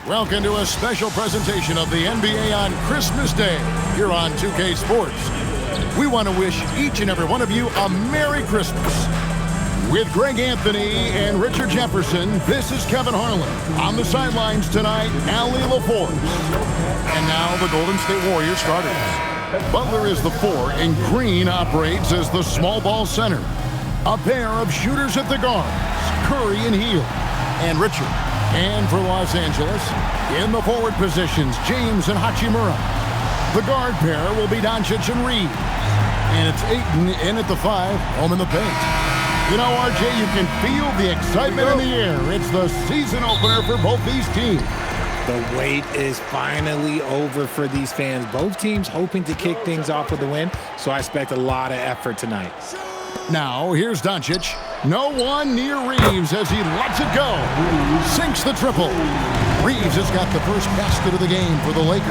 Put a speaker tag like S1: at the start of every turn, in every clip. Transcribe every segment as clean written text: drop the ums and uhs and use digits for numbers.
S1: Welcome to a special presentation of the NBA on Christmas Day here on 2K Sports. We want to wish each and every one of you a Merry Christmas. With Greg Anthony and Richard Jefferson, this is Kevin Harlan. On the sidelines tonight, Allie LaForce. And now the Golden State Warriors starters. Butler is the 4, and Green operates as the small ball center. A pair of shooters at the guards, Curry and Hield, and Richard. And for Los Angeles, in the forward positions, James and Hachimura. The guard pair will be Doncic and Reed. And it's Ayton in at the 5, home in the paint. You know, RJ, you can feel the excitement in the air. It's the season opener for both these teams.
S2: The wait is finally over for these fans. Both teams hoping to kick things off with a win, so I expect a lot of effort tonight.
S1: Now, here's Doncic. No one near Reeves as he lets it go. Sinks the triple. Reeves has got the first basket of the game for the Lakers.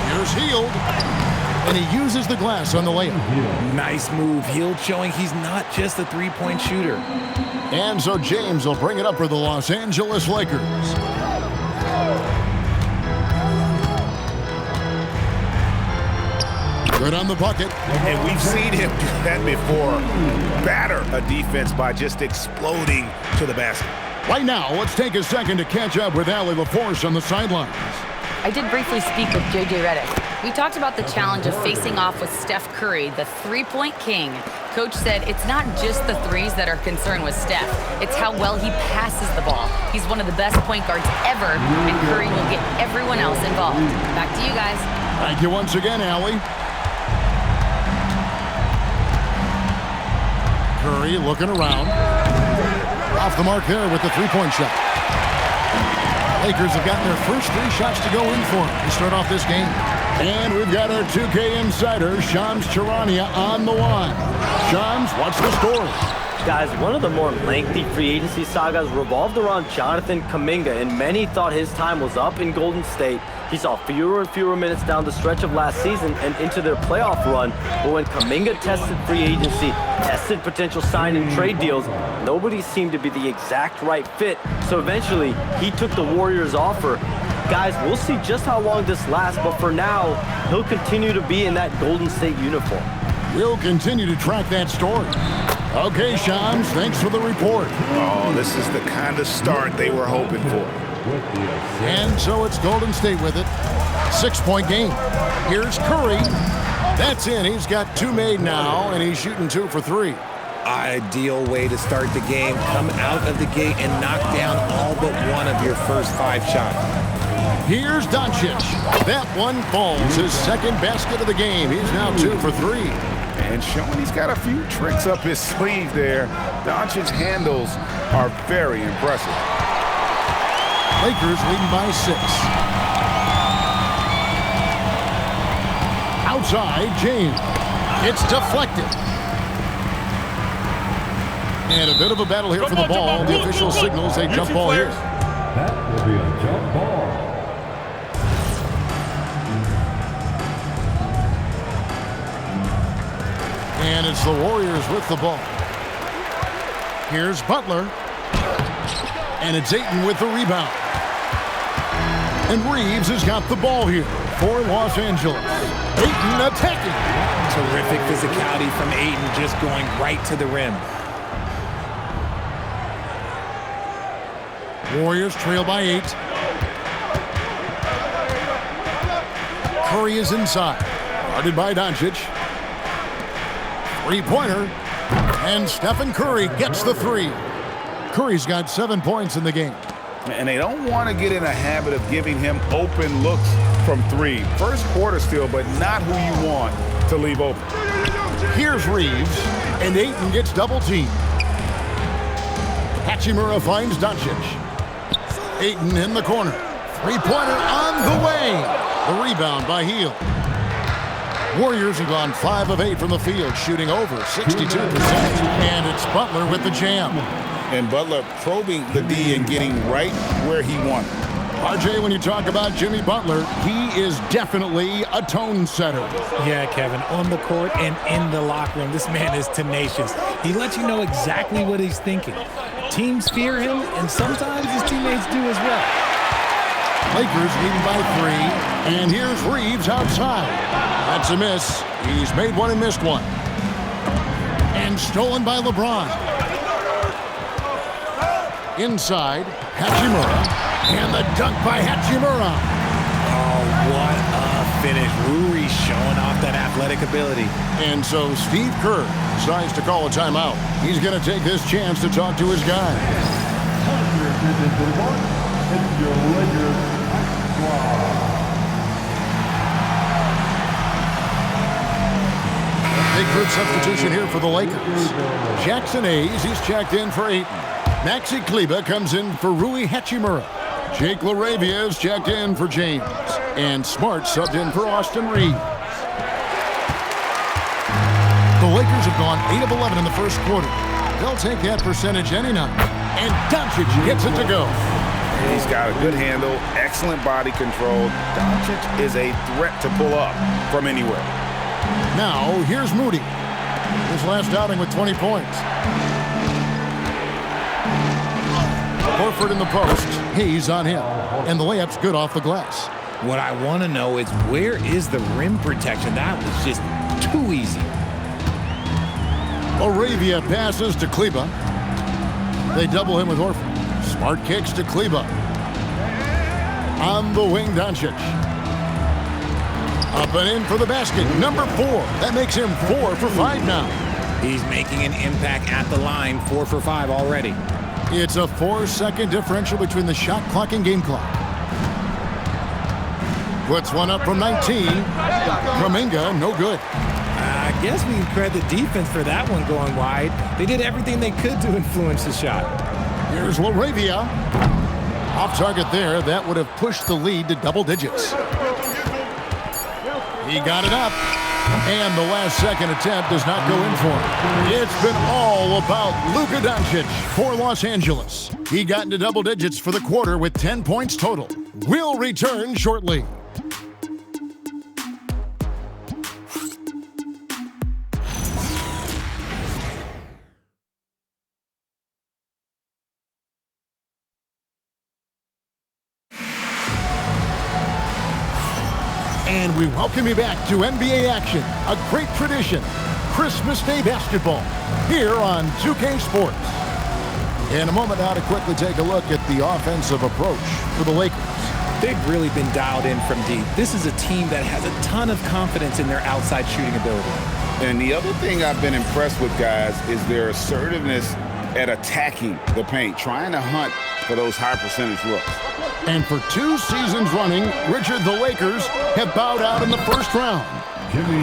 S1: Here's Hield. And he uses the glass on the layup.
S2: Nice move. Hield showing he's not just a three-point shooter.
S1: And so James will bring it up for the Los Angeles Lakers. Good on the bucket.
S3: And we've seen him do that before. Batter a defense by just exploding to the basket.
S1: Right now, let's take a second to catch up with Allie LaForce on the sidelines.
S4: I did briefly speak with J.J. Redick. We talked about the challenge of facing off with Steph Curry, the three-point king. Coach said it's not just the threes that are concerned with Steph. It's how well he passes the ball. He's one of the best point guards ever, and Curry will get everyone else involved. Back to you guys.
S1: Thank you once again, Allie. Curry looking around. Off the mark there with the three-point shot. Lakers have gotten their first 3 shots to go in for them to start off this game. And we've got our 2K insider, Shams Charania, on the line. Shams, what's the story?
S5: Guys, one of the more lengthy free agency sagas revolved around Jonathan Kuminga, and many thought his time was up in Golden State. He saw fewer and fewer minutes down the stretch of last season and into their playoff run. But when Kuminga tested free agency, tested potential sign and trade deals, nobody seemed to be the exact right fit. So eventually, he took the Warriors' offer. Guys, we'll see just how long this lasts, but for now, he'll continue to be in that Golden State uniform.
S1: We'll continue to track that story. Okay, Shams, thanks for the report.
S3: Oh, this is the kind of start they were hoping for.
S1: And so it's Golden State with it. 6-point game. Here's Curry. That's in. He's got 2 made now, and he's shooting 2 for 3.
S2: Ideal way to start the game. Come out of the gate and knock down all but one of your first 5 shots.
S1: Here's Doncic. That one falls. His second basket of the game. He's now 2 for 3.
S3: And showing he's got a few tricks up his sleeve there. Doncic's handles are very impressive.
S1: Lakers leading by 6. Outside, James. It's deflected. And a bit of a battle here for the ball. The official signals a jump ball here.
S6: That will be a jump ball.
S1: And it's the Warriors with the ball. Here's Butler. And it's Ayton with the rebound. And Reeves has got the ball here for Los Angeles. Ayton attacking.
S2: Terrific physicality from Ayton, just going right to the rim.
S1: Warriors trail by 8. Curry is inside. Guarded by Doncic. 3-pointer. And Stephen Curry gets the 3. Curry's got 7 points in the game.
S3: And they don't want to get in a habit of giving him open looks from 3. First quarter still, but not who you want to leave open.
S1: Here's Reeves, and Ayton gets double-teamed. Hachimura finds Doncic. Ayton in the corner. 3-pointer on the way. The rebound by Hield. Warriors have gone 5 of 8 from the field, shooting over 62%. And it's Butler with the jam.
S3: And Butler probing the D and getting right where he wanted.
S1: RJ, when you talk about Jimmy Butler, he is definitely a tone setter.
S2: Yeah, Kevin, on the court and in the locker room, this man is tenacious. He lets you know exactly what he's thinking. Teams fear him, and sometimes his teammates do as well.
S1: Lakers leading by 3. And here's Reeves outside. That's a miss. He's made one and missed one. And stolen by LeBron. Inside, Hachimura. And the dunk by Hachimura.
S2: Oh, what a finish. Rui showing off that athletic ability.
S1: And so Steve Kerr decides to call a timeout. He's going to take this chance to talk to his guys. Big group substitution here for the Lakers. Jackson Hayes, he's checked in for Ayton. Maxi Kleber comes in for Rui Hachimura. Jake LaRavia is checked in for James. And Smart subbed in for Austin Reeves. The Lakers have gone 8 of 11 in the first quarter. They'll take that percentage any night. And Doncic gets it to go.
S3: He's got a good handle, excellent body control. Doncic is a threat to pull up from anywhere.
S1: Now, here's Moody. His last outing with 20 points. Horford in the post. Hayes on him. And the layup's good off the glass.
S2: What I want to know is, where is the rim protection? That was just too easy.
S1: Laravia passes to Kleber. They double him with Horford. Smart kicks to Kleber. On the wing, Doncic. Up and in for the basket. Number 4. That makes him 4 for 5 now.
S2: He's making an impact at the line. 4 for 5 already.
S1: It's a 4-second differential between the shot clock and game clock. Puts one up from 19. Kuminga, no good.
S2: I guess we can credit the defense for that one going wide. They did everything they could to influence the shot.
S1: Here's LaRavia. Off target there. That would have pushed the lead to double digits. He got it up. And the last second attempt does not go in for him. It's been all about Luka Doncic for Los Angeles. He got into double digits for the quarter with 10 points total. We'll return shortly. And we welcome you back to NBA action, a great tradition, Christmas Day basketball, here on 2K Sports. In a moment now to quickly take a look at the offensive approach for the Lakers.
S2: They've really been dialed in from deep. This is a team that has a ton of confidence in their outside shooting ability.
S3: And the other thing I've been impressed with, guys, is their assertiveness at attacking the paint, trying to hunt for those high percentage looks.
S1: And for 2 seasons running, Richard, the Lakers have bowed out in the first round.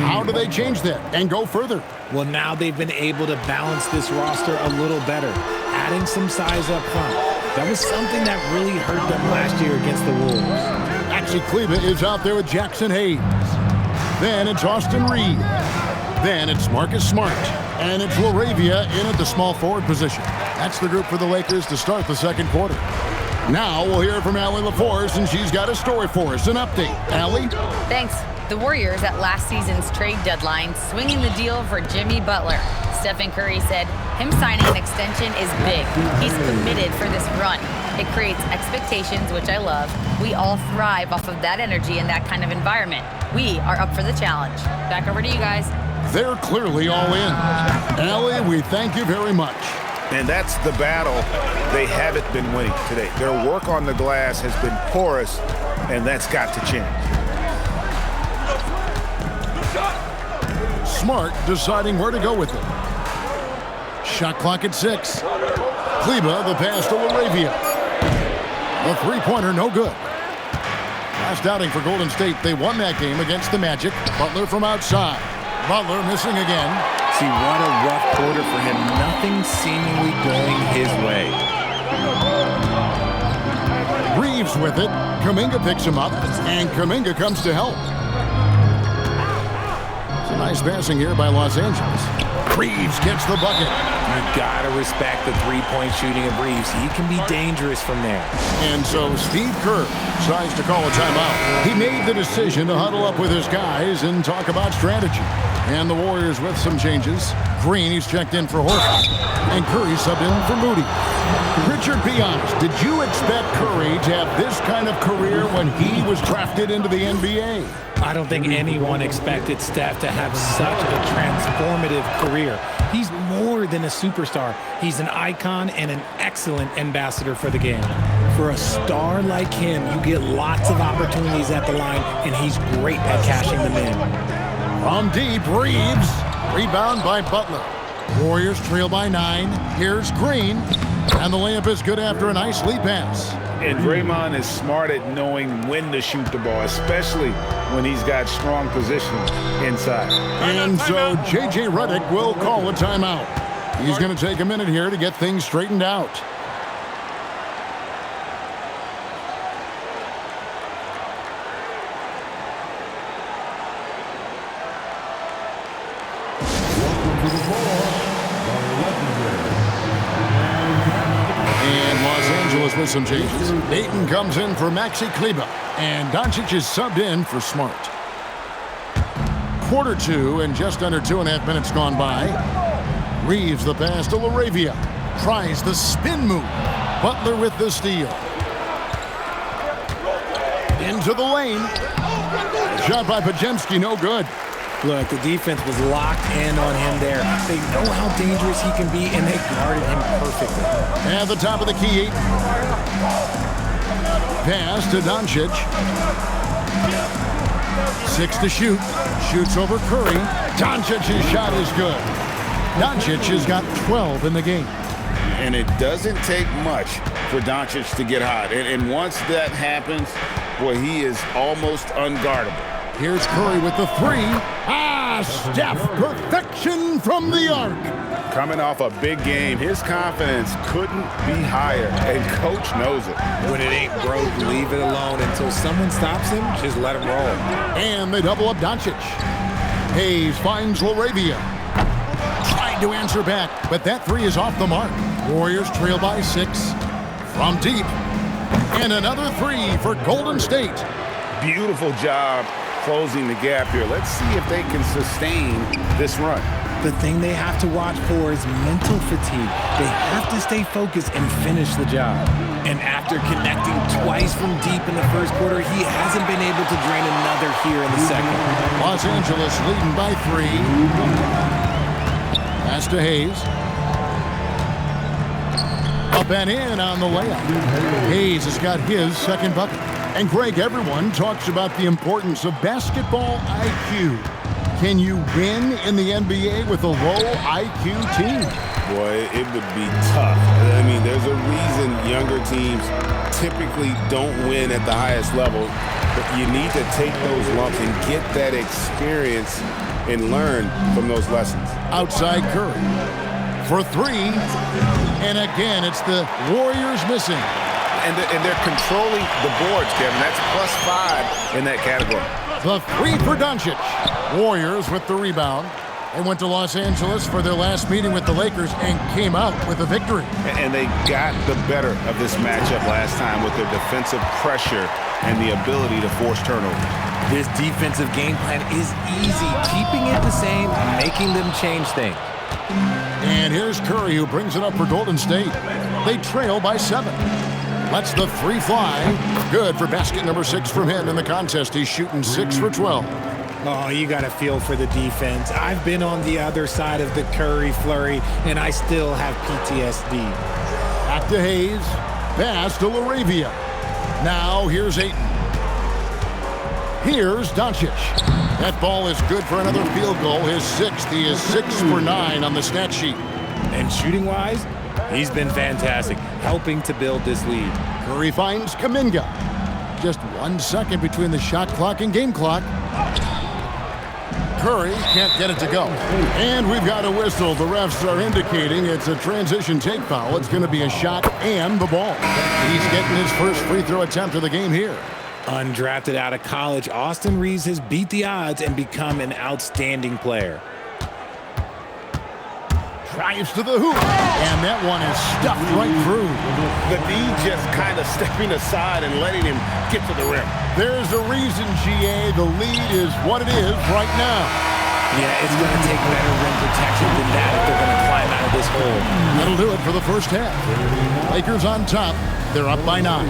S1: How do they change that and go further?
S2: Well, now they've been able to balance this roster a little better, adding some size up front. That was something that really hurt them last year against the Wolves.
S1: Maxi Kleber is out there with Jackson Hayes. Then it's Austin Reeves. Then it's Marcus Smart. And it's LaRavia in at the small forward position. That's the group for the Lakers to start the second quarter. Now we'll hear from Allie LaForce, and she's got a story for us, an update. Allie?
S4: Thanks. The Warriors at last season's trade deadline swinging the deal for Jimmy Butler. Stephen Curry said him signing an extension is big. He's committed for this run. It creates expectations, which I love. We all thrive off of that energy and that kind of environment. We are up for the challenge. Back over to you guys.
S1: They're clearly all in. Allie, we thank you very much.
S3: And that's the battle they haven't been winning today. Their work on the glass has been porous, and that's got to change.
S1: Smart deciding where to go with it. Shot clock at 6. Kleber, the pass to LaRavia. The three-pointer, no good. Last outing for Golden State, they won that game against the Magic. Butler from outside. Butler missing again.
S2: See, what a rough quarter for him. Nothing seemingly going his way.
S1: Reeves with it. Kuminga picks him up, and Kuminga comes to help. It's a nice passing here by Los Angeles. Reeves gets the bucket.
S2: You gotta respect the three-point shooting of Reeves. He can be dangerous from there.
S1: And so Steve Kerr decides to call a timeout. He made the decision to huddle up with his guys and talk about strategy. And the Warriors with some changes. Green, he's checked in for Horford. And Curry subbed in for Moody. Richard, be honest, did you expect Curry to have this kind of career when he was drafted into the NBA?
S2: I don't think anyone expected Steph to have such a transformative career. He's more than a superstar. He's an icon and an excellent ambassador for the game. For a star like him, you get lots of opportunities at the line, and he's great at cashing them in.
S1: From deep, Reeves. Rebound by Butler. Warriors trail by 9. Here's Green. And the layup is good after a nice lead pass.
S3: And Draymond is smart at knowing when to shoot the ball, especially when he's got strong position inside.
S1: And so J.J. Redick will call a timeout. He's going to take a minute here to get things straightened out. With some changes. Dayton comes in for Maxi Kleber, and Doncic is subbed in for Smart. Quarter 2 and just under 2.5 minutes gone by. Reeves the pass to LaRavia. Tries the spin move. Butler with the steal. Into the lane. Shot by Podziemski, no good.
S2: Look, the defense was locked in on him there. They know how dangerous he can be, and they guarded him perfectly.
S1: At the top of the key. Pass to Doncic. 6 to shoot. Shoots over Curry. Doncic's shot is good. Doncic has got 12 in the game.
S3: And it doesn't take much for Doncic to get hot. And once that happens, boy, he is almost unguardable.
S1: Here's Curry with the 3. Steph, perfection from the arc.
S3: Coming off a big game, his confidence couldn't be higher, and coach knows it.
S2: When it ain't broke, leave it alone until someone stops him. Just let him roll.
S1: And they double up Doncic. Hayes finds LaRavia. Tried to answer back, but that 3 is off the mark. Warriors trail by 6 from deep. And another 3 for Golden State.
S3: Beautiful job closing the gap here. Let's see if they can sustain this run.
S2: The thing they have to watch for is mental fatigue. They have to stay focused and finish the job. And after connecting twice from deep in the first quarter, he hasn't been able to drain another here in the second.
S1: Los Angeles leading by 3. Pass to Hayes. Up and in on the layup. Hayes has got his second bucket. And Greg, everyone talks about the importance of basketball IQ. Can you win in the NBA with a low IQ team?
S7: Boy, it would be tough. I mean, there's a reason younger teams typically don't win at the highest level, but you need to take those lumps and get that experience and learn from those lessons. Outside
S1: Curry for 3. And again, it's the Warriors missing.
S3: And they're controlling the boards, Kevin. That's +5 in that category.
S1: The 3 for Doncic. Warriors with the rebound. They went to Los Angeles for their last meeting with the Lakers and came out with a victory.
S3: And they got the better of this matchup last time with their defensive pressure and the ability to force turnovers.
S2: This defensive game plan is easy, keeping it the same, making them change things.
S1: And here's Curry, who brings it up for Golden State. They trail by 7. Lets the 3 fly. Good for basket number 6 from him in the contest. He's shooting 6 for 12.
S2: Oh, you got to feel for the defense. I've been on the other side of the Curry flurry, and I still have PTSD.
S1: Back to Hayes. Pass to LaRavia. Now here's Ayton. Here's Doncic. That ball is good for another field goal. His 6th. He is 6 for 9 on the stat sheet.
S2: And shooting-wise, he's been fantastic, helping to build this lead.
S1: Curry finds Kuminga. Just 1 second between the shot clock and game clock. Curry can't get it to go. And we've got a whistle. The refs are indicating it's a transition take foul. It's going to be a shot and the ball. He's getting his first free throw attempt of the game here.
S2: Undrafted out of college, Austin Reeves has beat the odds and become an outstanding player.
S1: Drives to the hoop, and that one is stuffed right through.
S3: The D just kind of stepping aside and letting him get to the rim.
S1: There's a reason, GA. The lead is what it is right now.
S2: Yeah, it's going to take better rim protection than that if they're going to climb out of this hole.
S1: That'll do it for the first half. Lakers on top. They're up by 9.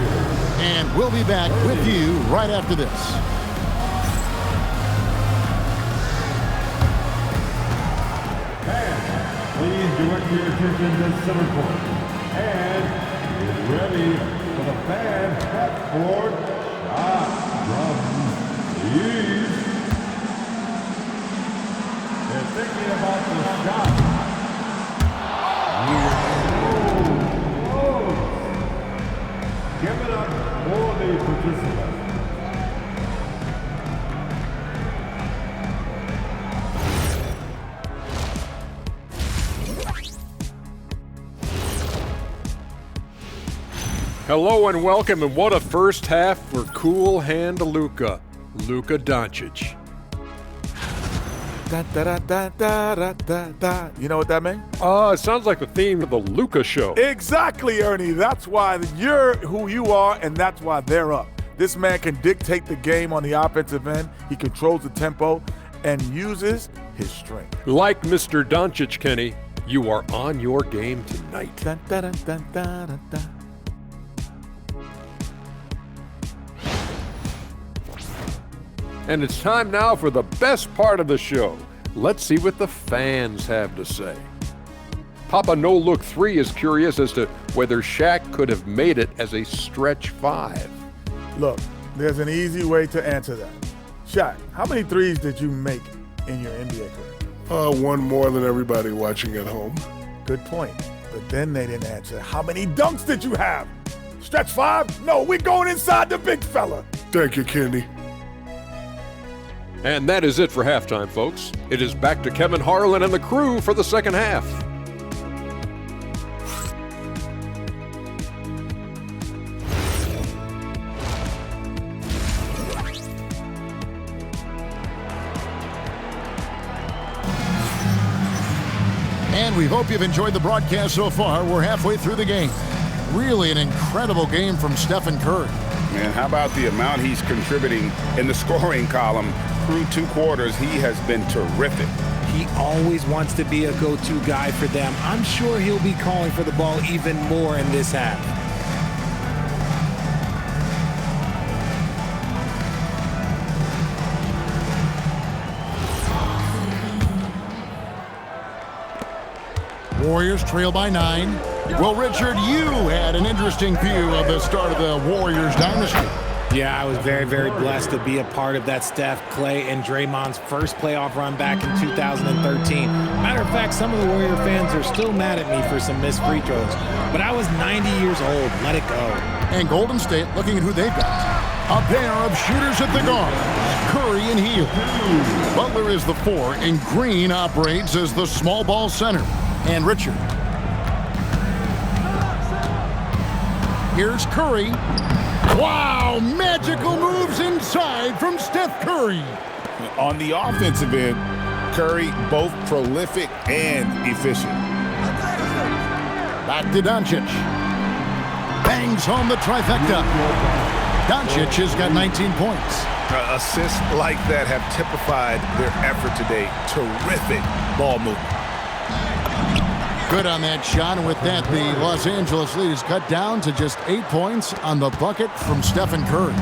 S1: And we'll be back with you right after this.
S6: Please direct your attention to center court. And get ready for the fan half-court shot from East. They're thinking about the shot. Give it up for the participants.
S8: Hello and welcome, and what a first half for Cool Hand Luka Doncic.
S9: Da, da, da, da, da, da, da. You know what that means?
S8: It sounds like the theme of the Luka show.
S9: Exactly, Ernie. That's why you're who you are, and that's why they're up. This man can dictate the game on the offensive end. He controls the tempo and uses his strength.
S8: Like Mr. Doncic, Kenny, you are on your game tonight.
S9: Da, da, da, da, da, da, da.
S8: And it's time now for the best part of the show. Let's see what the fans have to say. Papa No Look 3 is curious as to whether Shaq could have made it as a stretch 5.
S9: Look, there's an easy way to answer that. Shaq, how many threes did you make in your NBA career?
S10: One more than everybody watching at home.
S9: Good point. But then they didn't answer. How many dunks did you have? Stretch 5? No, we're going inside the big fella.
S10: Thank you, Kenny.
S8: And that is it for halftime, folks. It is back to Kevin Harlan and the crew for the second half.
S1: And we hope you've enjoyed the broadcast so far. We're halfway through the game. Really an incredible game from Stephen Curry.
S3: Man, how about the amount he's contributing in the scoring column? Through 2 quarters, he has been terrific.
S2: He always wants to be a go-to guy for them. I'm sure he'll be calling for the ball even more in this half.
S1: Warriors trail by 9. Well, Richard, you had an interesting view of the start of the Warriors dynasty.
S2: Yeah, I was very, very blessed to be a part of that Steph, Clay, and Draymond's first playoff run back in 2013. Matter of fact, some of the Warrior fans are still mad at me for some missed free throws. But I was 90 years old. Let it go.
S1: And Golden State looking at who they've got. A pair of shooters at the guard. Curry and Hield. Butler is the 4, and Green operates as the small ball center. And Richard. Here's Curry. Wow, magical moves inside from Steph Curry.
S3: On the offensive end, Curry both prolific and efficient.
S1: Back to Doncic. Bangs home the trifecta. Doncic has got 19 points.
S3: Assists like that have typified their effort today. Terrific ball movement.
S1: Good on that shot, and with that, the Los Angeles lead is cut down to just 8 points on the bucket from Stephen Curry.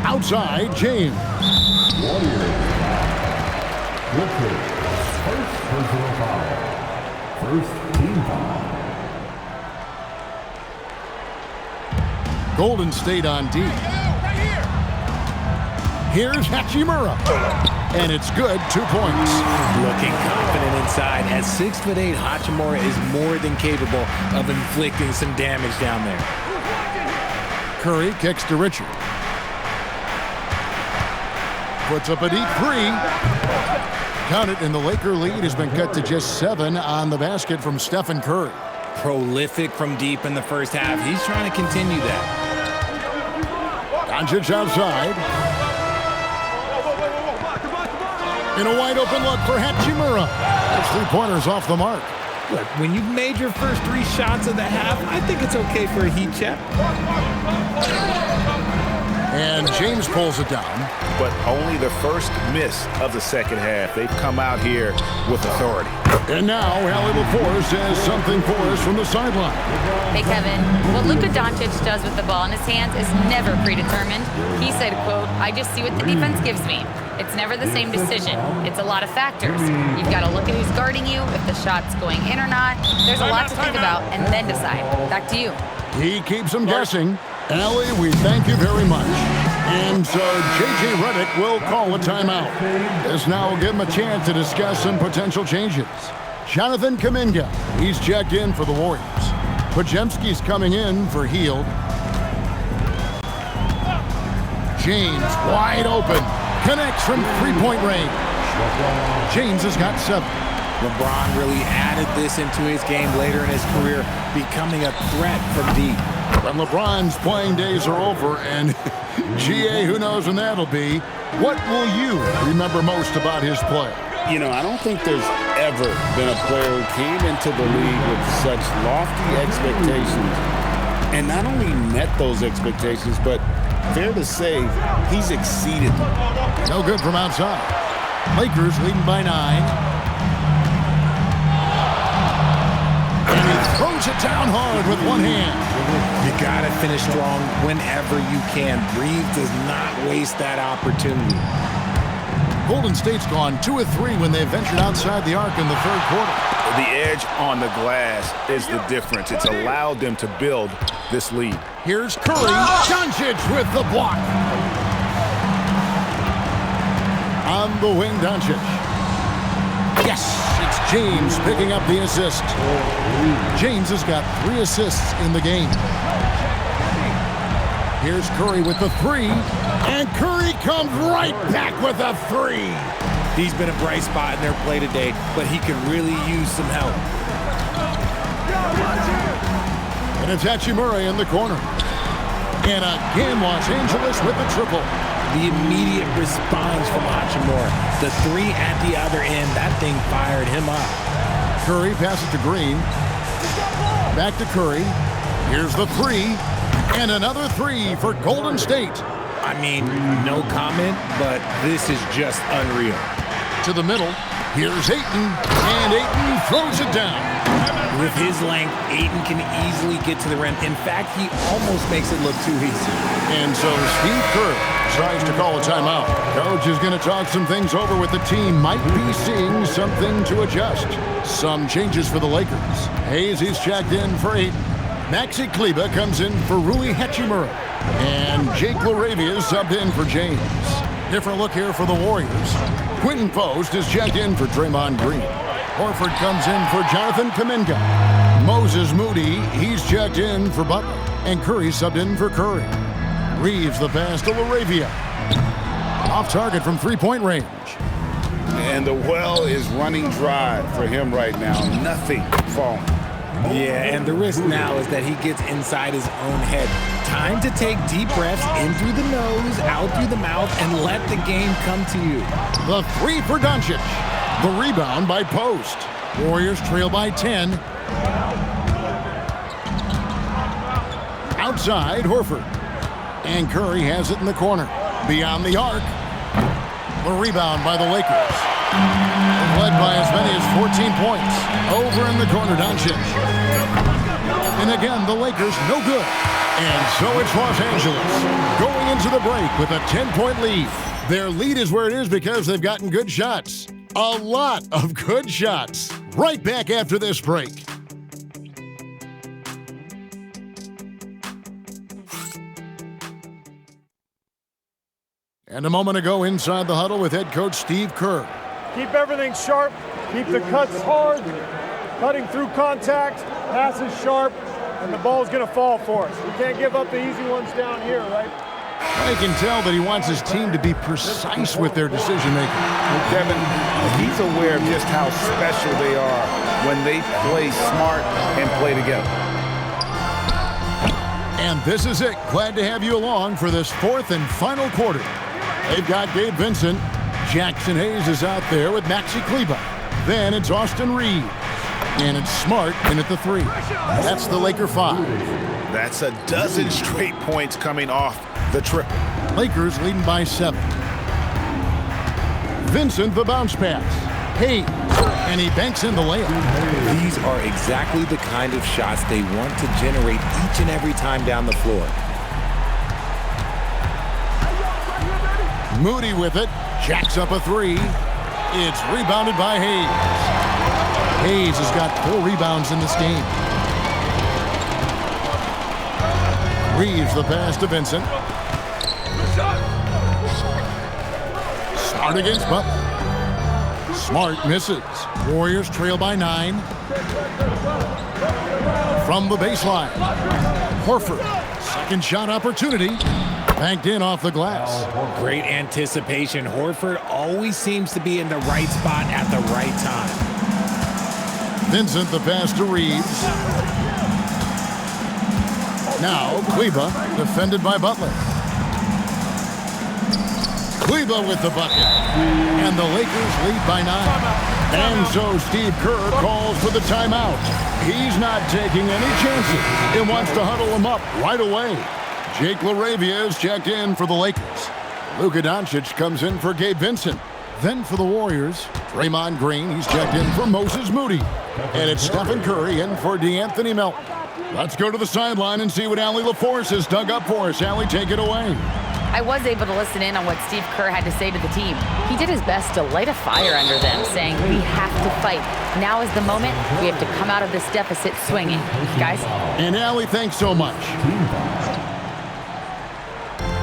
S1: Outside, James.
S6: Warriors. Richard. First personal foul. First team foul.
S1: Golden State on D. Here's Hachimura. And it's good, 2 points.
S2: Looking confident inside. At 6'8", Hachimura is more than capable of inflicting some damage down there.
S1: Curry kicks to Richard. Puts up a deep 3. Count it, and the Laker lead has been cut to just 7 on the basket from Stephen Curry.
S2: Prolific from deep in the first half. He's trying to continue that.
S1: Doncic outside. In a wide open look for Hachimura. His 3-pointers off the mark.
S2: Look, when you've made your first 3 shots of the half, I think it's okay for a heat check.
S1: And James pulls it down.
S3: But only the first miss of the second half. They've come out here with authority.
S1: And now Allie LaForce has something for us from the sideline.
S4: Hey, Kevin, what Luka Doncic does with the ball in his hands is never predetermined. He said, quote, "I just see what the defense gives me. It's never the same decision. It's a lot of factors. You've got to look at who's guarding you, if the shot's going in or not. There's a lot to think about and then decide." Back to you.
S1: He keeps them guessing. Allie, we thank you very much. And so J.J. Redick will call a timeout. This now will give him a chance to discuss some potential changes. Jonathan Kuminga, he's checked in for the Warriors. Podziemski's coming in for Hield. James wide open. Connects from three-point range. James has got 7.
S2: LeBron really added this into his game later in his career, becoming a threat from deep.
S1: When LeBron's playing days are over, and GA, who knows when that'll be, what will you remember most about his play?
S7: You know, I don't think there's ever been a player who came into the league with such lofty expectations and not only met those expectations, but fair to say, he's exceeded them.
S1: No good from outside. Lakers leading by 9. And he throws it down hard with one hand.
S2: You got to finish strong whenever you can. Reeves does not waste that opportunity.
S1: Golden State's gone 2 of 3 when they ventured outside the arc in the third quarter.
S3: The edge on the glass is the difference. It's allowed them to build this lead.
S1: Here's Curry. Doncic with the block. On the wing, Doncic. Yes, it's James picking up the assist. James has got 3 assists in the game. Here's Curry with the 3. And Curry comes right back with a 3.
S2: He's been a bright spot in their play today, but he could really use some help.
S1: And it's Hachimura in the corner. And again, Los Angeles with the triple.
S2: The immediate response from Hachimura. The 3 at the other end, that thing fired him up.
S1: Curry passes to Green. Back to Curry. Here's the 3. And another 3 for Golden State.
S2: I mean, no comment, but this is just unreal.
S1: To the middle. Here's Ayton. And Ayton throws it down.
S2: With his length, Ayton can easily get to the rim. In fact, he almost makes it look too easy.
S1: And so Steve Kerr decides to call a timeout. Coach is going to talk some things over with the team. Might be seeing something to adjust. Some changes for the Lakers. Hayes, he's checked in for Ayton. Maxi Kleber comes in for Rui Hachimura. And Jake LaRavia is subbed in for James. Different look here for the Warriors. Quentin Post is checked in for Draymond Green. Horford comes in for Jonathan Kuminga. Moses Moody, he's checked in for Butler. And Curry subbed in for Curry. Reeves the pass to LaRavia. Off target from three-point range.
S3: And the well is running dry for him right now. Nothing falling.
S2: Yeah, and the risk now is that he gets inside his own head. Time to take deep breaths in through the nose, out through the mouth, and let the game come to you.
S1: The 3 for Doncic. The rebound by Post. Warriors trail by 10. Outside, Horford. And Curry has it in the corner. Beyond the arc. The rebound by the Lakers. Led by as many as 14 points. Over in the corner, Doncic. And again, the Lakers no good. And so it's Los Angeles going into the break with a 10-point lead. Their lead is where it is because they've gotten good shots. A lot of good shots. Right back after this break. And a moment ago inside the huddle with head coach Steve Kerr.
S11: Keep everything sharp. Keep the cuts hard. Cutting through contact. Passes sharp. And the ball's going to fall for us. We can't give up the easy ones down here, right?
S1: I can tell that he wants his team to be precise with their decision-making.
S3: Kevin, he's aware of just how special they are when they play smart and play together.
S1: And this is it. Glad to have you along for this 4th and final quarter. They've got Gabe Vincent. Jackson Hayes is out there with Maxi Kleber. Then it's Austin Reeves. And it's Smart in at the 3. That's the Laker 5.
S3: That's a dozen straight points coming off the triple.
S1: Lakers leading by 7. Vincent the bounce pass. Hayes, and he banks in the layup.
S12: These are exactly the kind of shots they want to generate each and every time down the floor.
S1: Moody with it, jacks up a 3. It's rebounded by Hayes. Hayes has got 4 rebounds in this game. Reeves the pass to Vincent. Smart against Butler. Smart misses. Warriors trail by 9. From the baseline. Horford, second shot opportunity. Banked in off the glass.
S2: Great anticipation. Horford always seems to be in the right spot at the right time.
S1: Vincent the pass to Reeves. Now Kleba, defended by Butler. Kleba with the bucket. And the Lakers lead by 9. And so Steve Kerr calls for the timeout. He's not taking any chances and wants to huddle them up right away. Jake LaRavia is checked in for the Lakers. Luka Doncic comes in for Gabe Vincent. Then for the Warriors, Draymond Green, he's checked in for Moses Moody. And it's Stephen Curry in for DeAnthony Melton. Let's go to the sideline and see what Allie LaForce has dug up for us. Allie, take it away.
S4: I was able to listen in on what Steve Kerr had to say to the team. He did his best to light a fire under them, saying, we have to fight. Now is the moment. We have to come out of this deficit swinging. Guys?
S1: And Allie, thanks so much.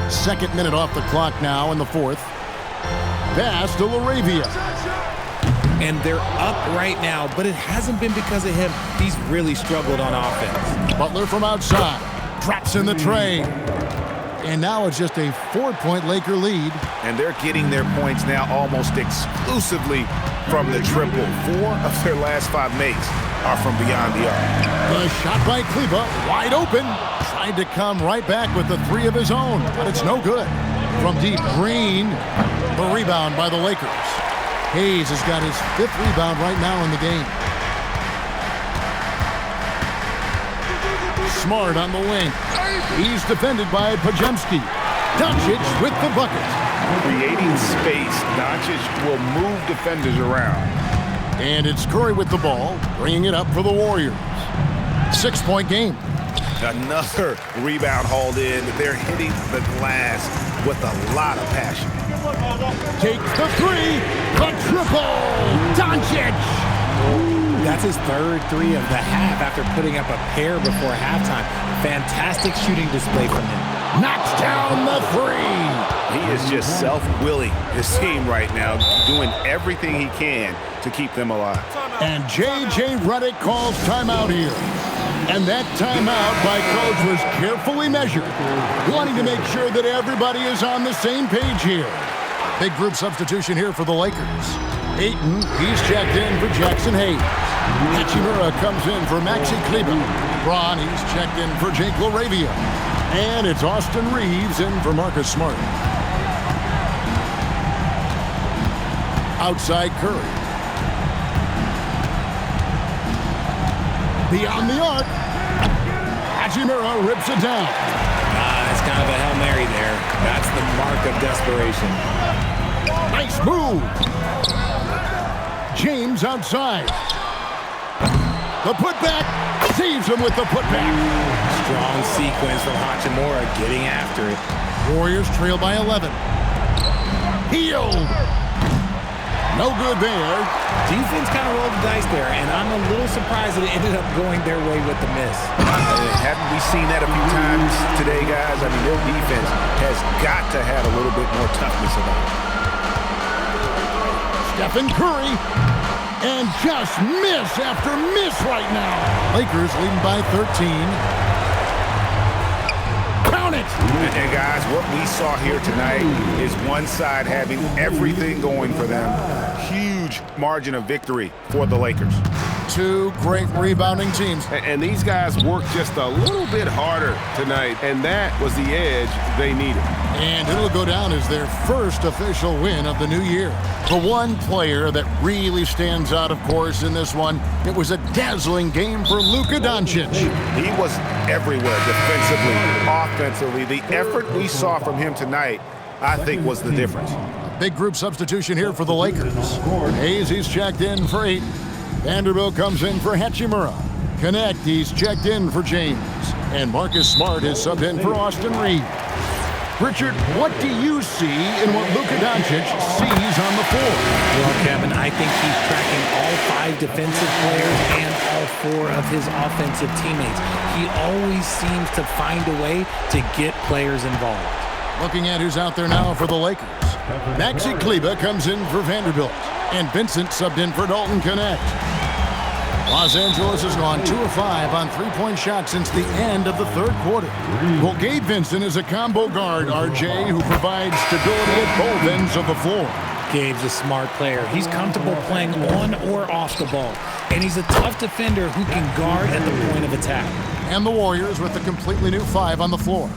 S1: Second minute off the clock now in the 4th. Pass to LaRavia.
S2: And they're up right now, but it hasn't been because of him. He's really struggled on offense.
S1: Butler from outside. Drops in the tray. And now it's just a 4-point Laker lead.
S3: And they're getting their points now almost exclusively from the triple. 4 of their last 5 makes are from beyond the arc.
S1: The shot by Kleba, wide open. Tried to come right back with the 3 of his own, but it's no good. From deep, Green. The rebound by the Lakers. Hayes has got his 5th rebound right now in the game. Smart on the wing. He's defended by Pajemski. Doncic with the bucket.
S3: Creating space, Doncic will move defenders around.
S1: And it's Curry with the ball, bringing it up for the Warriors. 6-point game.
S3: Another rebound hauled in. They're hitting the glass with a lot of passion.
S1: Takes the 3. The triple. Doncic.
S2: That's his 3rd 3 of the half after putting up a pair before halftime. Fantastic shooting display from him.
S1: Knocks down the 3.
S3: He is just self-willing his team right now, doing everything he can to keep them alive.
S1: And J.J. Redick calls timeout here. And that timeout by Coach was carefully measured, wanting to make sure that everybody is on the same page here. Big group substitution here for the Lakers. Ayton, he's checked in for Jackson Hayes. Hachimura comes in for Maxi Kleber. Braun, he's checked in for Jake LaRavia. And it's Austin Reeves in for Marcus Smart. Outside Curry. Beyond the arc. Hachimura rips it down.
S2: It's kind of a Hail Mary there. That's the mark of desperation.
S1: Nice move. James outside. The putback saves him with the putback.
S2: Strong sequence from Hachimura getting after it.
S1: Warriors trail by 11. Healed. No good there.
S2: Defense kind of rolled the dice there, and I'm a little surprised that it ended up going their way with the miss.
S3: Haven't we seen that a few times today, guys? I mean, their defense has got to have a little bit more toughness about it.
S1: Stephen Curry. And just miss after miss right now. Lakers leading by 13. Count it.
S3: And guys, what we saw here tonight is one side having everything going for them. Huge margin of victory for the Lakers.
S1: 2 great rebounding teams.
S7: And these guys worked just a little bit harder tonight, and that was the edge they needed.
S1: And it'll go down as their first official win of the new year. The one player that really stands out, of course, in this one, it was a dazzling game for Luka Doncic.
S7: He was everywhere defensively, offensively. The effort we saw from him tonight, I think, was the difference.
S1: Big group substitution here for the Lakers. Hayes, he's checked in for 8. Vanderbilt comes in for Hachimura. Connect, he's checked in for James. And Marcus Smart is subbed in for Austin Reeves. Richard, what do you see in what Luka Doncic sees on the floor?
S2: Well, Kevin, I think he's tracking all 5 defensive players and all 4 of his offensive teammates. He always seems to find a way to get players involved.
S1: Looking at who's out there now for the Lakers. Maxi Kleber comes in for Vanderbilt. And Vincent subbed in for Dalton Connect. Los Angeles has gone 2 of 5 on 3-point shots since the end of the third quarter. Well, Gabe Vincent is a combo guard, RJ, who provides stability at both ends of the floor.
S2: Gabe's a smart player. He's comfortable playing on or off the ball. And he's a tough defender who can guard at the point of attack.
S1: And the Warriors with a completely new 5 on the floor.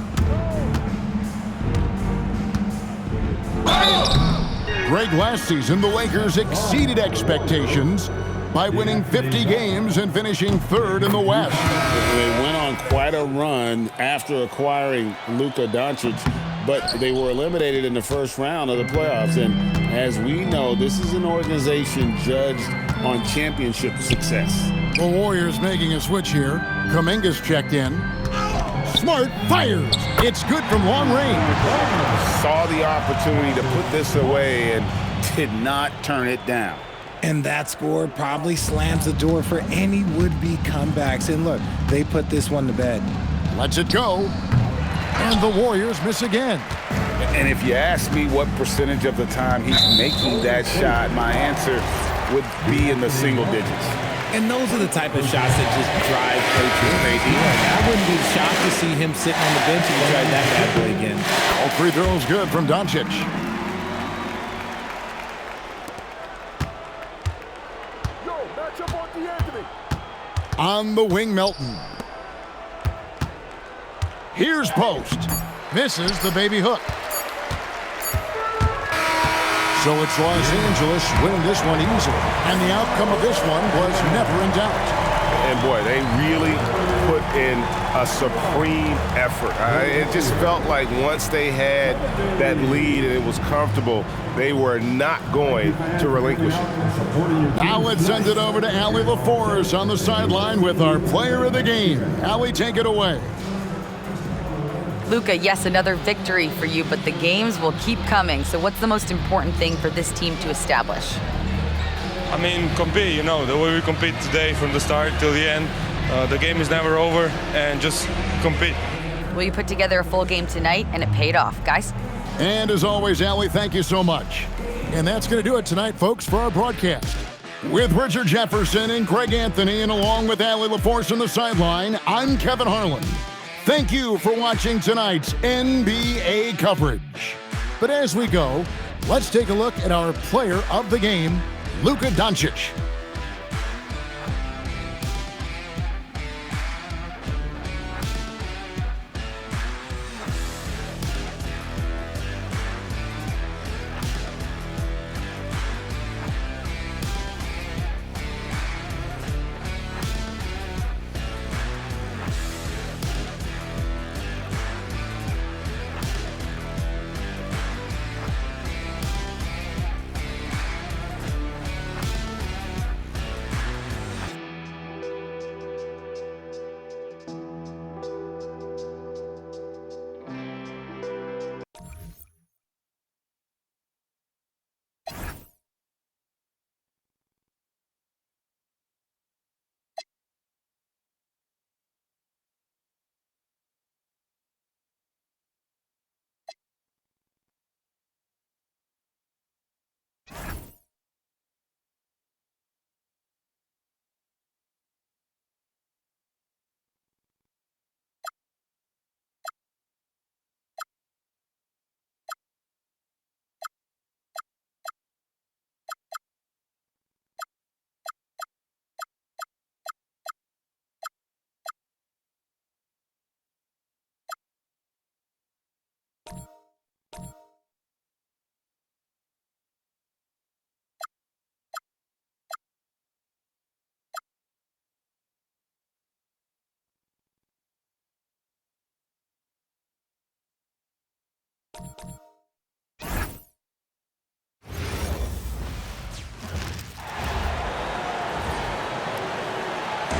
S1: Greg, last season, the Lakers exceeded expectations by winning 50 games and finishing 3rd in the West.
S7: They went on quite a run after acquiring Luka Doncic, but they were eliminated in the first round of the playoffs. And as we know, this is an organization judged on championship success.
S1: The Warriors making a switch here. Kuminga's checked in. Smart fires. It's good from long range.
S3: Saw the opportunity to put this away and did not turn it down.
S2: And that score probably slams the door for any would-be comebacks. And look, they put this one to bed.
S1: Lets it go. And the Warriors miss again.
S3: And if you ask me what percentage of the time he's making that shot, my answer would be in the single digits.
S2: And those are the type of shots that just drive coaches crazy. I wouldn't be shocked to see him sitting on the bench and try that bad boy again.
S1: All 3 throws good from Doncic. On the wing, Melton. Here's Post. Misses the baby hook. So it's Los Angeles winning this one easily. And the outcome of this one was never in doubt.
S7: And boy, they really put in a supreme effort. It just felt like once they had that lead and it was comfortable, they were not going to relinquish it.
S1: Now let's send it over to Allie LaForce on the sideline with our player of the game. Allie, take it away.
S4: Luka, yes, another victory for you, but the games will keep coming. So what's the most important thing for this team to establish?
S13: I mean, compete, the way we compete today from the start till the end. The game is never over, and just compete.
S4: Will you put together a full game tonight? And it paid off, guys.
S1: And as always, Allie, thank you so much. And that's going to do it tonight, folks, for our broadcast. With Richard Jefferson and Greg Anthony, and along with Allie LaForce on the sideline, I'm Kevin Harlan. Thank you for watching tonight's NBA coverage. But as we go, let's take a look at our player of the game, Luka Doncic.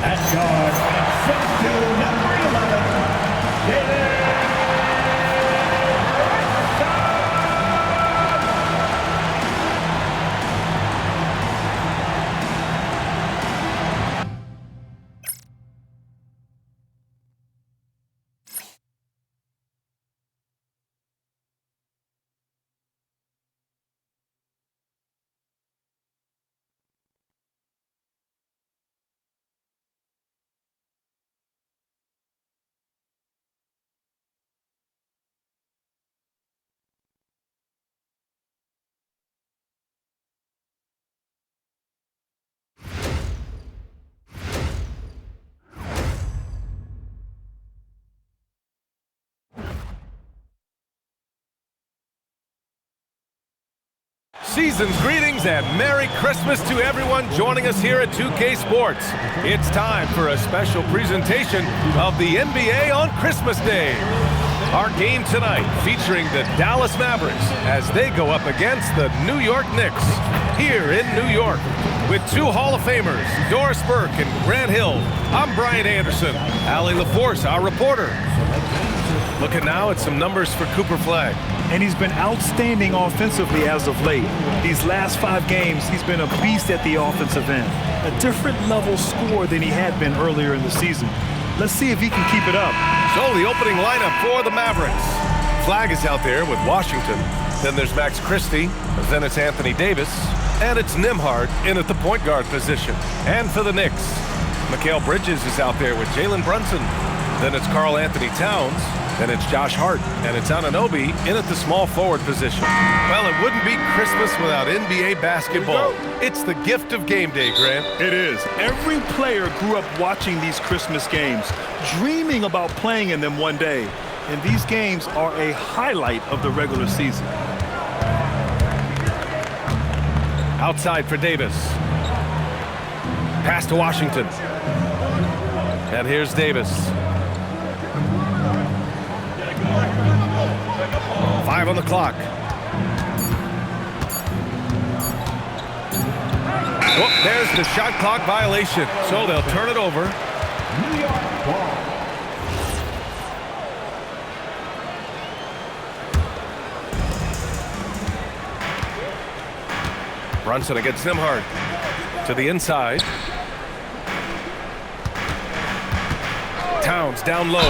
S6: At guard, 6'2", number 11,
S14: Season's greetings and Merry Christmas to everyone joining us here at 2K Sports. It's time for a special presentation of the NBA on Christmas Day. Our game tonight featuring the Dallas Mavericks as they go up against the New York Knicks here in New York. With two Hall of Famers, Doris Burke and Grant Hill, I'm Brian Anderson. Allie LaForce, our reporter. Looking now at some numbers for Cooper Flagg.
S15: And he's been outstanding offensively as of late. These last 5 games, he's been a beast at the offensive end. A different level scorer than he had been earlier in the season. Let's see if he can keep it up.
S14: So the opening lineup for the Mavericks. Flagg is out there with Washington. Then there's Max Christie. Then it's Anthony Davis. And it's Nembhard in at the point guard position. And for the Knicks, Mikal Bridges is out there with Jalen Brunson. Then it's Karl Anthony Towns. Then it's Josh Hart, and it's Anunoby in at the small forward position. Well, it wouldn't be Christmas without NBA basketball. It's the gift of game day, Grant.
S15: It is. Every player grew up watching these Christmas games, dreaming about playing in them one day. And these games are a highlight of the regular season.
S14: Outside for Davis. Pass to Washington. And here's Davis. 5 on the clock. Oh, there's the shot clock violation. So they'll turn it over.
S6: New York ball.
S14: Brunson against Nembhard. To the inside. Towns down low,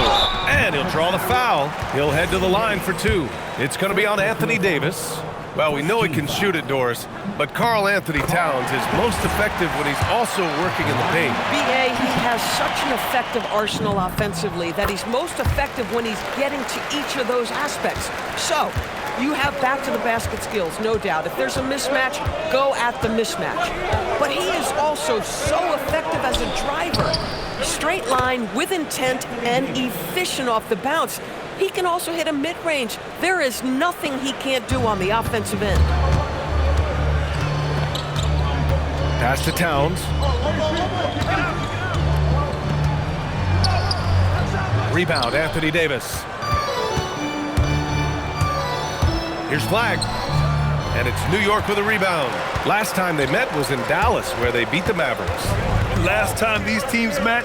S14: and he'll draw the foul. He'll head to the line for 2. It's going to be on Anthony Davis. Well, we know he can shoot it, Doris, but Karl Anthony Towns is most effective when he's also working in the paint.
S16: B.A., he has such an effective arsenal offensively that he's most effective when he's getting to each of those aspects. So, you have back-to-the-basket skills, no doubt. If there's a mismatch, go at the mismatch. But he is also so effective as a driver. Straight line, with intent, and efficient off the bounce. He can also hit a mid-range. There is nothing he can't do on the offensive end.
S14: Pass to Towns. Rebound, Anthony Davis. Here's Flagg. And it's New York with a rebound. Last time they met was in Dallas, where they beat the Mavericks.
S15: Last time these teams met,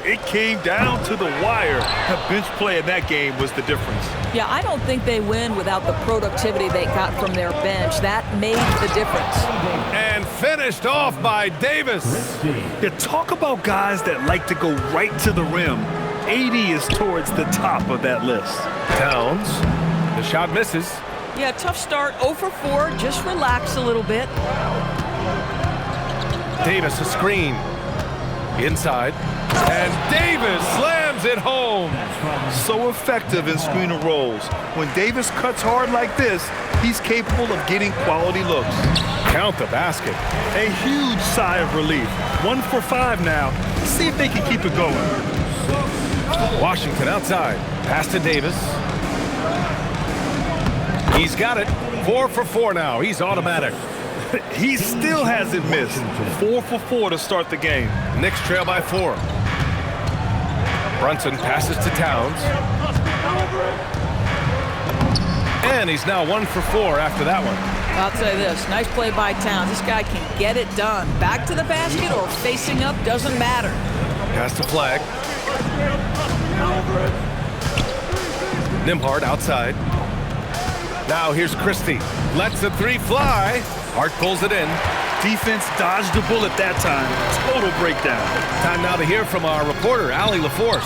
S15: it came down to the wire. The bench play in that game was the difference.
S17: Yeah, I don't think they win without the productivity they got from their bench. That made the difference.
S14: And finished off by Davis.
S15: Yeah, talk about guys that like to go right to the rim. 80 is towards the top of that list.
S14: Towns. The shot misses.
S16: Yeah, tough start. 0 for 4. Just relax a little bit.
S14: Davis a screen. Inside. And Davis slams it home.
S15: So effective in screen and rolls. When Davis cuts hard like this, he's capable of getting quality looks.
S14: Count the basket.
S15: A huge sigh of relief. 1 for 5 now. Let's see if they can keep it going.
S14: Washington outside. Pass to Davis. He's got it. 4 for 4 now. He's automatic.
S15: He still hasn't missed. 4 for 4 to start the game.
S14: Knicks trail by 4. Brunson passes to Towns. And he's now 1 for 4 after that one.
S17: I'll tell you this, nice play by Towns. This guy can get it done. Back to the basket or facing up, doesn't matter.
S14: Pass to Flag. Nembhard outside. Now here's Christie. Lets the three fly. Hart pulls it in.
S15: Defense dodged the bullet that time. Total breakdown.
S14: Time now to hear from our reporter, Allie LaForce.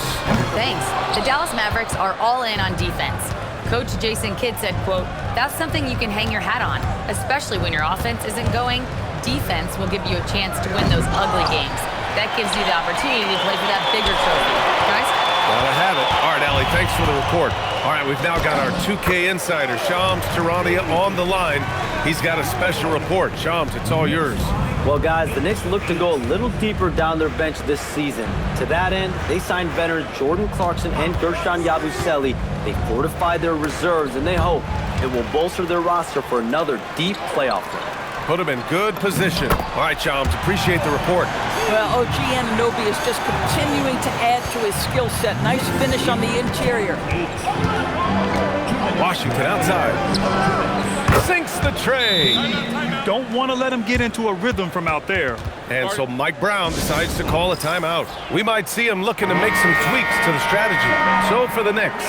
S4: Thanks. The Dallas Mavericks are all in on defense. Coach Jason Kidd said, quote, "That's something you can hang your hat on, especially when your offense isn't going. Defense will give you a chance to win those ugly games. That gives you the opportunity to play for that bigger trophy." Guys?
S14: Gotta have it. All right, Allie, thanks for the report. All right, we've now got our 2K insider, Shams Charania, on the line. He's got a special report. Shams, it's all yours.
S5: Well, guys, the Knicks look to go a little deeper down their bench this season. To that end, they signed veterans Jordan Clarkson and Gershon Yabusele. They fortified their reserves, and they hope it will bolster their roster for another deep playoff run.
S14: Put them in good position. All right, Shams, appreciate the report.
S17: Well, OG Anunoby is just continuing to add to his skill set. Nice finish on the interior.
S14: Washington outside. Sinks the tray.
S15: You don't want to let him get into a rhythm from out there.
S14: And so Mike Brown decides to call a timeout. We might see him looking to make some tweaks to the strategy. So for the Knicks,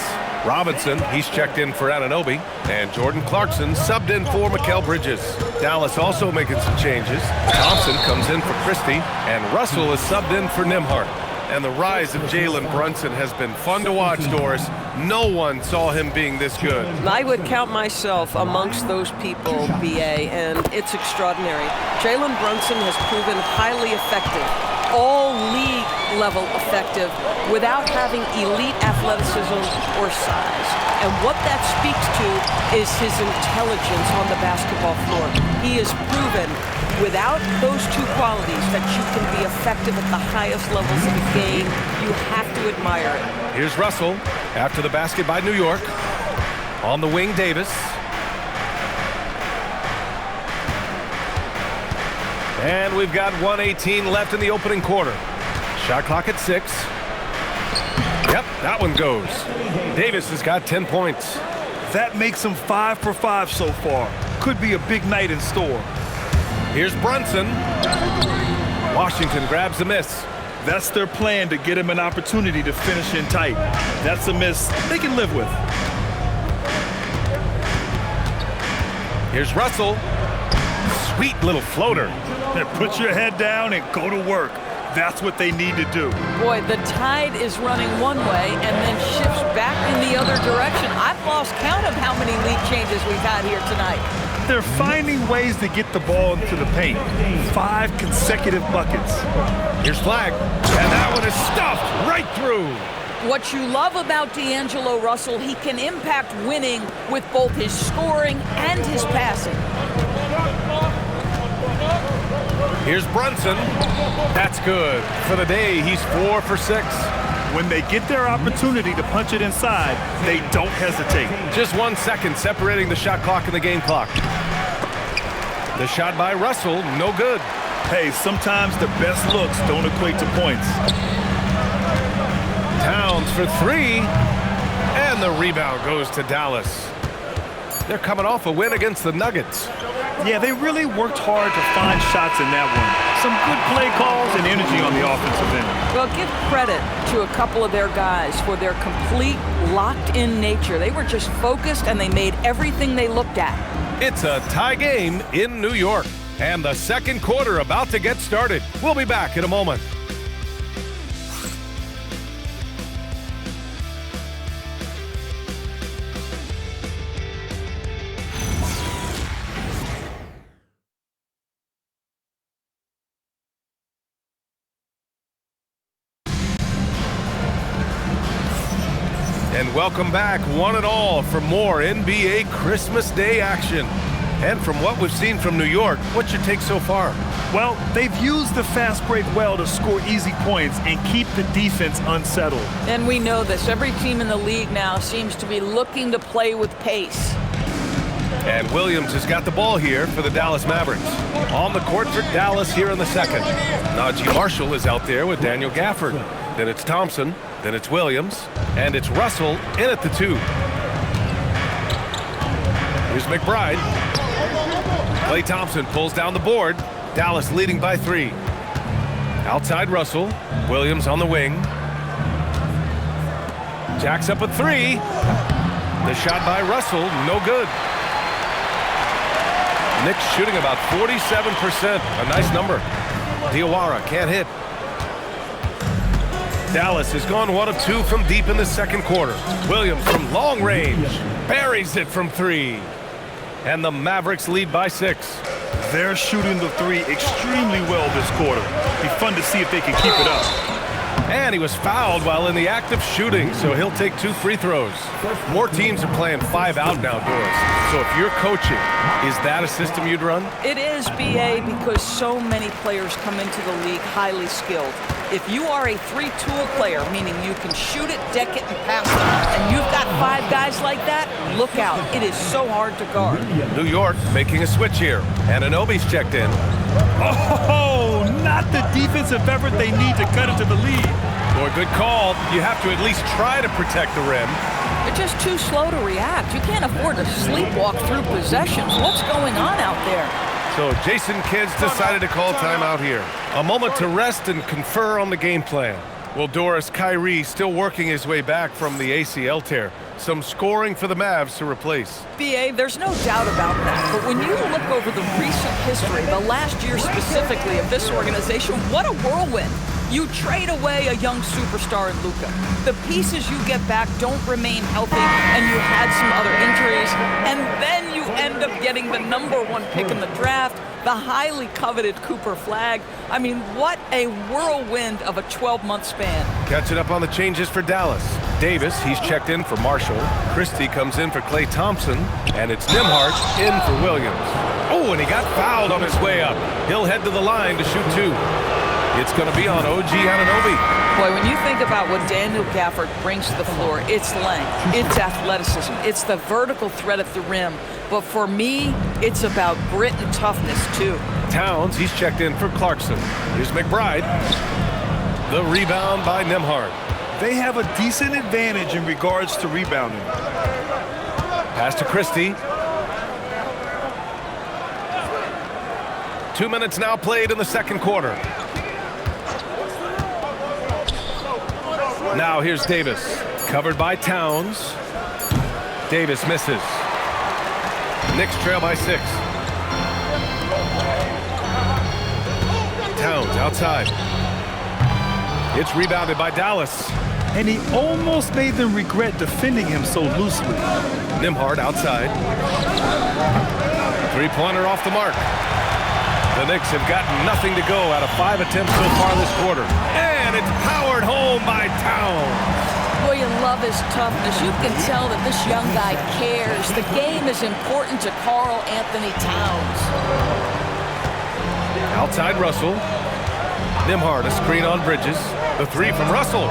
S14: Robinson, he's checked in for Anunoby, and Jordan Clarkson subbed in for Mikal Bridges. Dallas also making some changes. Thompson comes in for Christie, and Russell is subbed in for Nembhard. And the rise of Jalen Brunson has been fun to watch, Doris. No one saw him being this good.
S16: I would count myself amongst those people, BA, and it's extraordinary. Jalen Brunson has proven highly effective, all league level effective, without having elite athleticism or size. And what that speaks to is his intelligence on the basketball floor. He has proven without those two qualities that you can be effective at the highest levels of the game. You have to admire it.
S14: Here's Russell after the basket by New York. On the wing, Davis. And we've got 1:18 left in the opening quarter. Shot clock at 6. Yep, that one goes. Davis has got 10 points.
S15: That makes him 5 for 5 so far. Could be a big night in store.
S14: Here's Brunson. Washington grabs the miss.
S15: That's their plan, to get him an opportunity to finish in tight. That's a miss they can live with.
S14: Here's Russell. Sweet little floater.
S15: Put your head down and go to work. That's what they need to do.
S17: Boy, the tide is running one way and then shifts back in the other direction. I've lost count of how many lead changes we've had here tonight.
S15: They're finding ways to get the ball into the paint. 5 consecutive buckets.
S14: Here's Flag, and that one is stuffed right through.
S17: What you love about D'Angelo Russell, he can impact winning with both his scoring and his passing.
S14: Here's Brunson. That's good. For the day, he's 4 for 6.
S15: When they get their opportunity to punch it inside, they don't hesitate.
S14: Just 1 second separating the shot clock and the game clock. The shot by Russell, no good.
S15: Hey, sometimes the best looks don't equate to points.
S14: Towns for 3, and the rebound goes to Dallas. They're coming off a win against the Nuggets.
S15: Yeah, they really worked hard to find shots in that one. Some good play calls and energy on the offensive end.
S17: Well, give credit to a couple of their guys for their complete locked-in nature. They were just focused, and they made everything they looked at.
S14: It's a tie game in New York, and the second quarter about to get started. We'll be back in a moment. And welcome back, one and all, for more NBA Christmas Day action. And from what we've seen from New York, what's your take so far?
S15: Well, they've used the fast break well to score easy points and keep the defense unsettled.
S17: And we know this. Every team in the league now seems to be looking to play with pace.
S14: And Williams has got the ball here for the Dallas Mavericks. On the court for Dallas here in the second. Najee Marshall is out there with Daniel Gafford. Then it's Thompson. Then it's Williams. And it's Russell in at the 2. Here's McBride. Klay Thompson pulls down the board. Dallas leading by 3. Outside Russell. Williams on the wing. Jacks up a three. The shot by Russell, no good. Knicks shooting about 47%. A nice number. Diawara can't hit. Dallas has gone 1 of 2 from deep in the second quarter. Williams from long range buries it from 3. And the Mavericks lead by 6.
S15: They're shooting the 3 extremely well this quarter. Be fun to see if they can keep it up.
S14: And he was fouled while in the act of shooting, so he'll take 2 free throws. More teams are playing 5 out now, Doris. So if you're coaching, is that a system you'd run?
S17: It is, BA, because so many players come into the league highly skilled. If you are a 3-tool player, meaning you can shoot it, deck it, and pass it, and you've got 5 guys like that, look out. It is so hard to guard.
S14: New York making a switch here. Anunoby's checked in.
S15: Oh, not the defensive effort they need to cut it to the lead.
S14: Boy, good call. You have to at least try to protect the rim.
S17: They're just too slow to react. You can't afford to sleepwalk through possessions. What's going on out there?
S14: So Jason Kidd's decided to call timeout here. A moment to rest and confer on the game plan. Well, Doris, Kyrie still working his way back from the ACL tear. Some scoring for the Mavs to replace.
S17: BA, there's no doubt about that. But when you look over the recent history, the last year specifically of this organization, what a whirlwind. You trade away a young superstar in Luka. The pieces you get back don't remain healthy, and you had some other injuries, and then you end up getting the #1 pick in the draft, the highly coveted Cooper Flag. I mean, what a whirlwind of a 12-month span.
S14: Catching up on the changes for Dallas. Davis, he's checked in for Marshall. Christie comes in for Klay Thompson, and it's Nembhard in for Williams. Oh, and he got fouled on his way up. He'll head to the line to shoot 2. It's going to be on OG Anunoby.
S17: Boy, when you think about what Daniel Gafford brings to the floor, it's length, it's athleticism, it's the vertical threat at the rim. But for me, it's about grit and toughness, too.
S14: Towns, he's checked in for Clarkson. Here's McBride. The rebound by Nembhard.
S15: They have a decent advantage in regards to rebounding.
S14: Pass to Christie. 2 minutes now played in the second quarter. Now here's Davis, covered by Towns. Davis misses. Knicks trail by 6. Towns outside. It's rebounded by Dallas.
S15: And he almost made them regret defending him so loosely.
S14: Nembhard outside. 3-pointer off the mark. The Knicks have got nothing to go out of 5 attempts so far this quarter. And it's powered home by Towns.
S17: Boy, you love his toughness. You can tell that this young guy cares. The game is important to Karl Anthony Towns.
S14: Outside Russell. Nembhard, a screen on Bridges. The 3 from Russell.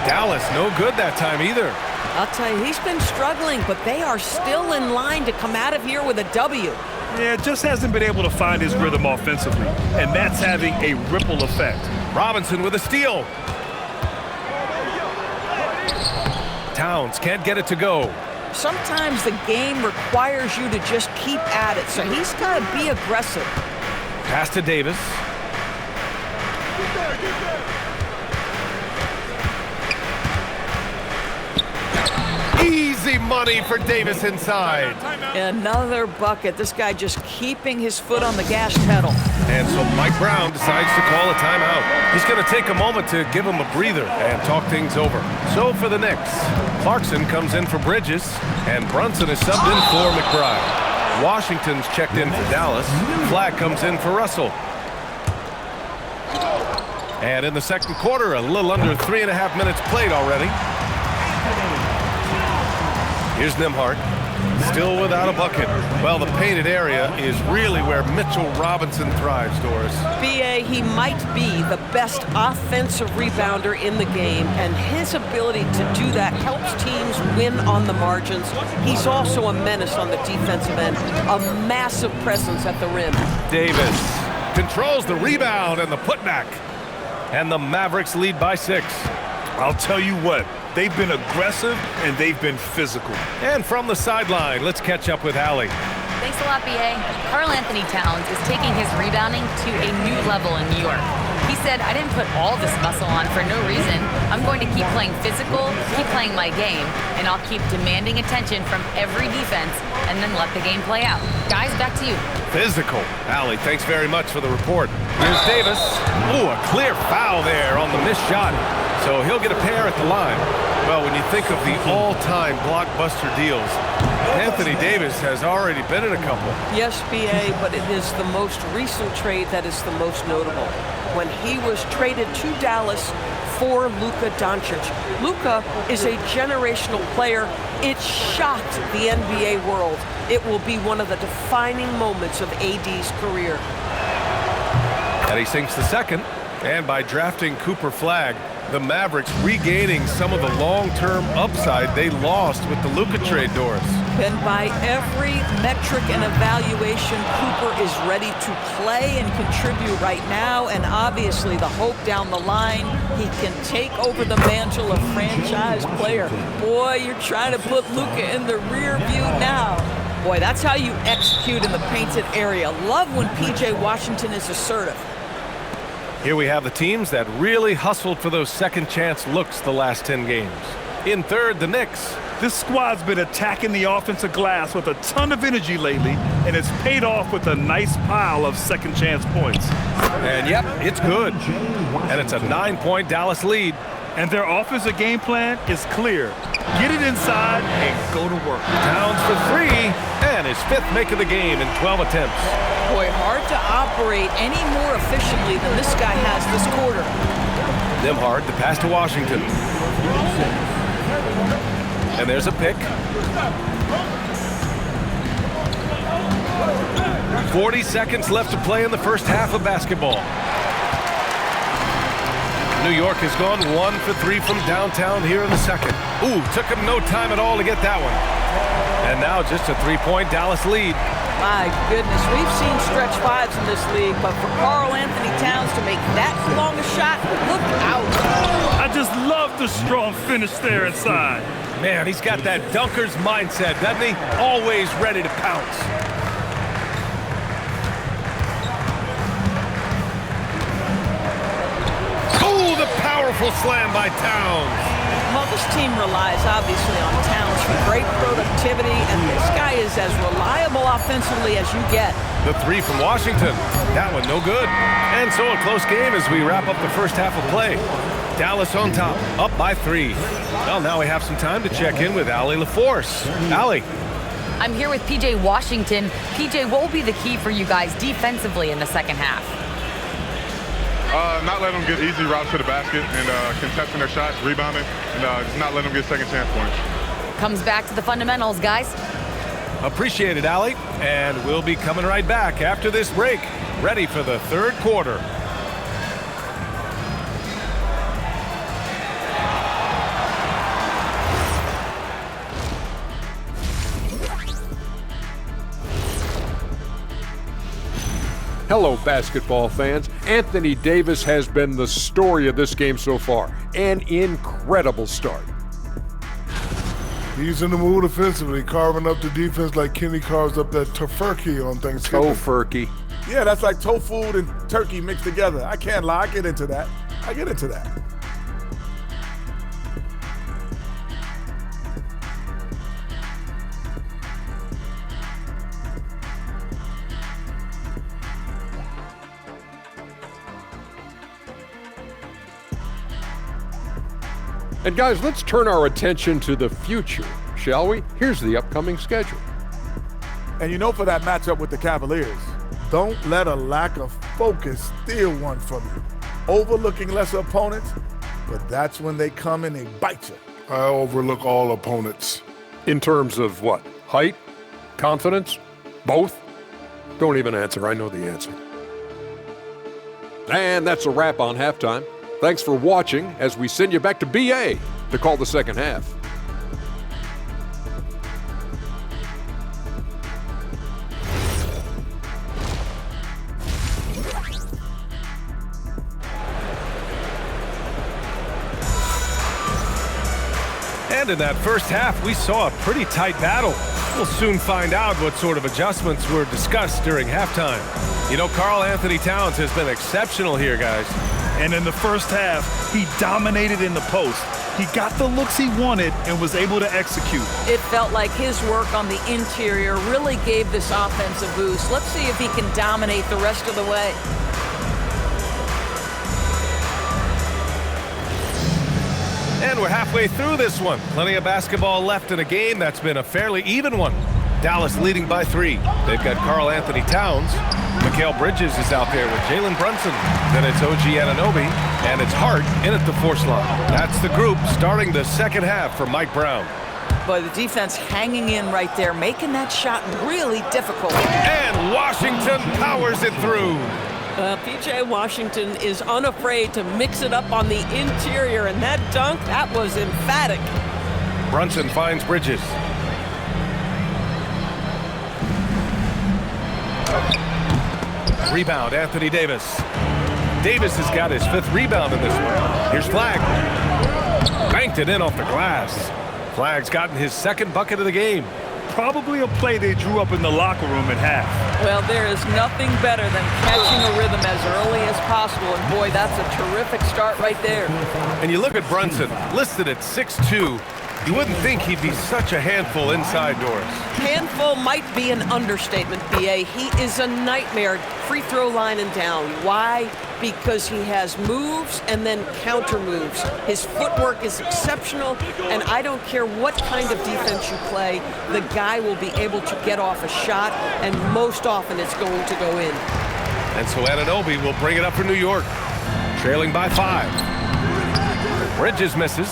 S14: Dallas, no good that time either.
S16: I'll tell you, he's been struggling, but they are still in line to come out of here with a W.
S15: Yeah, just hasn't been able to find his rhythm offensively, and that's having a ripple effect.
S14: Robinson with a steal. Towns can't get it to go.
S17: Sometimes the game requires you to just keep at it, so he's got to be aggressive.
S14: Pass to Davis. Easy money for Davis inside.
S17: Another bucket. This guy just keeping his foot on the gas pedal.
S14: And so Mike Brown decides to call a timeout. He's going to take a moment to give him a breather and talk things over. So for the Knicks, Clarkson comes in for Bridges, and Brunson is subbed in for McBride. Washington's checked in for Dallas. Flag comes in for Russell. And in the second quarter, a little under 3.5 minutes played already. Here's Nembhard, still without a bucket. Well, the painted area is really where Mitchell Robinson thrives, Doris.
S16: BA, he might be the best offensive rebounder in the game, and his ability to do that helps teams win on the margins. He's also a menace on the defensive end, a massive presence at the rim.
S14: Davis controls the rebound and the putback. And the Mavericks lead by 6.
S15: I'll tell you what, they've been aggressive and they've been physical.
S14: And from the sideline, let's catch up with Allie.
S4: Thanks a lot, B.A. Karl Anthony Towns is taking his rebounding to a new level in New York. He said, I didn't put all this muscle on for no reason. I'm going to keep playing physical, keep playing my game, and I'll keep demanding attention from every defense and then let the game play out. Guys, back to you.
S14: Physical. Allie, thanks very much for the report. Here's Davis. Ooh, a clear foul there on the missed shot. So he'll get a pair at the line. Well, when you think of the all-time blockbuster deals, Anthony Davis has already been in a couple.
S16: Yes, B.A., but it is the most recent trade that is the most notable. When he was traded to Dallas for Luka Doncic. Luka is a generational player. It shocked the NBA world. It will be one of the defining moments of AD's career.
S14: And he sinks the second, and by drafting Cooper Flagg, the Mavericks regaining some of the long-term upside they lost with the Luka trade, Doris.
S17: And by every metric and evaluation, Cooper is ready to play and contribute right now, and obviously the hope down the line, he can take over the mantle of franchise player. Boy, you're trying to put Luka in the rear view now. Boy, that's how you execute in the painted area. Love when P.J. Washington is assertive.
S14: Here we have the teams that really hustled for those second chance looks the last 10 games. In third, the Knicks.
S15: This squad's been attacking the offensive glass with a ton of energy lately, and it's paid off with a nice pile of second chance points.
S14: And yep, it's good. And it's a 9-point Dallas lead.
S15: And their offensive game plan is clear. Get it inside and go to work.
S14: Towns for three, and his fifth make of the game in 12 attempts.
S17: Boy, hard to operate any more efficiently than this guy has this quarter.
S14: Nembhard, the pass to Washington. And there's a pick. 40 seconds left to play in the first half of basketball. New York has gone 1 for 3 from downtown here in the second. Ooh, took him no time at all to get that one. And now just a 3-point Dallas lead.
S17: My goodness, we've seen stretch fives in this league, but for Karl Anthony Towns to make that long a shot, look out.
S15: I just love the strong finish there inside.
S14: Man, he's got that dunker's mindset, doesn't he? Always ready to pounce. Oh, the powerful slam by Towns.
S17: Well, this team relies obviously on Towns for great productivity, and this guy is as reliable offensively as you get.
S14: The three from Washington. That one no good. And so a close game as we wrap up the first half of play. Dallas on top, up by 3. Well, now we have some time to check in with Allie LaForce. Allie.
S4: I'm here with P.J. Washington. P.J., what will be the key for you guys defensively in the second half?
S18: Not letting them get easy routes to the basket and contesting their shots, rebounding, and just not letting them get second chance points.
S4: Comes back to the fundamentals, guys.
S14: Appreciate it, Allie. And we'll be coming right back after this break, ready for the third quarter.
S8: Hello, basketball fans. Anthony Davis has been the story of this game so far. An incredible start.
S10: He's in the mood offensively, carving up the defense like Kenny carves up that tofurkey on Thanksgiving.
S8: Tofurkey.
S9: Yeah, that's like tofu and turkey mixed together. I can't lie, I get into that.
S8: And guys, let's turn our attention to the future, shall we? Here's the upcoming schedule.
S9: And you know, for that matchup with the Cavaliers, don't let a lack of focus steal one from you. Overlooking lesser opponents, but that's when they come and they bite you.
S10: I overlook all opponents.
S8: In terms of what? Height? Confidence? Both? Don't even answer. I know the answer. And that's a wrap on halftime. Thanks for watching as we send you back to BA to call the second half.
S14: And in that first half, we saw a pretty tight battle. We'll soon find out what sort of adjustments were discussed during halftime. You know, Karl Anthony Towns has been exceptional here, guys.
S15: And in the first half, he dominated in the post. He got the looks he wanted and was able to execute.
S17: It felt like his work on the interior really gave this offense a boost. Let's see if he can dominate the rest of the way.
S14: And we're halfway through this one. Plenty of basketball left in a game that's been a fairly even one. Dallas leading by 3. They've got Karl Anthony Towns. Mikal Bridges is out there with Jalen Brunson. Then it's OG Anunoby, and it's Hart in at the force line. That's the group starting the second half for Mike Brown.
S17: But the defense hanging in right there, making that shot really difficult.
S14: And Washington powers it through.
S16: P.J. Washington is unafraid to mix it up on the interior, and that dunk, that was emphatic.
S14: Brunson finds Bridges. Rebound, Anthony Davis. Davis has got his 5th rebound in this one. Here's Flagg. Banked it in off the glass. Flagg's gotten his 2nd bucket of the game.
S15: Probably a play they drew up in the locker room at half.
S17: Well, there is nothing better than catching a rhythm as early as possible, and boy, that's a terrific start right there.
S14: And you look at Brunson, listed at 6'2". You wouldn't think he'd be such a handful inside doors.
S16: Handful might be an understatement, B.A. He is a nightmare, free throw line and down. Why? Because he has moves and then counter moves. His footwork is exceptional, and I don't care what kind of defense you play, the guy will be able to get off a shot, and most often it's going to go in.
S14: And so Anunoby will bring it up for New York, trailing by 5. Bridges misses.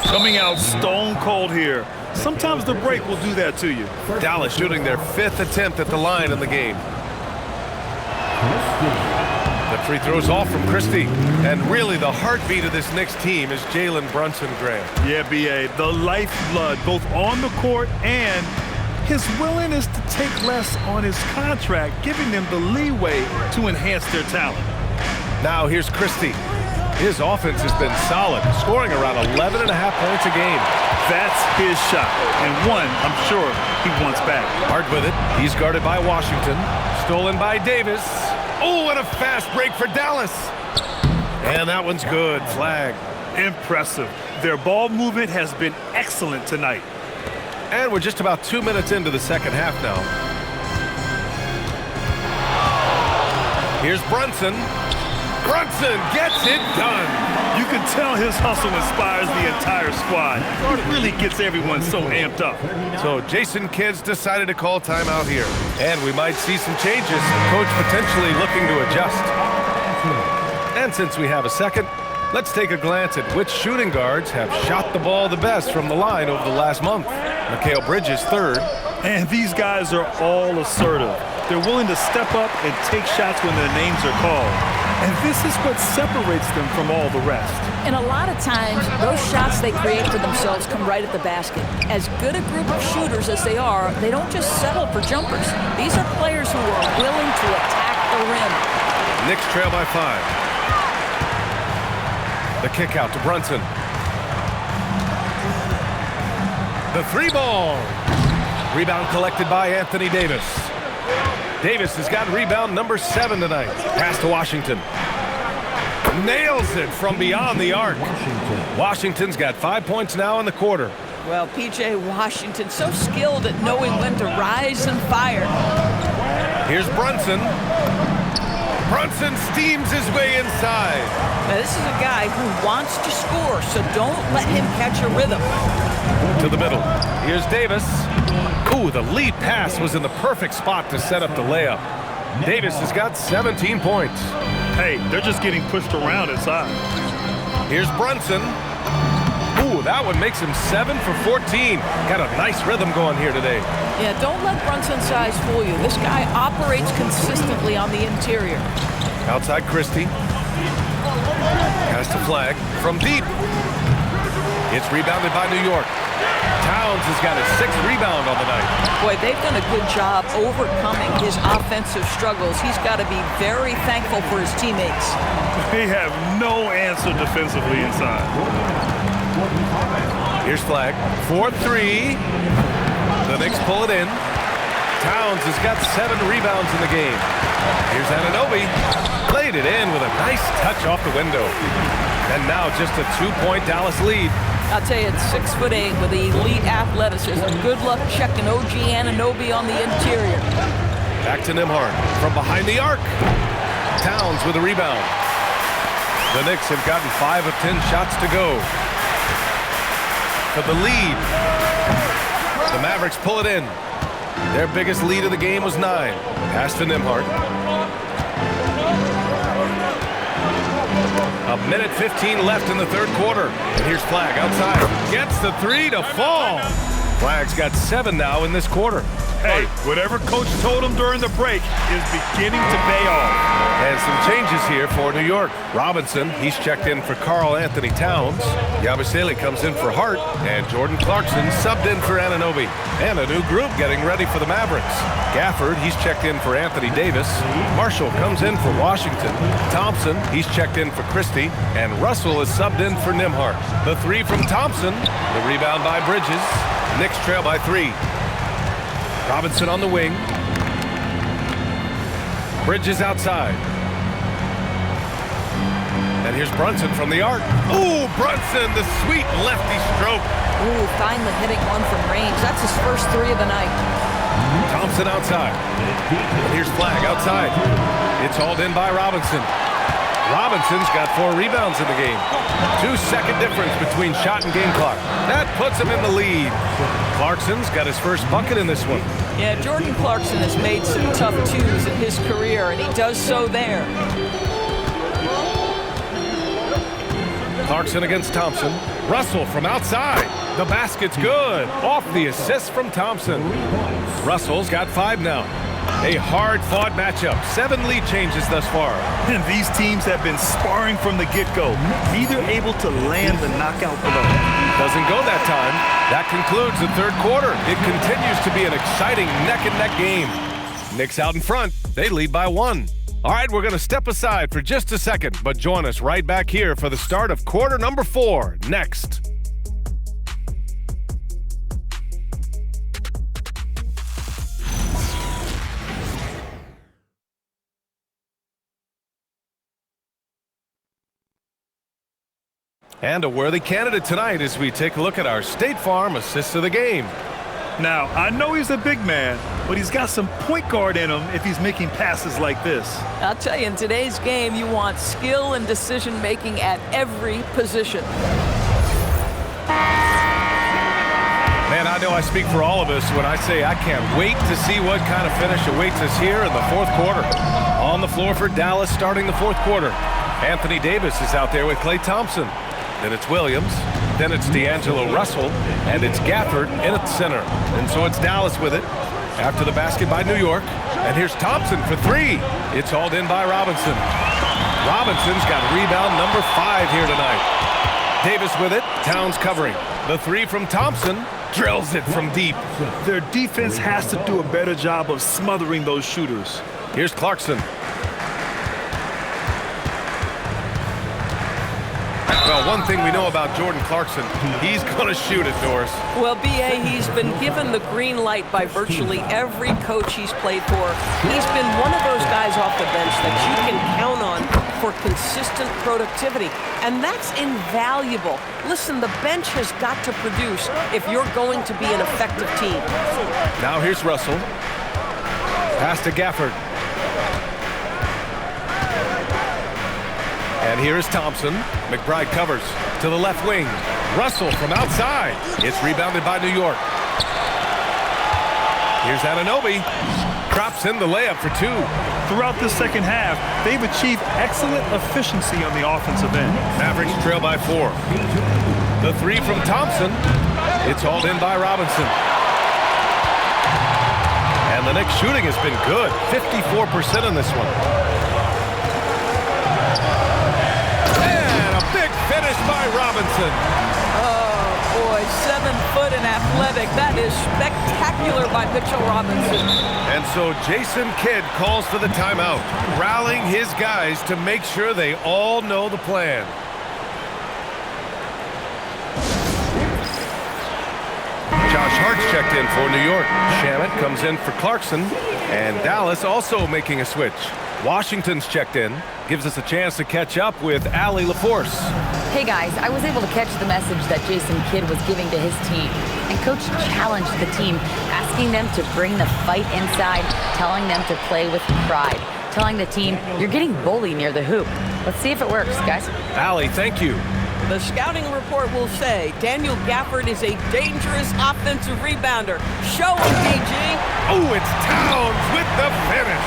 S15: Coming out stone cold here. Sometimes the break will do that to you.
S14: Dallas shooting their 5th attempt at the line in the game. The free throws off from Christie. And really the heartbeat of this Knicks team is Jalen Brunson, Graham.
S15: Yeah, B.A., the lifeblood both on the court and his willingness to take less on his contract, giving them the leeway to enhance their talent.
S14: Now here's Christie. His offense has been solid, scoring around 11.5 points a game.
S15: That's his shot, and one I'm sure he wants back.
S14: Hart with it. He's guarded by Washington. Stolen by Davis. Oh, what a fast break for Dallas. And that one's good. Flag.
S15: Impressive. Their ball movement has been excellent tonight.
S14: And we're just about 2 minutes into the second half now. Here's Brunson. Brunson gets it done.
S15: You can tell his hustle inspires the entire squad. It really gets everyone so amped up.
S14: So Jason Kidd's decided to call timeout here. And we might see some changes. Coach potentially looking to adjust. And since we have a second, let's take a glance at which shooting guards have shot the ball the best from the line over the last month. Mikal Bridges 3rd.
S15: And these guys are all assertive. They're willing to step up and take shots when their names are called. And this is what separates them from all the rest.
S17: And a lot of times, those shots they create for themselves come right at the basket. As good a group of shooters as they are, they don't just settle for jumpers. These are players who are willing to attack the rim.
S14: Knicks trail by 5. The kick out to Brunson. The 3-ball. Rebound collected by Anthony Davis. Davis has got rebound number 7 tonight. Pass to Washington. Nails it from beyond the arc. Washington's got 5 points now in the quarter.
S16: Well, P.J. Washington, so skilled at knowing when to rise and fire.
S14: Here's Brunson. Brunson steams his way inside.
S16: Now, this is a guy who wants to score, so don't let him catch a rhythm.
S14: To the middle. Here's Davis. Ooh, the lead pass was in the perfect spot to set up the layup. Davis has got 17 points.
S15: Hey, they're just getting pushed around inside.
S14: Here's Brunson. Ooh, that one makes him 7 for 14. Got a nice rhythm going here today.
S17: Yeah, don't let Brunson's size fool you. This guy operates consistently on the interior.
S14: Outside Christie. Pass to Flagg from deep. It's rebounded by New York. Towns has got his 6th rebound on the night.
S17: Boy, they've done a good job overcoming his offensive struggles. He's got to be very thankful for his teammates.
S15: They have no answer defensively inside.
S14: Here's Flagg. 4-3. The Knicks pull it in. Towns has got 7 rebounds in the game. Here's Anunoby. Laid it in with a nice touch off the window. And now just a 2-point Dallas lead.
S17: I'll tell you, it's 6'8" with elite athleticism. Good luck checking OG Anunoby on the interior.
S14: Back to Nembhard from behind the arc. Towns with a rebound. The Knicks have gotten 5 of 10 shots to go. For the lead. The Mavericks pull it in. Their biggest lead of the game was 9. Pass to Nembhard. A minute 15 left in the third quarter. And here's Flagg outside. Gets the 3 to fall. Flagg's got 7 now in this quarter.
S15: Hey, whatever coach told him during the break is beginning to pay off.
S14: And some changes here for New York. Robinson, he's checked in for Karl Anthony Towns. Yabusele comes in for Hart. And Jordan Clarkson subbed in for Anunoby. And a new group getting ready for the Mavericks. Gafford, he's checked in for Anthony Davis. Marshall comes in for Washington. Thompson, he's checked in for Christie. And Russell is subbed in for Nembhard. The 3 from Thompson. The rebound by Bridges. Knicks trail by 3. Robinson on the wing. Bridges outside. And here's Brunson from the arc. Ooh, Brunson, the sweet lefty stroke.
S17: Ooh, finally hitting one from range. That's his first 3 of the night.
S14: Thompson outside. And here's Flagg outside. It's hauled in by Robinson. Robinson's got 4 rebounds in the game. 2-second difference between shot and game clock. That puts him in the lead. Clarkson's got his first bucket in this one.
S17: Yeah, Jordan Clarkson has made some tough 2s in his career, and he does so there.
S14: Clarkson against Thompson. Russell from outside. The basket's good. Off the assist from Thompson. Russell's got 5 now. A hard-fought matchup. 7 lead changes thus far.
S15: And these teams have been sparring from the get-go. Neither able to land the knockout blow.
S14: Doesn't go that time. That concludes the third quarter. It continues to be an exciting neck-and-neck game. Knicks out in front. They lead by 1. All right, we're going to step aside for just a second, but join us right back here for the start of quarter number 4 next. And a worthy candidate tonight as we take a look at our State Farm assists of the game.
S15: Now, I know he's a big man, but he's got some point guard in him if he's making passes like this.
S17: I'll tell you, in today's game, you want skill and decision-making at every position.
S14: Man, I know I speak for all of us when I say I can't wait to see what kind of finish awaits us here in the fourth quarter. On the floor for Dallas starting the fourth quarter. Anthony Davis is out there with Klay Thompson. Then it's Williams, then it's D'Angelo Russell, and it's Gafford in at the center. And so it's Dallas with it after the basket by New York. And here's Thompson for 3. It's hauled in by Robinson. Robinson's got rebound number 5 here tonight. Davis with it, Towns covering. The 3 from Thompson, drills it from deep.
S15: Their defense has to do a better job of smothering those shooters.
S14: Here's Clarkson. Well, one thing we know about Jordan Clarkson, he's going to shoot it, Doris.
S17: Well, B.A., he's been given the green light by virtually every coach he's played for. He's been one of those guys off the bench that you can count on for consistent productivity, and that's invaluable. Listen, the bench has got to produce if you're going to be an effective team.
S14: Now here's Russell. Pass to Gafford. And here is Thompson. McBride covers to the left wing. Russell from outside. It's rebounded by New York. Here's Anunoby. Drops in the layup for 2.
S15: Throughout the second half, they've achieved excellent efficiency on the offensive end.
S14: Mavericks trail by 4. The 3 from Thompson. It's hauled in by Robinson. And the Knicks shooting has been good. 54% in this one. Finish by Robinson.
S17: Oh, boy, 7 foot and athletic. That is spectacular by Mitchell Robinson.
S14: And so Jason Kidd calls for the timeout, rallying his guys to make sure they all know the plan. Josh Hart's checked in for New York. Shamet comes in for Clarkson. And Dallas also making a switch. Washington's checked in. Gives us a chance to catch up with Allie LaForce.
S4: Hey guys, I was able to catch the message that Jason Kidd was giving to his team. And Coach challenged the team, asking them to bring the fight inside, telling them to play with pride, telling the team, you're getting bullied near the hoop. Let's see if it works, guys.
S14: Allie, thank you.
S16: The scouting report will say Daniel Gafford is a dangerous offensive rebounder. Show him, DG.
S14: Oh, it's Towns with the finish.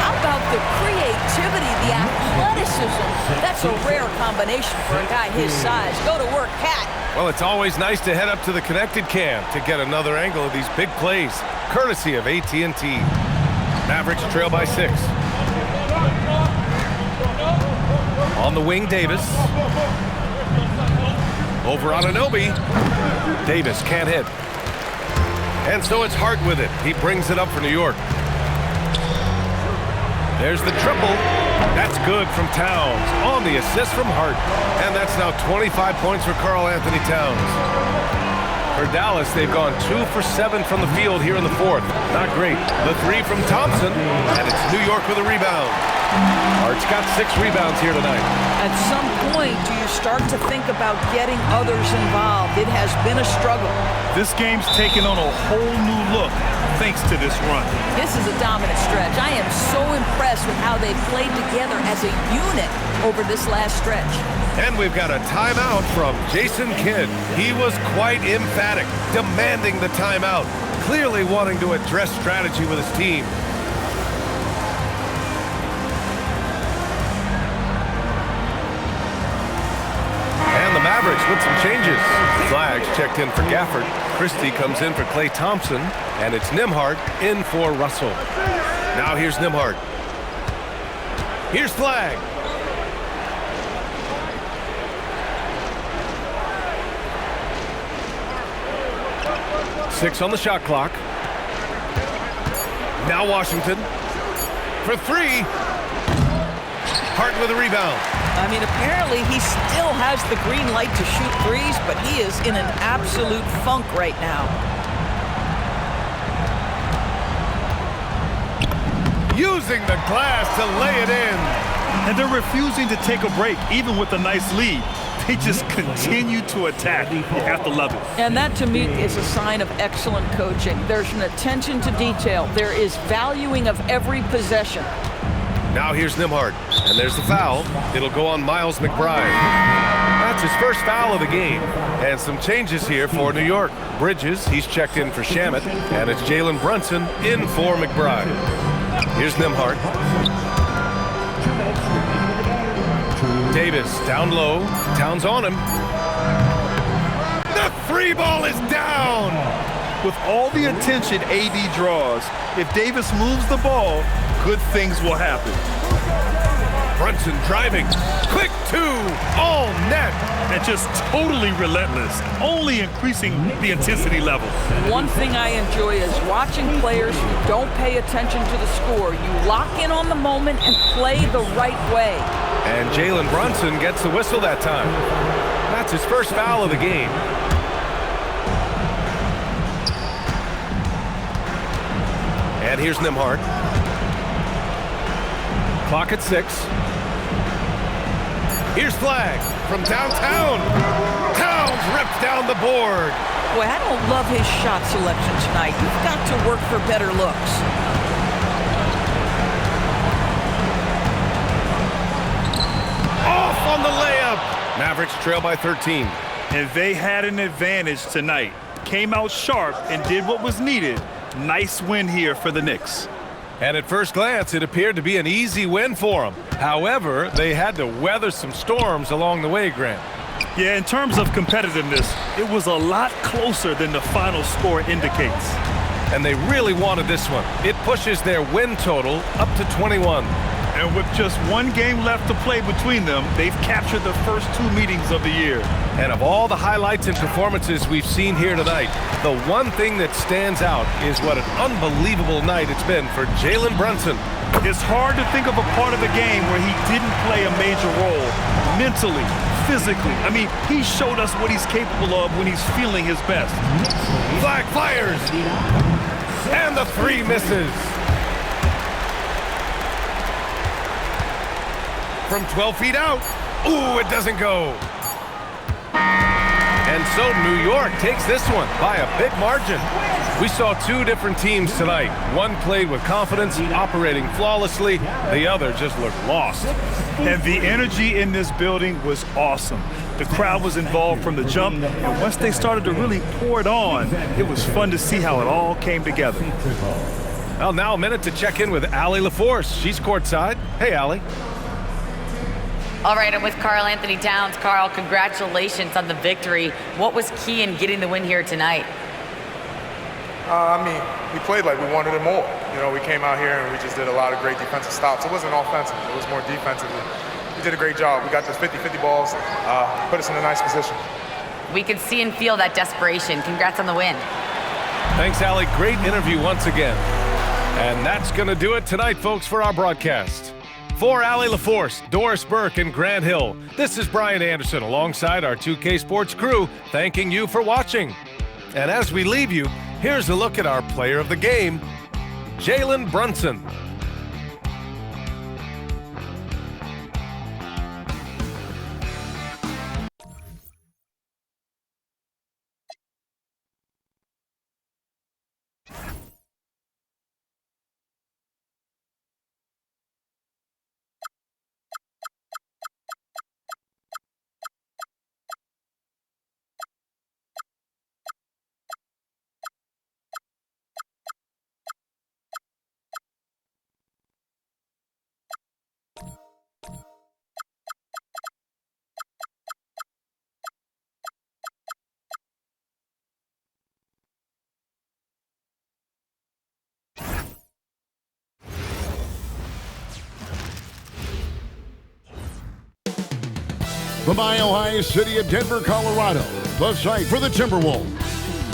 S17: How about the creativity, the athleticism? That's a rare combination for a guy his size. Go to work, Cat.
S14: Well, it's always nice to head up to the connected cam to get another angle of these big plays, courtesy of AT&T. Mavericks trail by 6. On the wing, Davis. Over on Anunoby. Davis can't hit. And so it's Hart with it. He brings it up for New York. There's the triple. That's good from Towns on the assist from Hart. And that's now 25 points for Karl Anthony Towns. For Dallas, they've gone 2 for 7 from the field here in the fourth. Not great. The 3 from Thompson, and it's New York with a rebound. Hart's got 6 rebounds here tonight.
S17: At some point, do you start to think about getting others involved? It has been a struggle.
S15: This game's taken on a whole new look thanks to this run.
S17: This is a dominant stretch. I am so impressed with how they played together as a unit over this last stretch.
S14: And we've got a timeout from Jason Kidd. He was quite emphatic, demanding the timeout, clearly wanting to address strategy with his team. And the Mavericks with some changes. Flags checked in for Gafford. Christie comes in for Klay Thompson, and it's Nembhard in for Russell. Now here's Nembhard. Here's Flag. Six on the shot clock. Now Washington for 3. Hart with a rebound.
S17: I mean, apparently he still has the green light to shoot threes, but he is in an absolute funk right now.
S14: Using the glass to lay it in.
S15: And they're refusing to take a break, even with a nice lead. They just continue to attack. You have to love it.
S17: And that, to me, is a sign of excellent coaching. There's an attention to detail. There is valuing of every possession.
S14: Now here's Nembhard, and there's the foul. It'll go on Miles McBride. That's his first foul of the game. And some changes here for New York. Bridges, he's checked in for Shamet, and it's Jalen Brunson in for McBride. Here's Nembhard. Davis down low. Towns on him. The 3 ball is down.
S15: With all the attention AD draws, if Davis moves the ball, good things will happen.
S14: Brunson driving. Quick 2. All net.
S15: And just totally relentless, only increasing the intensity level.
S17: One thing I enjoy is watching players who don't pay attention to the score. You lock in on the moment and play the right way.
S14: And Jalen Brunson gets the whistle that time. That's his first foul of the game. And here's Nembhard. Clock at 6. Here's Flag from downtown. Towns ripped down the board.
S17: Boy, I don't love his shot selection tonight. You've got to work for better looks.
S14: Off on the layup. Mavericks trail by 13.
S15: And they had an advantage tonight. Came out sharp and did what was needed. Nice win here for the Knicks.
S14: And at first glance, it appeared to be an easy win for them. However, they had to weather some storms along the way, Grant.
S15: Yeah, in terms of competitiveness, it was a lot closer than the final score indicates.
S14: And they really wanted this one. It pushes their win total up to 21.
S15: And with just one game left to play between them, they've captured the first 2 meetings of the year.
S14: And of all the highlights and performances we've seen here tonight, the one thing that stands out is what an unbelievable night it's been for Jalen Brunson.
S15: It's hard to think of a part of the game where he didn't play a major role mentally, physically. I mean, he showed us what he's capable of when he's feeling his best.
S14: Flag fires. And the three misses. From 12 feet out. Ooh, it doesn't go. And so New York takes this one by a big margin. We saw two different teams tonight. One played with confidence, operating flawlessly. The other just looked lost.
S15: And the energy in this building was awesome. The crowd was involved from the jump, and once they started to really pour it on, it was fun to see how it all came together.
S14: Well, now a minute to check in with Allie LaForce. She's courtside. Hey, Allie.
S4: All right, I'm with Karl Anthony Towns. Karl, congratulations on the victory. What was key in getting the win here tonight?
S19: I mean, we played like we wanted it more. You know, we came out here and we just did a lot of great defensive stops. It wasn't offensive, it was more defensively. We did a great job. We got those 50-50 balls, put us in a nice position.
S4: We could see and feel that desperation. Congrats on the win.
S14: Thanks, Allie. Great interview once again. And that's going to do it tonight, folks, for our broadcast. For Allie LaForce, Doris Burke, and Grant Hill, this is Brian Anderson alongside our 2K Sports crew, thanking you for watching. And as we leave you, here's a look at our player of the game, Jalen Brunson.
S1: The Mile High city of Denver, Colorado, the site for the Timberwolves.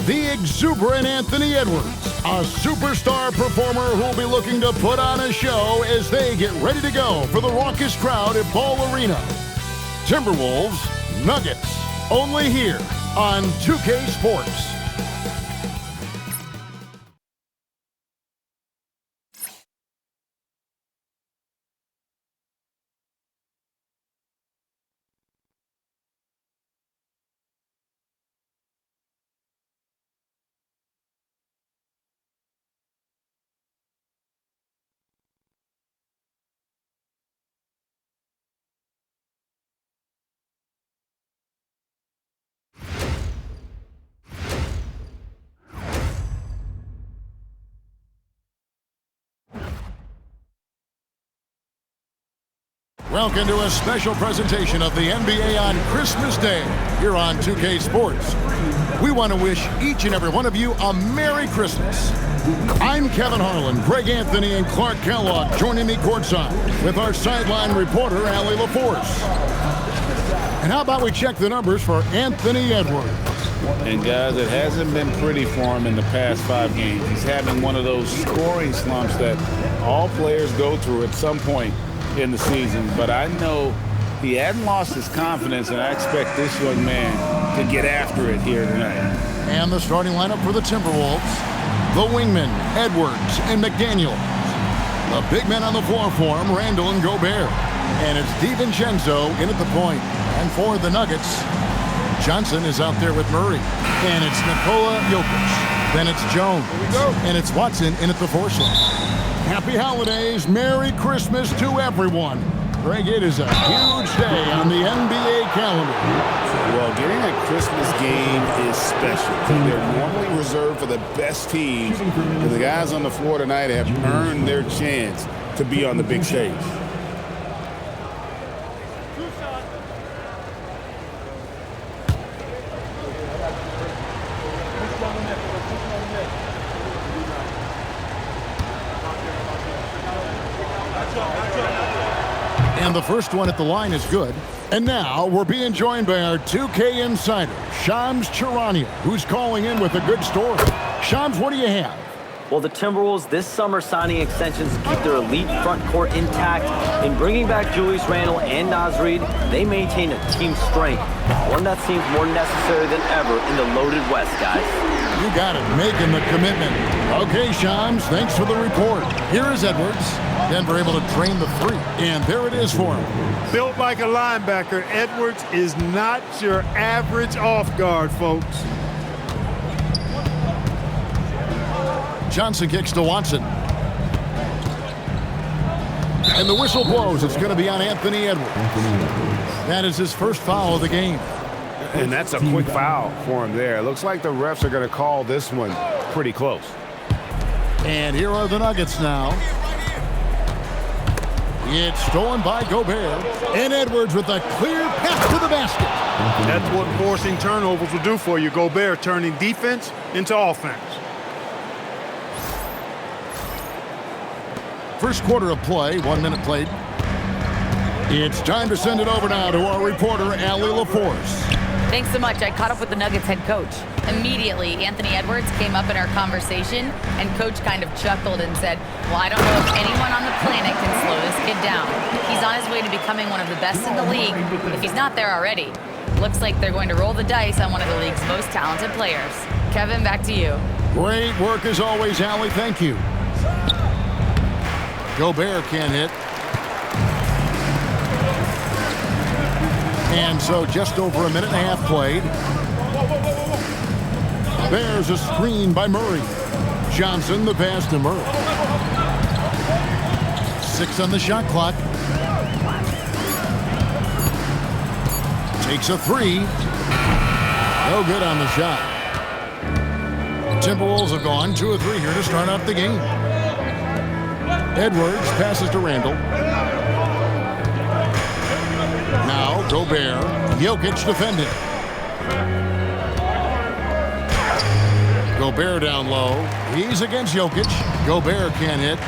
S1: The exuberant Anthony Edwards, a superstar performer who'll be looking to put on a show as they get ready to go for the raucous crowd at Ball Arena. Timberwolves Nuggets, only here on 2K Sports. Welcome to a special presentation of the NBA on Christmas Day here on 2K Sports. We want to wish each and every one of you a Merry Christmas. I'm Kevin Harlan, Greg Anthony, and Clark Kellogg joining me courtside with our sideline reporter, Allie LaForce. And how about we check the numbers for Anthony Edwards?
S3: And guys, it hasn't been pretty for him in the past 5 games. He's having one of those scoring slumps that all players go through at some point in the season, but I know he hadn't lost his confidence, and I expect this young man to get after it here tonight.
S1: And the starting lineup for the Timberwolves, the wingmen, Edwards and McDaniel. The big men on the floor for him, Randall and Gobert. And it's DiVincenzo in at the point. And for the Nuggets, Johnson is out there with Murray. And it's Nikola Jokic. Then it's Jones. And it's Watson in at the 4 slot. Happy holidays, Merry Christmas to everyone. Greg, it is a huge day on the NBA calendar.
S3: Well, getting a Christmas game is special. They're normally reserved for the best teams, but the guys on the floor tonight have earned their chance to be on the big stage.
S1: And the first one at the line is good. And now we're being joined by our 2K insider, Shams Charania, who's calling in with a good story. Shams, what do you have?
S5: Well, the Timberwolves this summer signing extensions to keep their elite front court intact. In bringing back Julius Randle and Naz Reid, they maintain a team strength, one that seems more necessary than ever in the loaded West, guys.
S1: You got it, making the commitment. Okay, Shams, thanks for the report. Here is Edwards. Denver able to drain the three, and there it is for him.
S11: Built like a linebacker, Edwards is not your average off guard, folks.
S1: Johnson kicks to Watson. And the whistle blows. It's going to be on Anthony Edwards. That is his first foul of the game.
S7: And that's a quick foul for him there. It looks like the refs are going to call this one pretty close.
S1: And here are the Nuggets now. It's stolen by Gobert. And Edwards with a clear path to the basket.
S11: That's what forcing turnovers will do for you. Gobert turning defense into offense.
S1: First quarter of play, 1 minute played. It's time to send it over now to our reporter, Allie LaForce.
S4: Thanks so much. I caught up with the Nuggets head coach. Immediately, Anthony Edwards came up in our conversation, and coach kind of chuckled and said, well, I don't know if anyone on the planet can slow this kid down. He's on his way to becoming one of the best in the league, if he's not there already. Looks like they're going to roll the dice on one of the league's most talented players. Kevin, back to you.
S1: Great work as always, Allie. Thank you. Gobert can't hit. And so just over a minute and a half played. There's a screen by Murray. Johnson the pass to Murray. 6 on the shot clock. Takes a 3. No good on the shot. The Timberwolves have gone 2 of 3 here to start out the game. Edwards passes to Randle. Now Gobert. Jokic defending. Gobert down low. He's against Jokic. Gobert can't hit.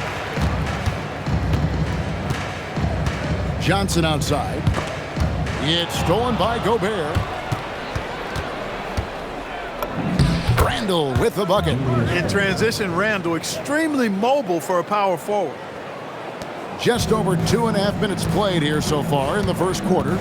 S1: Johnson outside. It's stolen by Gobert. Randle with the bucket.
S11: In transition, Randle extremely mobile for a power forward.
S1: Just over 2.5 minutes played here so far in the first quarter.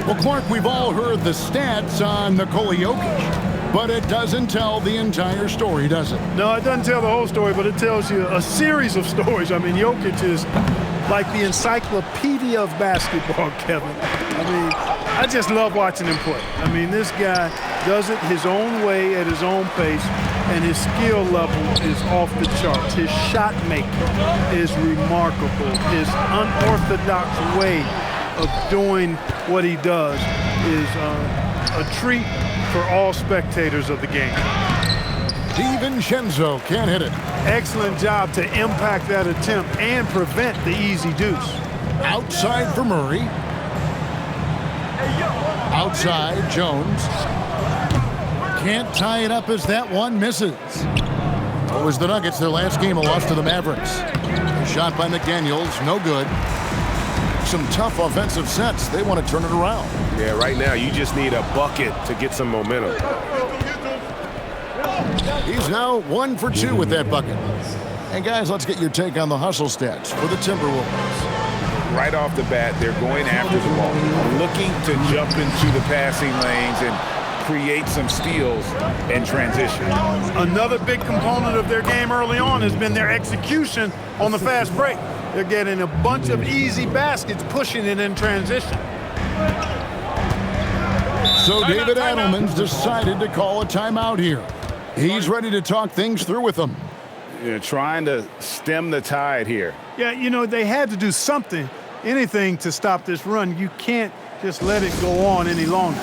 S1: Well, Clark, we've all heard the stats on Nikola Jokic, but it doesn't tell the entire story, does it?
S11: No, it doesn't tell the whole story, but it tells you a series of stories. I mean, Jokic is like the encyclopedia of basketball, Kevin. I mean, I just love watching him play. I mean, this guy does it his own way at his own pace, and his skill level is off the charts. His shot making is remarkable. His unorthodox way of doing what he does is a treat for all spectators of the game.
S1: DiVincenzo can't hit it.
S11: Excellent job to impact that attempt and prevent the easy deuce.
S1: Outside for Murray. Outside, Jones. Can't tie it up as that one misses. It was the Nuggets, their last game, a loss to the Mavericks. A shot by McDaniels, no good. Some tough offensive sets. They want to turn it around.
S7: Yeah, right now you just need a bucket to get some momentum.
S1: He's now 1 for 2 with that bucket. And guys, let's get your take on the hustle stats for the Timberwolves.
S7: Right off the bat, they're going after the ball, looking to jump into the passing lanes and create some steals and transition.
S11: Another big component of their game early on has been their execution on the fast break. They're getting a bunch of easy baskets, pushing it in transition.
S1: So David Adelman's decided to call a timeout here. He's ready to talk things through with them.
S7: You're trying to stem the tide here.
S11: Yeah, you know, they had to do something, anything to stop this run. You can't just let it go on any longer.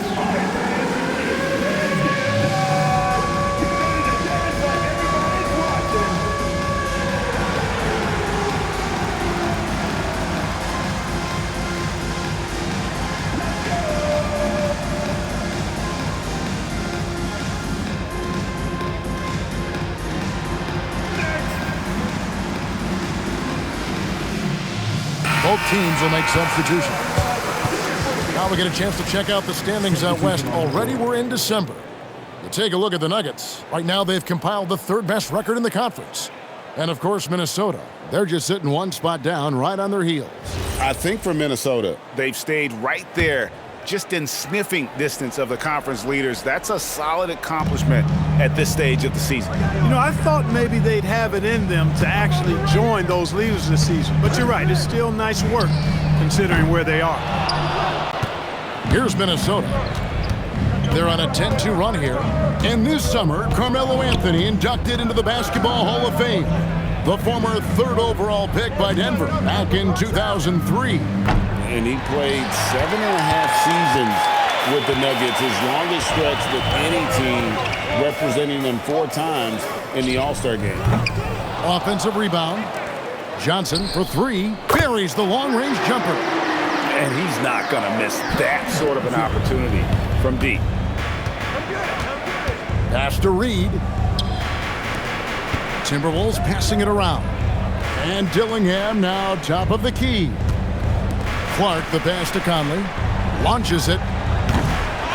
S1: Both teams will make substitutions. Now we get a chance to check out the standings out west. Already we're in December. You take a look at the Nuggets. Right now they've compiled the 3rd best record in the conference. And, of course, Minnesota. They're just sitting one spot down right on their heels.
S7: I think for Minnesota, they've stayed right there, just in sniffing distance of the conference leaders. That's a solid accomplishment at this stage of the season.
S11: You know, I thought maybe they'd have it in them to actually join those leaders this season. But you're right, it's still nice work considering where they are.
S1: Here's Minnesota. They're on a 10-2 run here. And this summer, Carmelo Anthony inducted into the Basketball Hall of Fame. The former 3rd overall pick by Denver back in 2003.
S7: And he played 7.5 seasons with the Nuggets, his longest stretch with any team, representing them 4 times in the All-Star game.
S1: Offensive rebound. Johnson for 3, buries the long-range jumper.
S7: And he's not going to miss that sort of an opportunity from deep.
S1: Pass to Reed. Timberwolves passing it around. And Dillingham now top of the key. Clark, the pass to Conley. Launches it.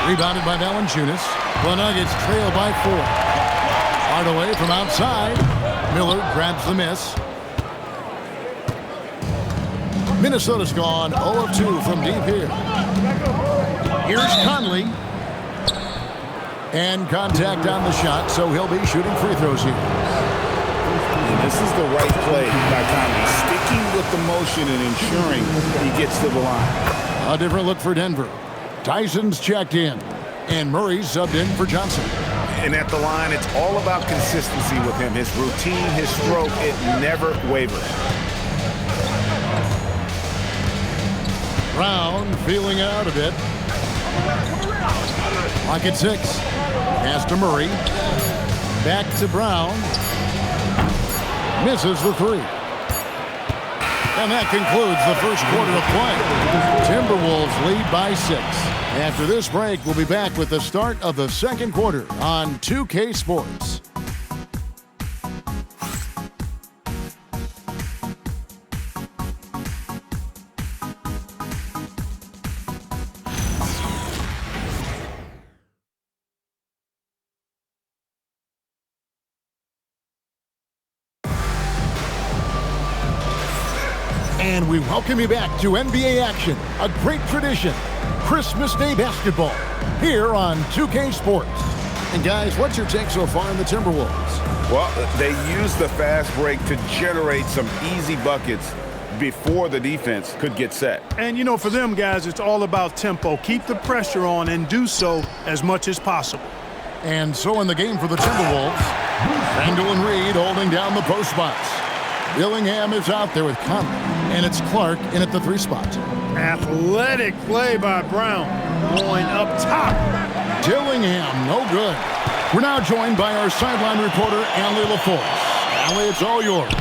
S1: Rebounded by Valanciunas. The Nuggets trail by 4. Hardaway from outside. Miller grabs the miss. Minnesota's gone 0 of 2 from deep here. Here's Conley. And contact on the shot, so he'll be shooting free throws here.
S7: And this is the right play by Conley, sticking with the motion and ensuring he gets to the line.
S1: A different look for Denver. Tyson's checked in, and Murray's subbed in for Johnson.
S7: And at the line, it's all about consistency with him. His routine, his stroke, it never wavers.
S1: Brown feeling out a bit. Clock at 6. Pass to Murray. Back to Brown. Misses the 3. And that concludes the first quarter of play. Timberwolves lead by 6. After this break, we'll be back with the start of the second quarter on 2K Sports. And we welcome you back to NBA action, a great tradition, Christmas Day basketball, here on 2K Sports. And guys, what's your take so far on the Timberwolves?
S7: Well, they used the fast break to generate some easy buckets before the defense could get set.
S11: And, you know, for them guys, it's all about tempo. Keep the pressure on and do so as much as possible.
S1: And so in the game for the Timberwolves, Randall and Reed holding down the post spots. Dillingham is out there with Conley, and it's Clark in at the 3 spot.
S11: Athletic play by Brown, going up top.
S1: Dillingham, no good. We're now joined by our sideline reporter, Allie LaForce. Allie, it's all yours.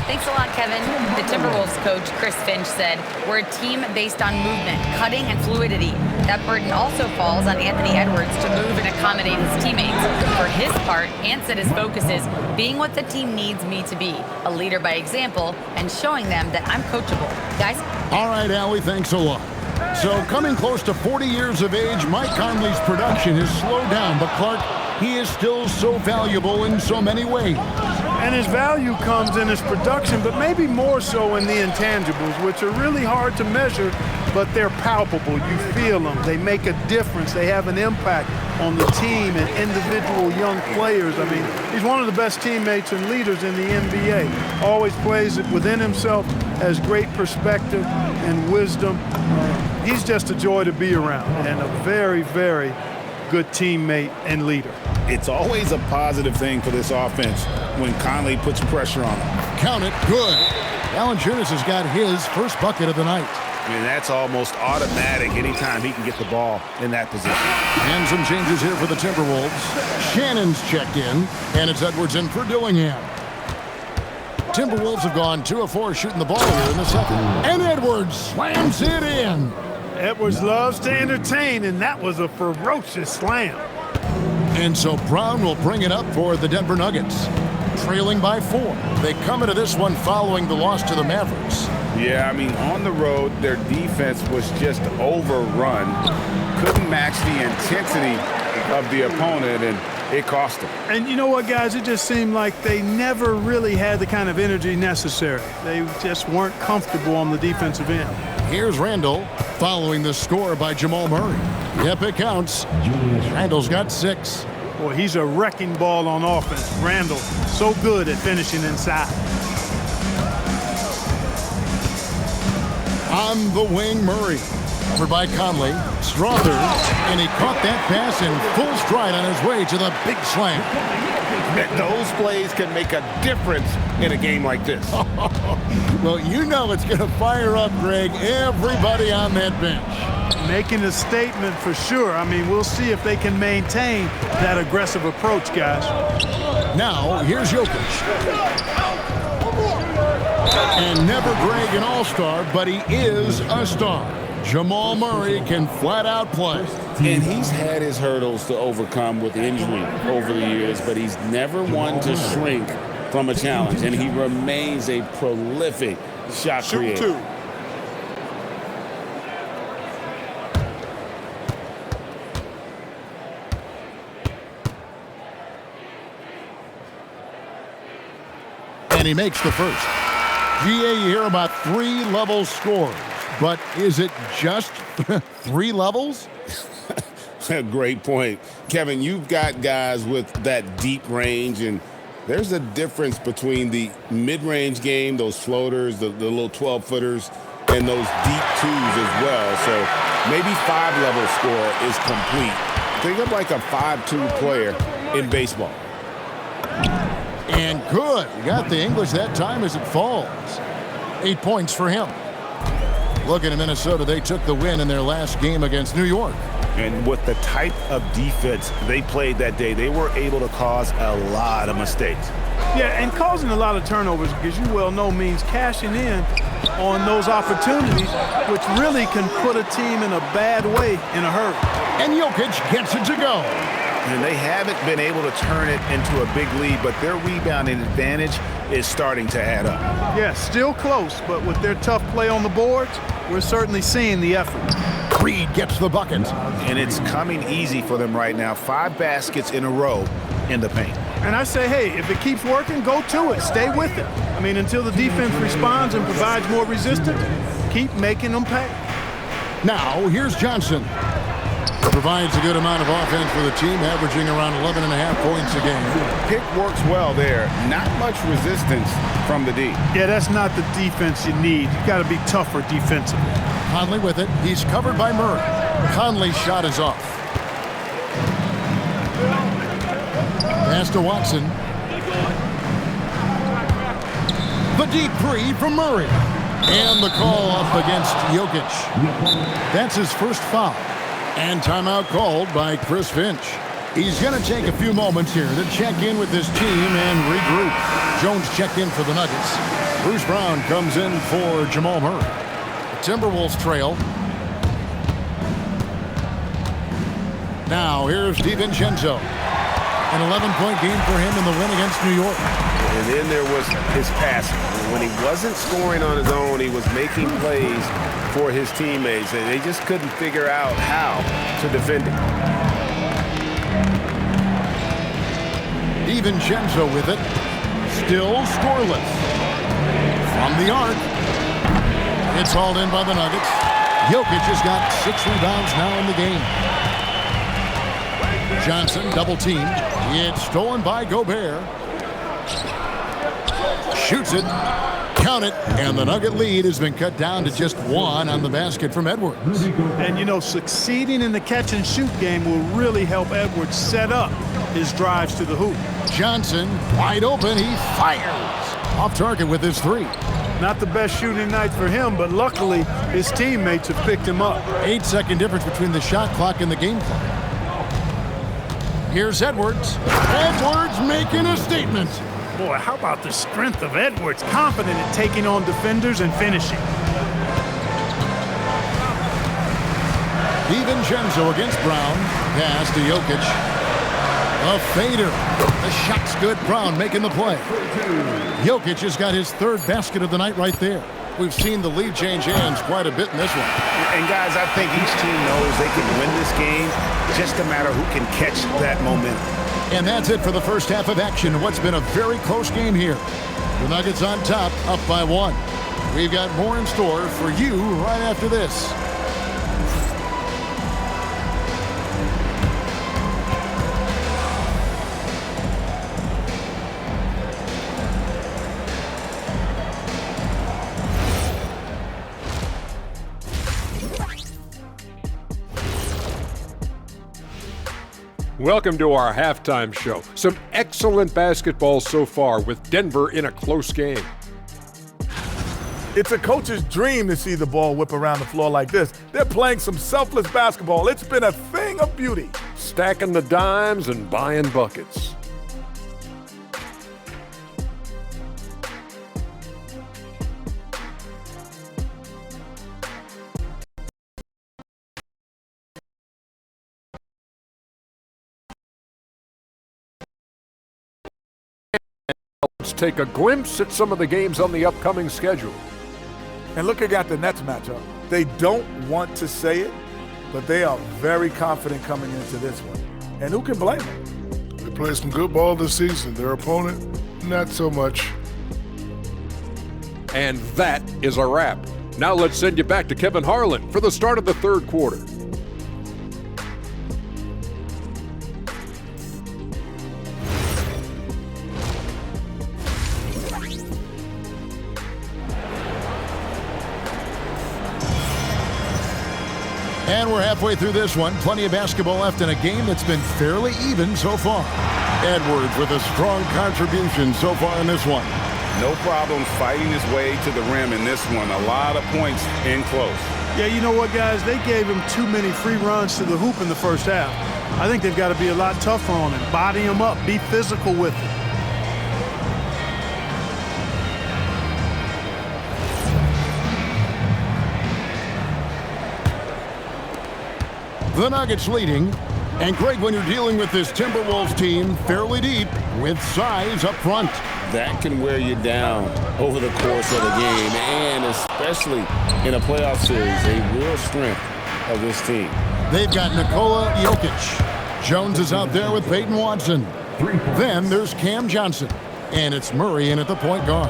S4: Thanks a lot, Kevin. The Timberwolves coach, Chris Finch, said, "We're a team based on movement, cutting, and fluidity. That burden also falls on Anthony Edwards to move and accommodate his teammates. For his part, Ant said his focus is being what the team needs me to be, a leader by example, and showing them that I'm coachable." Guys?
S1: All right, Allie, thanks a lot. So coming close to 40 years of age, Mike Conley's production has slowed down, but Clark, he is still so valuable in so many ways.
S11: And his value comes in his production, but maybe more so in the intangibles, which are really hard to measure, but they're palpable. You feel them. They make a difference. They have an impact on the team and individual young players. I mean, he's one of the best teammates and leaders in the NBA. Always plays it within himself, has great perspective and wisdom. He's just a joy to be around and a very, very good teammate and leader.
S7: It's always a positive thing for this offense when Conley puts pressure on him.
S1: Count it, good. Valanciunas has got his first bucket of the night.
S7: I mean, that's almost automatic anytime he can get the ball in that position.
S1: And some changes here for the Timberwolves. Shannon's checked in, and it's Edwards in for Dillingham. Timberwolves have gone 2 of 4 shooting the ball here in the second. And Edwards slams it in.
S11: Edwards loves to entertain, and that was a ferocious slam.
S1: And so Brown will bring it up for the Denver Nuggets. Trailing by 4. They come into this one following the loss to the Mavericks.
S7: Yeah, I mean, on the road, their defense was just overrun. Couldn't match the intensity of the opponent, and it cost them.
S11: And you know what, guys? It just seemed like they never really had the kind of energy necessary. They just weren't comfortable on the defensive end.
S1: Here's Randall following the score by Jamal Murray. Yep, it counts. Randall's got 6.
S11: Boy, he's a wrecking ball on offense. Randall, so good at finishing inside.
S1: On the wing, Murray. Covered by Conley. Strother, and he caught that pass in full stride on his way to the big slam.
S7: Those plays can make a difference in a game like this.
S1: Well, you know it's going to fire up, Greg, everybody on that bench.
S11: Making a statement for sure. I mean, we'll see if they can maintain that aggressive approach, guys.
S1: Now, here's Jokic. And never Greg an all-star, but he is a star. Jamal Murray can flat out play.
S7: And he's had his hurdles to overcome with injury over the years, but he's never one to shrink from a challenge, and he remains a prolific shot creator.
S1: And he makes the first. GA, you hear about 3-level scores, but is it just 3 levels?
S7: Great point. Kevin, you've got guys with that deep range, and there's a difference between the mid-range game, those floaters, the little 12-footers, and those deep 2s as well. So maybe 5-level score is complete. Think of like a 5-2 player in baseball.
S1: And good. He got the English that time as it falls. 8 points for him. Looking at Minnesota, they took the win in their last game against New York.
S20: And with the type of defense they played that day, they were able to cause a lot of mistakes.
S11: Yeah, and causing a lot of turnovers, as you well know, means cashing in on those opportunities, which really can put a team in a bad way in a hurry.
S1: And Jokic gets it to go.
S20: And they haven't been able to turn it into a big lead, but their rebounding advantage is starting to add up.
S11: Yeah, still close, but with their tough play on the boards, we're certainly seeing the effort.
S1: Reed gets the bucket.
S20: And it's coming easy for them right now. 5 baskets in a row in the paint.
S11: And I say, hey, if it keeps working, go to it. Stay with it. I mean, until the defense responds and provides more resistance, keep making them pay.
S1: Now, here's Johnson. Provides a good amount of offense for the team, averaging around 11.5 points a game.
S7: Pick works well there. Not much resistance from the D.
S11: Yeah, that's not the defense you need. You got to be tougher defensively.
S1: Conley with it. He's covered by Murray. Conley's shot is off. Pass to Watson. The deep 3 from Murray. And the call up against Jokic. That's his first foul. And timeout called by Chris Finch. He's going to take a few moments here to check in with his team and regroup. Jones checked in for the Nuggets. Bruce Brown comes in for Jamal Murray. The Timberwolves trail. Now here's DiVincenzo. An 11-point game for him in the win against New York.
S7: And then there was his passing. When he wasn't scoring on his own, he was making plays for his teammates, and they just couldn't figure out how to defend him.
S1: DiVincenzo with it. Still scoreless. From the arc. It's hauled in by the Nuggets. Jokic has got 6 rebounds now in the game. Johnson double teamed. It's stolen by Gobert. Shoots it. Count it. And the Nugget lead has been cut down to just 1 on the basket from Edwards.
S11: And, you know, succeeding in the catch-and-shoot game will really help Edwards set up his drives to the hoop.
S1: Johnson, wide open. He fires. Off target with his 3.
S11: Not the best shooting night for him, but luckily his teammates have picked him up.
S1: 8-second difference between the shot clock and the game clock. Here's Edwards. Edwards making a statement.
S11: Boy, how about the strength of Edwards? Confident in taking on defenders and finishing.
S1: DiVincenzo against Brown. Pass to Jokic. A fader. The shot's good. Brown making the play. Jokic has got his 3rd basket of the night right there. We've seen the lead change hands quite a bit in this one.
S20: And guys, I think each team knows they can win this game. Just a matter who can catch that momentum.
S1: And that's it for the first half of action. What's been a very close game here. The Nuggets on top, up by 1. We've got more in store for you right after this.
S8: Welcome to our halftime show. Some excellent basketball so far with Denver in a close game.
S9: It's a coach's dream to see the ball whip around the floor like this. They're playing some selfless basketball. It's been a thing of beauty.
S8: Stacking the dimes and buying buckets. Let's take a glimpse at some of the games on the upcoming schedule.
S9: And looking at the Nets matchup, they don't want to say it, but they are very confident coming into this one. And who can blame them?
S10: They played some good ball this season. Their opponent, not so much.
S8: And that is a wrap. Now let's send you back to Kevin Harlan for the start of the third quarter.
S1: And we're halfway through this one. Plenty of basketball left in a game that's been fairly even so far. Edwards with a strong contribution so far in this one.
S7: No problem fighting his way to the rim in this one. A lot of points in close.
S11: Yeah, you know what, guys? They gave him too many free runs to the hoop in the first half. I think they've got to be a lot tougher on him. Body him up. Be physical with him.
S1: The Nuggets leading. And Greg, when you're dealing with this Timberwolves team fairly deep with size up front,
S7: that can wear you down over the course of the game, and especially in a playoff series, a real strength of this team.
S1: They've got Nikola Jokic. Jones is out there with Peyton Watson. Then there's Cam Johnson. And it's Murray in at the point guard.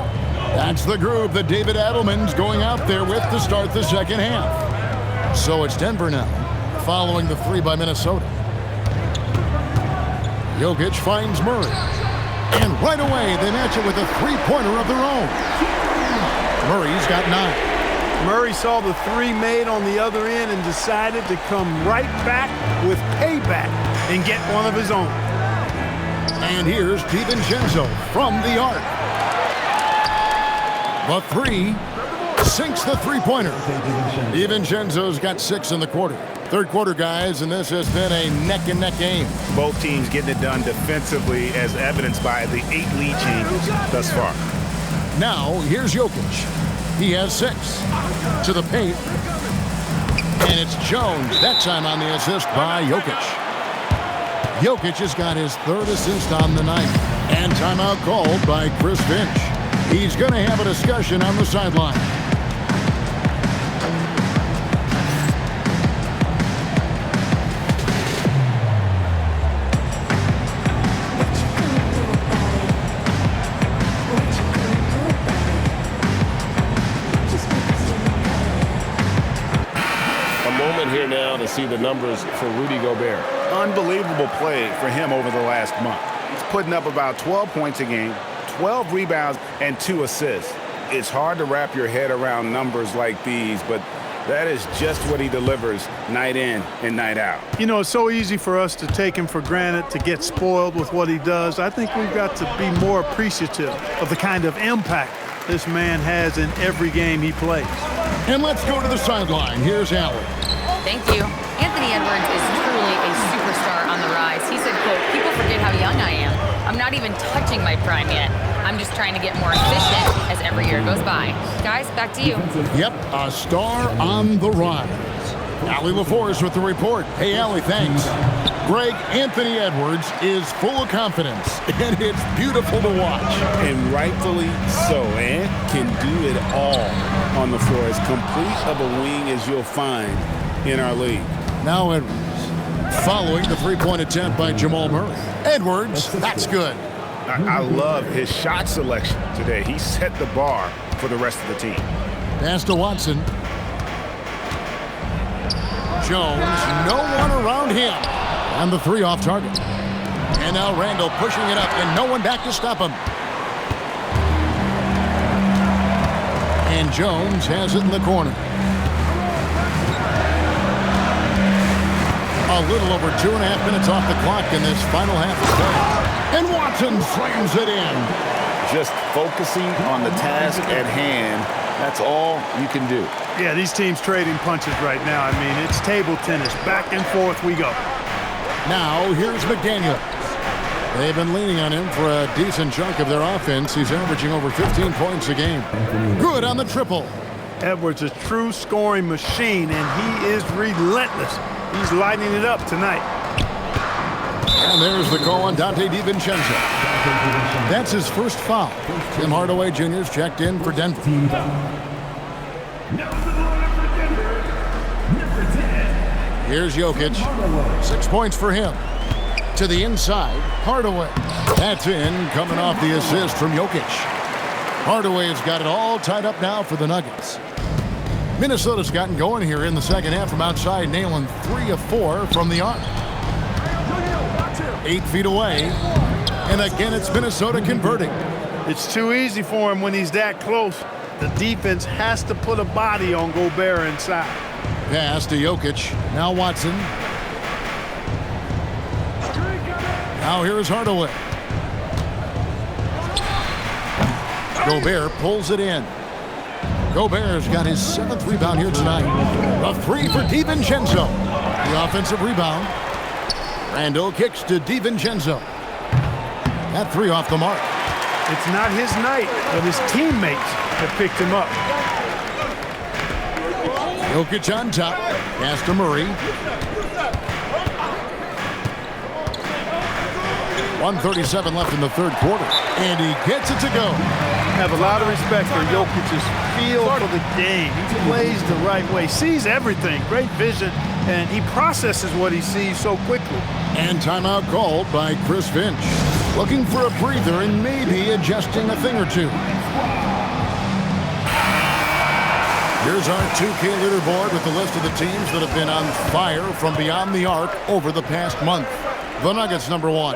S1: That's the group that David Adelman's going out there with to start the second half. So it's Denver now, following the 3 by Minnesota. Jokic finds Murray. And right away, they match it with a three-pointer of their own. Murray's got 9.
S11: Murray saw the 3 made on the other end and decided to come right back with payback and get one of his own.
S1: And here's DiVincenzo from the arc. The 3 sinks the three-pointer. DiVincenzo's got 6 in the quarter. Third quarter, guys, and this has been a neck-and-neck game.
S20: Both teams getting it done defensively, as evidenced by the 8 lead changes thus far.
S1: Now, here's Jokic. He has 6. To the paint. And it's Jones, that time on the assist by Jokic. Jokic has got his 3rd assist on the night. And timeout called by Chris Finch. He's going to have a discussion on the sideline.
S7: Here now to see the numbers for Rudy Gobert.
S20: Unbelievable play for him over the last month. He's putting up about 12 points a game, 12 rebounds, and 2 assists. It's hard to wrap your head around numbers like these, but that is just what he delivers night in and night out.
S11: You know, it's so easy for us to take him for granted, to get spoiled with what he does. I think we've got to be more appreciative of the kind of impact this man has in every game he plays.
S1: And let's go to the sideline. Here's Allen.
S4: Thank you. Anthony Edwards is truly a superstar on the rise. He said, quote, "People forget how young I am. I'm not even touching my prime yet. I'm just trying to get more efficient as every year goes by." Guys, back to you.
S1: Yep, a star on the rise. Allie LaForce with the report. Hey, Allie, thanks. Greg, Anthony Edwards is full of confidence, and it's beautiful to watch.
S7: And rightfully so. Ant can do it all on the floor. As complete of a wing as you'll find in our league.
S1: Now Edwards Following the three-point attempt by Jamal Murray. Edwards, that's good.
S20: I love his shot selection today. He set the bar for the rest of the team.
S1: Pass to Watson. Jones, no one around him. And the three off target. And now Randall pushing it up, and no one back to stop him. And Jones has it in the corner. A little over 2.5 minutes off the clock in this final half of play. And Watson slams it in.
S20: Just focusing on the task at hand, that's all you can do.
S11: Yeah, these teams trading punches right now. I mean, it's table tennis. Back and forth we go.
S1: Now, here's McDaniel. They've been leaning on him for a decent chunk of their offense. He's averaging over 15 points a game. Good on the triple.
S11: Edwards, a true scoring machine, and he is relentless. He's lighting it up tonight.
S1: And there's the call on Dante DiVincenzo. That's his first foul. Tim Hardaway Jr.'s checked in for Denver. Here's Jokic. 6 points for him. To the inside, Hardaway. That's in, coming off the assist from Jokic. Hardaway has got it all tied up now for the Nuggets. Minnesota's gotten going here in the second half from outside, nailing 3 of 4 from the arc. 8 feet away. And again, it's Minnesota converting.
S11: It's too easy for him when he's that close. The defense has to put a body on Gobert inside.
S1: Pass to Jokic. Now Watson. Now here's Hardaway. Gobert pulls it in. Gobert's got his 7th rebound here tonight. A 3 for DiVincenzo. The offensive rebound. Randall kicks to DiVincenzo. That 3 off the mark.
S11: It's not his night, but his teammates have picked him up.
S1: Jokic on top. Pass to Murray. 1:37 left in the third quarter. And he gets it to go.
S11: I have a lot of respect for Jokic's feel for the game. He plays the right way, sees everything, great vision, and he processes what he sees so quickly.
S1: And timeout called by Chris Finch. Looking for a breather and maybe adjusting a thing or two. Here's our 2K leaderboard with the list of the teams that have been on fire from beyond the arc over the past month. The Nuggets, number 1.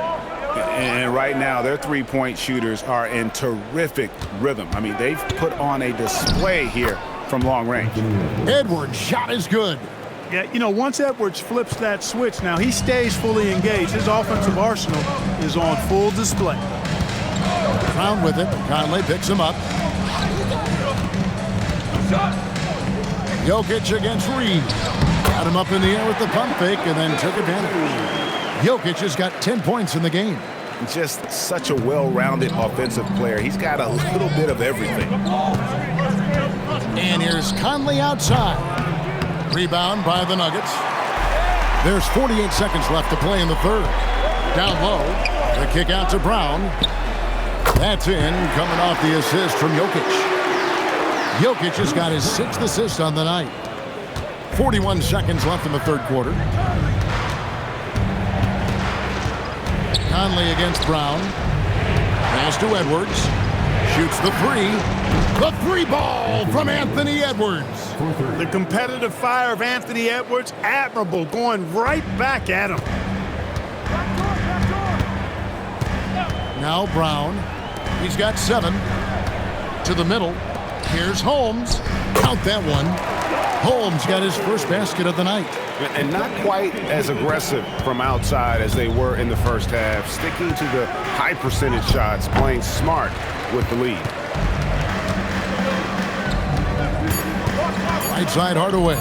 S20: And right now, their three-point shooters are in terrific rhythm. I mean, they've put on a display here from long range.
S1: Edwards' shot is good.
S11: Yeah, you know, once Edwards flips that switch, now he stays fully engaged. His offensive arsenal is on full display.
S1: Brown with it. Conley picks him up. Jokic against Reed. Got him up in the air with the pump fake and then took advantage. Jokic has got 10 points in the game.
S20: Just such a well-rounded offensive player. He's got a little bit of everything.
S1: And here's Conley outside. Rebound by the Nuggets. There's 48 seconds left to play in the third. Down low. The kick out to Brown. That's in, coming off the assist from Jokic. Jokic has got his 6th assist on the night. 41 seconds left in the third quarter. Conley against Brown. Pass to Edwards. Shoots the 3. The 3 ball from Anthony Edwards.
S11: The competitive fire of Anthony Edwards, admirable, going right back at him.
S1: Now Brown. He's got 7. To the middle. Here's Holmes. Count that one. Holmes got his first basket of the night.
S20: And not quite as aggressive from outside as they were in the first half, sticking to the high percentage shots, playing smart with the lead.
S1: Right side Hardaway.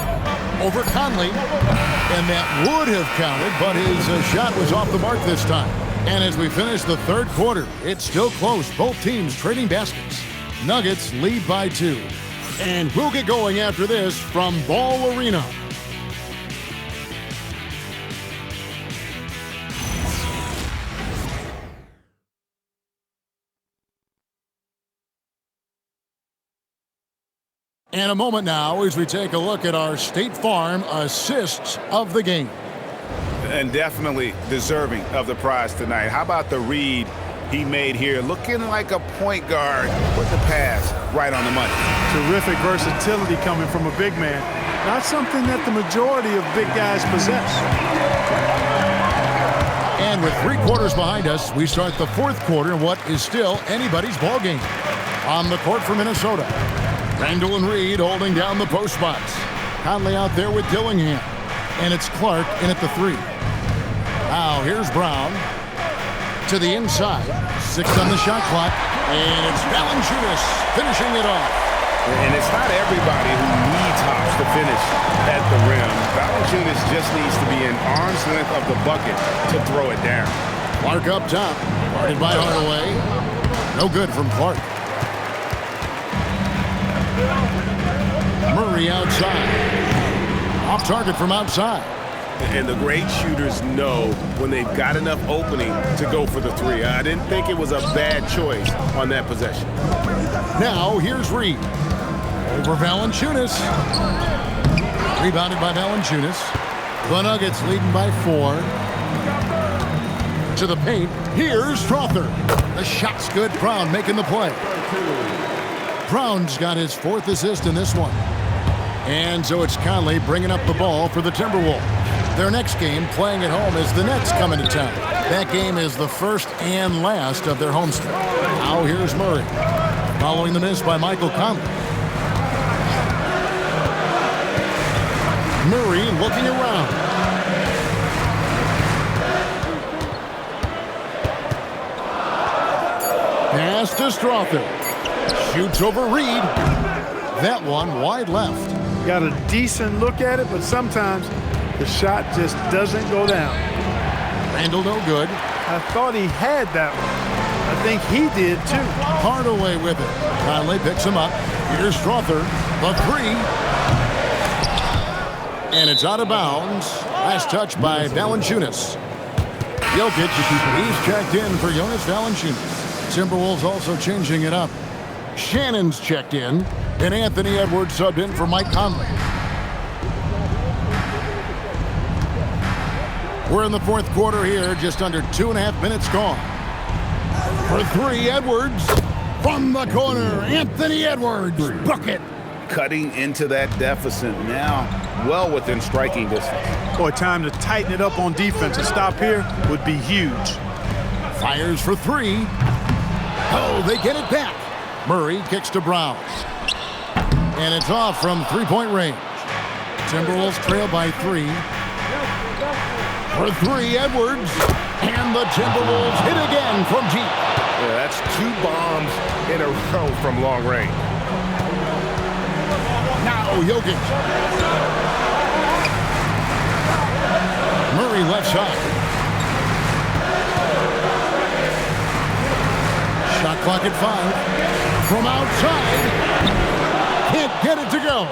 S1: Over Conley. And that would have counted, but his shot was off the mark this time. And as we finish the third quarter, it's still close. Both teams trading baskets. Nuggets lead by 2. And we'll get going after this from Ball Arena. And a moment now as we take a look at our State Farm assists of the game.
S20: And definitely deserving of the prize tonight. How about the read he made here? Looking like a point guard with the pass right on the money.
S11: Terrific versatility coming from a big man. Not something that the majority of big guys possess.
S1: And with 3 quarters behind us, we start the 4th quarter in what is still anybody's ball game. On the court for Minnesota, Randall and Reed holding down the post spots. Conley out there with Dillingham. And it's Clark in at the 3. Now here's Brown to the inside. 6 on the shot clock. And it's Valanciunas finishing it off.
S20: And it's not everybody who needs hops to finish at the rim. Valanciunas just needs to be an arm's length of the bucket to throw it down.
S1: Clark up top. Guarded by Hardaway. No good from Clark. Murray outside. Off target from outside.
S7: And the great shooters know when they've got enough opening to go for the 3. I didn't think it was a bad choice on that possession.
S1: Now here's Reed. Over Valanciunas. Rebounded by Valanciunas. The Nuggets leading by 4. To the paint. Here's Strother. The shot's good. Brown making the play. Brown's got his 4th assist in this one. And so it's Conley bringing up the ball for the Timberwolves. Their next game, playing at home, is the Nets coming to town. That game is the first and last of their homestand. Now here's Murray, following the miss by Michael Conley. Murray looking around. Pass to Strother. Shoots over Reed. That one wide left.
S11: Got a decent look at it, but sometimes the shot just doesn't go down.
S1: Randall no good.
S11: I thought he had that one. I think he did too.
S1: Hardaway with it. Conley picks him up. Here's Strother. The 3. And it's out of bounds. Last touch by Valanciunas. Jokic, he's checked in for Jonas Valanciunas. Timberwolves also changing it up. Shannon's checked in. And Anthony Edwards subbed in for Mike Conley. We're in the 4th quarter here, just under 2.5 minutes gone. For 3, Edwards from the corner. Anthony Edwards, bucket.
S20: Cutting into that deficit now, well within striking distance.
S11: Boy, time to tighten it up on defense. A stop here would be huge.
S1: Fires for 3. Oh, they get it back. Murray kicks to Brown. And it's off from 3-point range. Timberwolves trail by 3. For 3, Edwards. And the Timberwolves hit again from deep.
S7: Yeah, that's 2 bombs in a row from long range.
S1: Now Jokic. Murray left side. Shot clock at 5. From outside. Can't get it to go.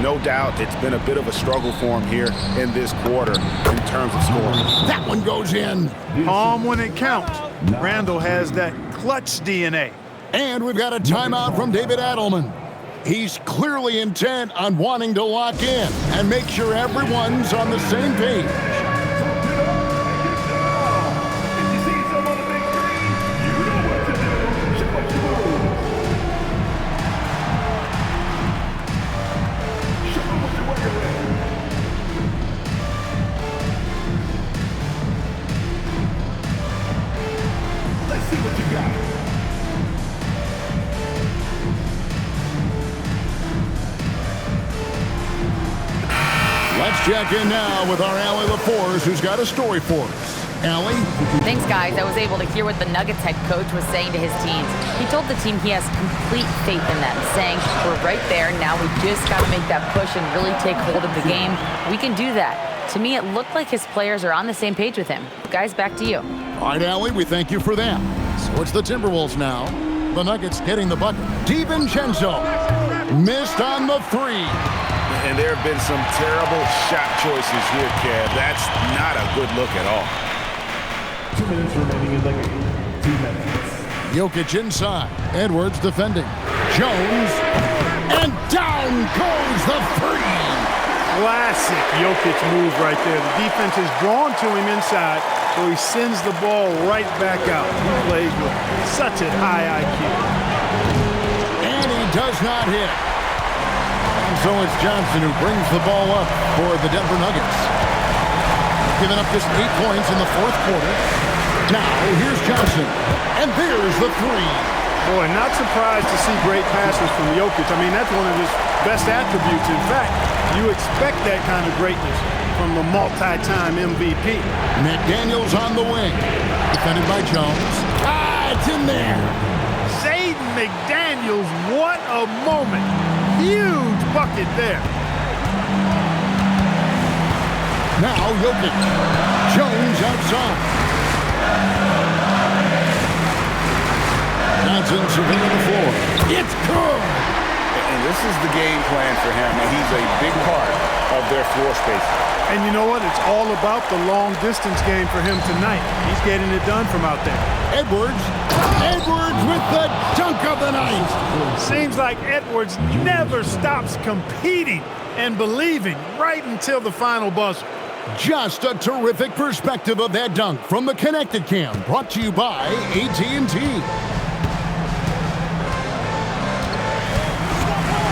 S20: No doubt it's been a bit of a struggle for him here in this quarter in terms of scoring.
S1: That one goes in.
S11: Calm when it counts. Randall has that clutch DNA.
S1: And we've got a timeout from David Adelman. He's clearly intent on wanting to lock in and make sure everyone's on the same page. Let's check in now with our Allie LaForce, who's got a story for us. Allie?
S4: Thanks, guys. I was able to hear what the Nuggets head coach was saying to his teams. He told the team he has complete faith in them, saying, we're right there. Now we just got to make that push and really take hold of the game. We can do that. To me, it looked like his players are on the same page with him. Guys, back to you.
S1: All right, Allie, we thank you for that. So it's the Timberwolves now. The Nuggets getting the bucket. DiVincenzo missed on the 3.
S20: And there have been some terrible shot choices here, Kev. That's not a good look at all.
S6: 2 minutes remaining in the game. 2 minutes.
S1: Jokic inside. Edwards defending. Jones. And down goes the 3.
S11: Classic Jokic move right there. The defense is drawn to him inside, so he sends the ball right back out. He plays with such a high IQ.
S1: And he does not hit. And so it's Johnson who brings the ball up for the Denver Nuggets. Giving up just 8 points in the fourth quarter. Now, here's Johnson. And there's the three.
S11: Boy, not surprised to see great passes from Jokic. I mean, that's one of his best attributes. In fact, you expect that kind of greatness from the multi-time MVP.
S1: McDaniels on the wing. Defended by Jones. It's in there.
S11: Jaden McDaniels, what a moment. Huge bucket there.
S1: Now Jokic. Jones outside. Johnson surveying the floor. It's good.
S20: And this is the game plan for him, and he's a big part of their floor space.
S11: And you know what? It's all about the long-distance game for him tonight. He's getting it done from out there.
S1: Edwards with the dunk of the night.
S11: Seems like Edwards never stops competing and believing right until the final buzzer.
S1: Just a terrific perspective of that dunk from the Connected Cam, brought to you by AT&T.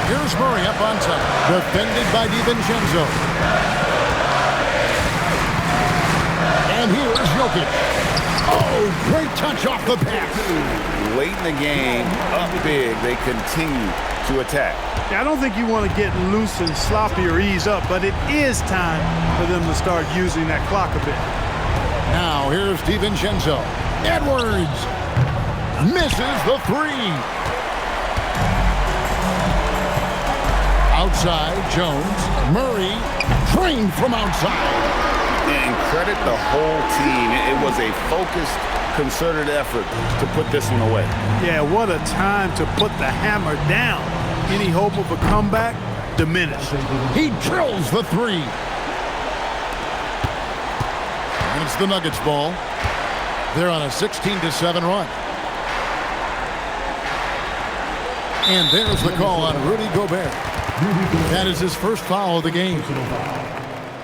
S1: Here's Murray up on top, defended by DiVincenzo. And here's Jokic. Oh, great touch off the pass.
S20: Late in the game, up big, they continue to attack.
S11: Yeah, I don't think you want to get loose and sloppy or ease up, but it is time for them to start using that clock a bit.
S1: Now here's DiVincenzo. Edwards misses the three. Outside, Jones. Murray trained from outside.
S20: And credit the whole team. It was a focused, concerted effort to put this one away.
S11: Yeah, what a time to put the hammer down. Any hope of a comeback? Diminished.
S1: He drills the three. And it's the Nuggets ball. They're on a 16-7 run. And there's the call on Rudy Gobert. That is his first foul of the game.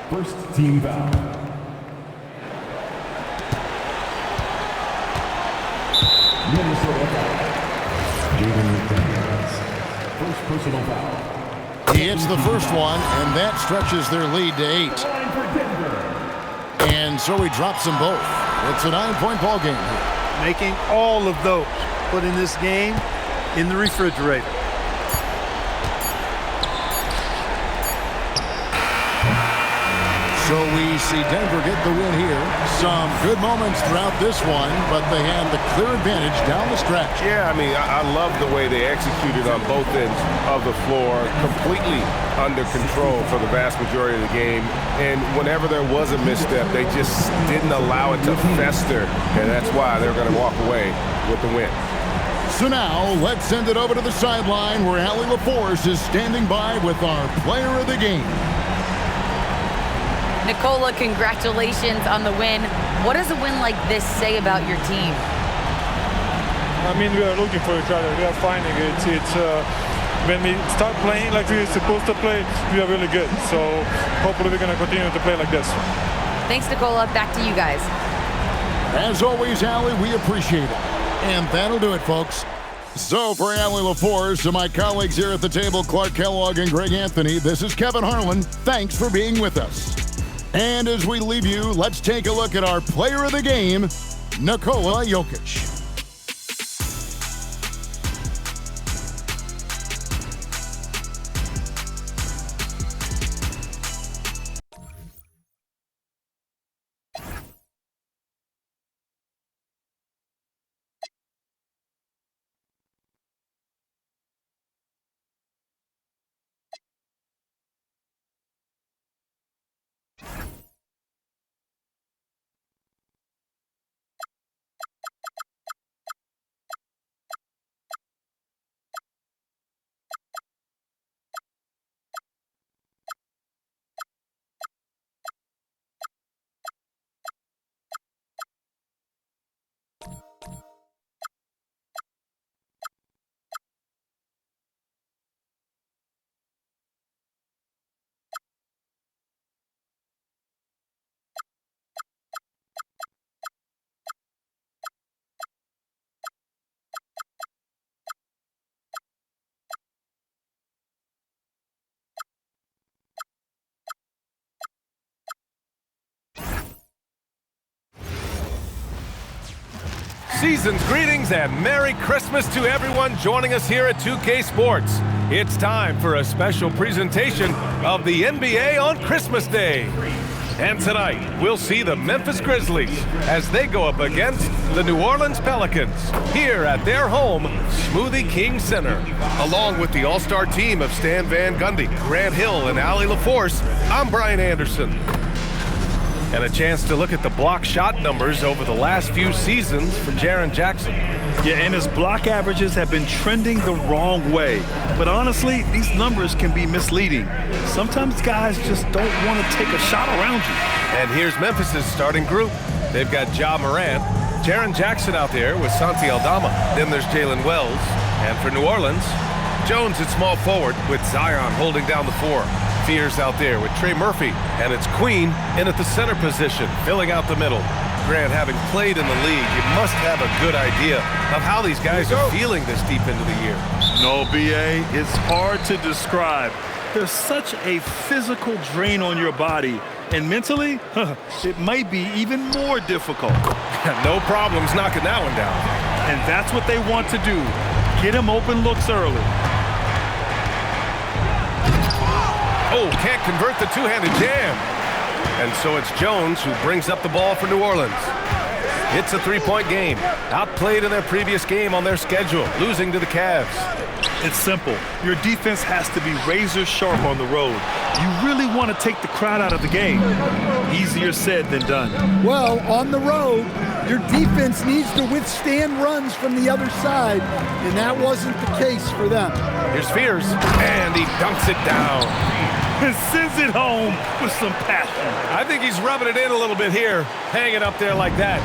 S6: First team foul. Minnesota first personal foul.
S1: He hits the first one, and that stretches their lead to 8. And so he drops them both. It's a 9-point ball game here.
S11: Making all of those, putting this game in the refrigerator.
S1: So we see Denver get the win here. Some good moments throughout this one, but they had the clear advantage down the stretch.
S7: Yeah, I mean, I love the way they executed on both ends of the floor, completely under control for the vast majority of the game. And whenever there was a misstep, they just didn't allow it to fester, and that's why they're going to walk away with the win.
S1: So now, let's send it over to the sideline where Allie LaForce is standing by with our player of the game.
S4: Nicola, congratulations on the win. What does a win like this say about your team?
S21: I mean, we are looking for each other. We are finding it. When we start playing like we're supposed to play, we are really good. So hopefully we're going to continue to play like this.
S4: Thanks, Nicola. Back to you guys.
S1: As always, Allie, we appreciate it. And that'll do it, folks. So for Allie LaForce and my colleagues here at the table, Clark Kellogg and Greg Anthony, this is Kevin Harlan. Thanks for being with us. And as we leave you, let's take a look at our player of the game, Nikola Jokic.
S14: Season's greetings and Merry Christmas to everyone joining us here at 2K Sports. It's time for a special presentation of the NBA on Christmas Day. And tonight, we'll see the Memphis Grizzlies as they go up against the New Orleans Pelicans here at their home, Smoothie King Center. Along with the all-star team of Stan Van Gundy, Grant Hill, and Allie LaForce, I'm Brian Anderson. And a chance to look at the block shot numbers over the last few seasons from Jaren Jackson.
S15: Yeah, and his block averages have been trending the wrong way. But honestly, these numbers can be misleading. Sometimes guys just don't want to take a shot around you.
S14: And here's Memphis's starting group. They've got Ja Morant, Jaren Jackson out there with Santi Aldama. Then there's Jalen Wells. And for New Orleans, Jones at small forward with Zion holding down the four. Fears out there with Trey Murphy, and it's Queen in at the center position, filling out the middle. Grant, having played in the league, you must have a good idea of how these guys are feeling this deep into the year.
S15: No, B.A., it's hard to describe. There's such a physical drain on your body, and mentally, it might be even more difficult.
S14: No problems knocking that one down.
S15: And that's what they want to do. Get him open looks early.
S14: Oh, can't convert the two-handed jam. And so it's Jones who brings up the ball for New Orleans. It's a three-point game. Outplayed in their previous game on their schedule, losing to the Cavs.
S15: It's simple. Your defense has to be razor sharp on the road. You really want to take the crowd out of the game. Easier said than done.
S12: Well, on the road, your defense needs to withstand runs from the other side, and that wasn't the case for them.
S14: Here's Fears, and he dunks it down.
S15: And sends it home with some passion.
S14: I think he's rubbing it in a little bit here, hanging up there like that.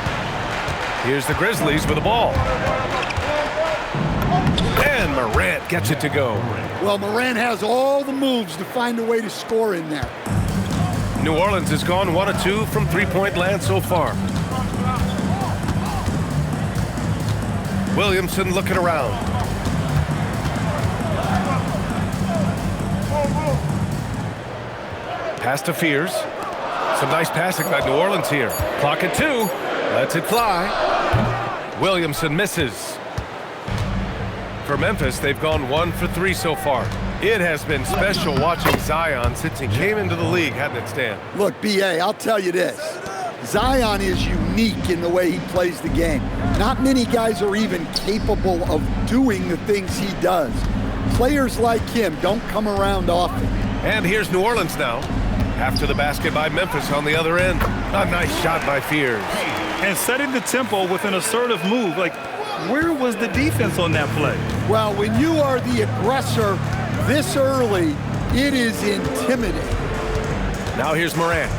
S14: Here's the Grizzlies with the ball. And Morant gets it to go.
S12: Well, Morant has all the moves to find a way to score in there.
S14: New Orleans has gone 1 of 2 from three-point land so far. Williamson looking around. Pass to Fears. Some nice passing by New Orleans here. Clock at 2. Lets it fly. Williamson misses. For Memphis, they've gone 1 for 3 so far. It has been special watching Zion since he came into the league, hasn't it, Stan?
S12: Look, B.A., I'll tell you this. Zion is unique in the way he plays the game. Not many guys are even capable of doing the things he does. Players like him don't come around often.
S14: And here's New Orleans now. After the basket by Memphis on the other end. A nice shot by Fears.
S15: And setting the tempo with an assertive move. Like, where was the defense on that play?
S12: Well, when you are the aggressor this early, it is intimidating.
S14: Now here's Morant.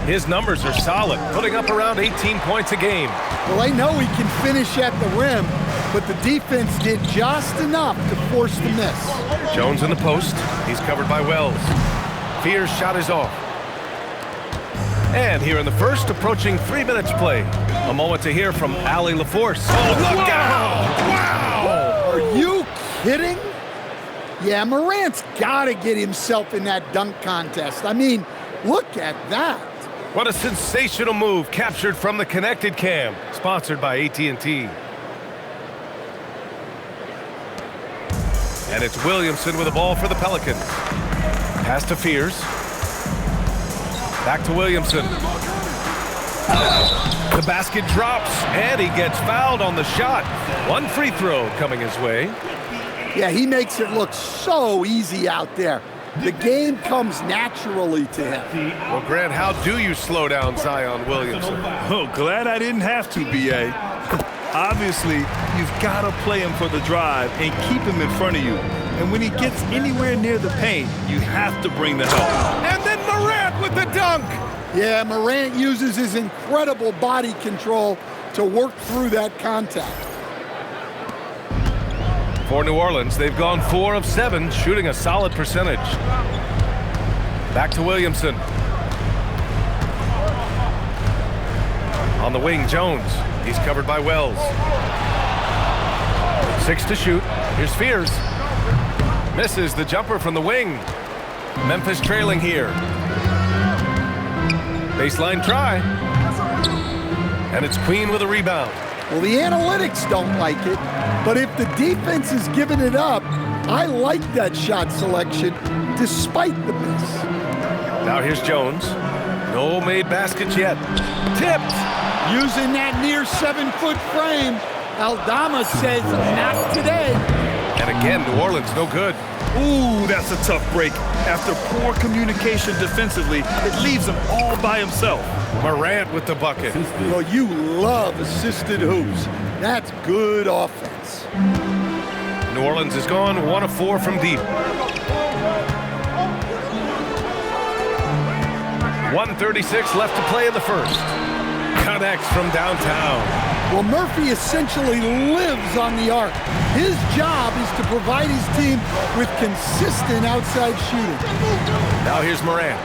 S14: His numbers are solid, putting up around 18 points a game.
S12: Well, they know he can finish at the rim, but the defense did just enough to force the miss.
S14: Jones in the post. He's covered by Wells. Fears shot is off. And here in the first, approaching 3 minutes play. A moment to hear from Allie LaForce. Oh, look out! Wow!
S12: Are you kidding? Yeah, Morant's got to get himself in that dunk contest. I mean, look at that.
S14: What a sensational move captured from the Connected Cam, sponsored by AT&T. And it's Williamson with the ball for the Pelicans. Pass to Fears. Back to Williamson. The basket drops, and he gets fouled on the shot. One free throw coming his way.
S12: Yeah, he makes it look so easy out there. The game comes naturally to him.
S14: Well, Grant, how do you slow down Zion Williamson?
S15: Oh, glad I didn't have to, B.A. Obviously, you've got to play him for the drive and keep him in front of you. And when he gets anywhere near the paint, you have to bring the help.
S14: And then Morant with the dunk.
S12: Yeah, Morant uses his incredible body control to work through that contact.
S14: For New Orleans, they've gone 4 of 7, shooting a solid percentage. Back to Williamson. On the wing, Jones. He's covered by Wells. 6 to shoot. Here's Fears. Misses the jumper from the wing. Memphis trailing here. Baseline try. And it's Queen with a rebound.
S12: Well, the analytics don't like it, but if the defense is giving it up, I like that shot selection despite the miss.
S14: Now here's Jones. No made baskets yet. Tipped.
S12: Using that near 7-foot frame, Aldama says not today.
S14: And again, New Orleans no good.
S15: Ooh, that's a tough break. After poor communication defensively, it leaves him all by himself.
S14: Morant with the bucket.
S12: Well, you love assisted hoops. That's good offense.
S14: New Orleans is gone 1 of 4 from deep. 1:36 left to play in the first. Connects from downtown.
S12: Well, Murphy essentially lives on the arc. His job is to provide his team with consistent outside shooting.
S14: Now here's Morant.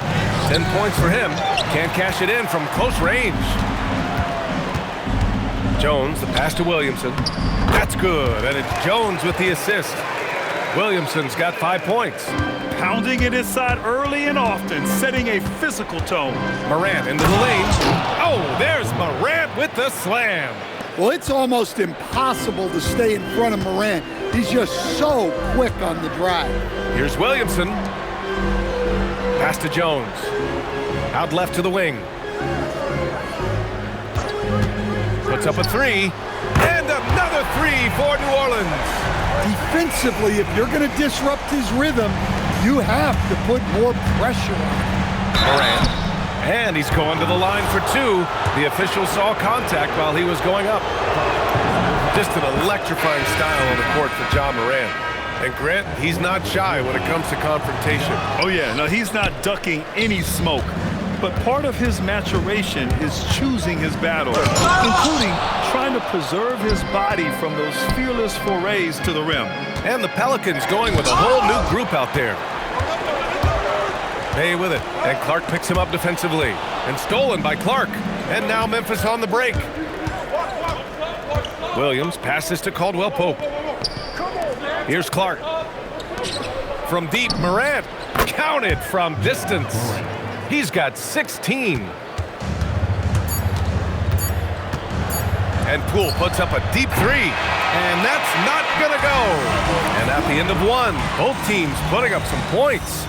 S14: 10 points for him. Can't cash it in from close range. Jones, the pass to Williamson. That's good, and it's Jones with the assist. Williamson's got 5 points.
S15: Pounding it inside early and often, setting a physical tone.
S14: Morant into the lane. Oh, there's Morant with the slam.
S12: Well, it's almost impossible to stay in front of Morant. He's just so quick on the drive.
S14: Here's Williamson. Pass to Jones. Out left to the wing. Puts up a 3. And another 3 for New Orleans.
S12: Defensively, if you're going to disrupt his rhythm, you have to put more pressure on
S14: Morant. And he's going to the line for 2. The official saw contact while he was going up. Just an electrifying style on the court for John Morant. And Grant, he's not shy when it comes to confrontation.
S15: Oh yeah, no, he's not ducking any smoke. But part of his maturation is choosing his battle, including trying to preserve his body from those fearless forays to the rim.
S14: And the Pelicans going with a whole new group out there. Bay with it, and Clark picks him up defensively. And stolen by Clark. And now Memphis on the break. Williams passes to Caldwell Pope. Here's Clark. From deep, Morant counted from distance. He's got 16. And Poole puts up a deep 3. And that's not gonna go. And at the end of 1, both teams putting up some points.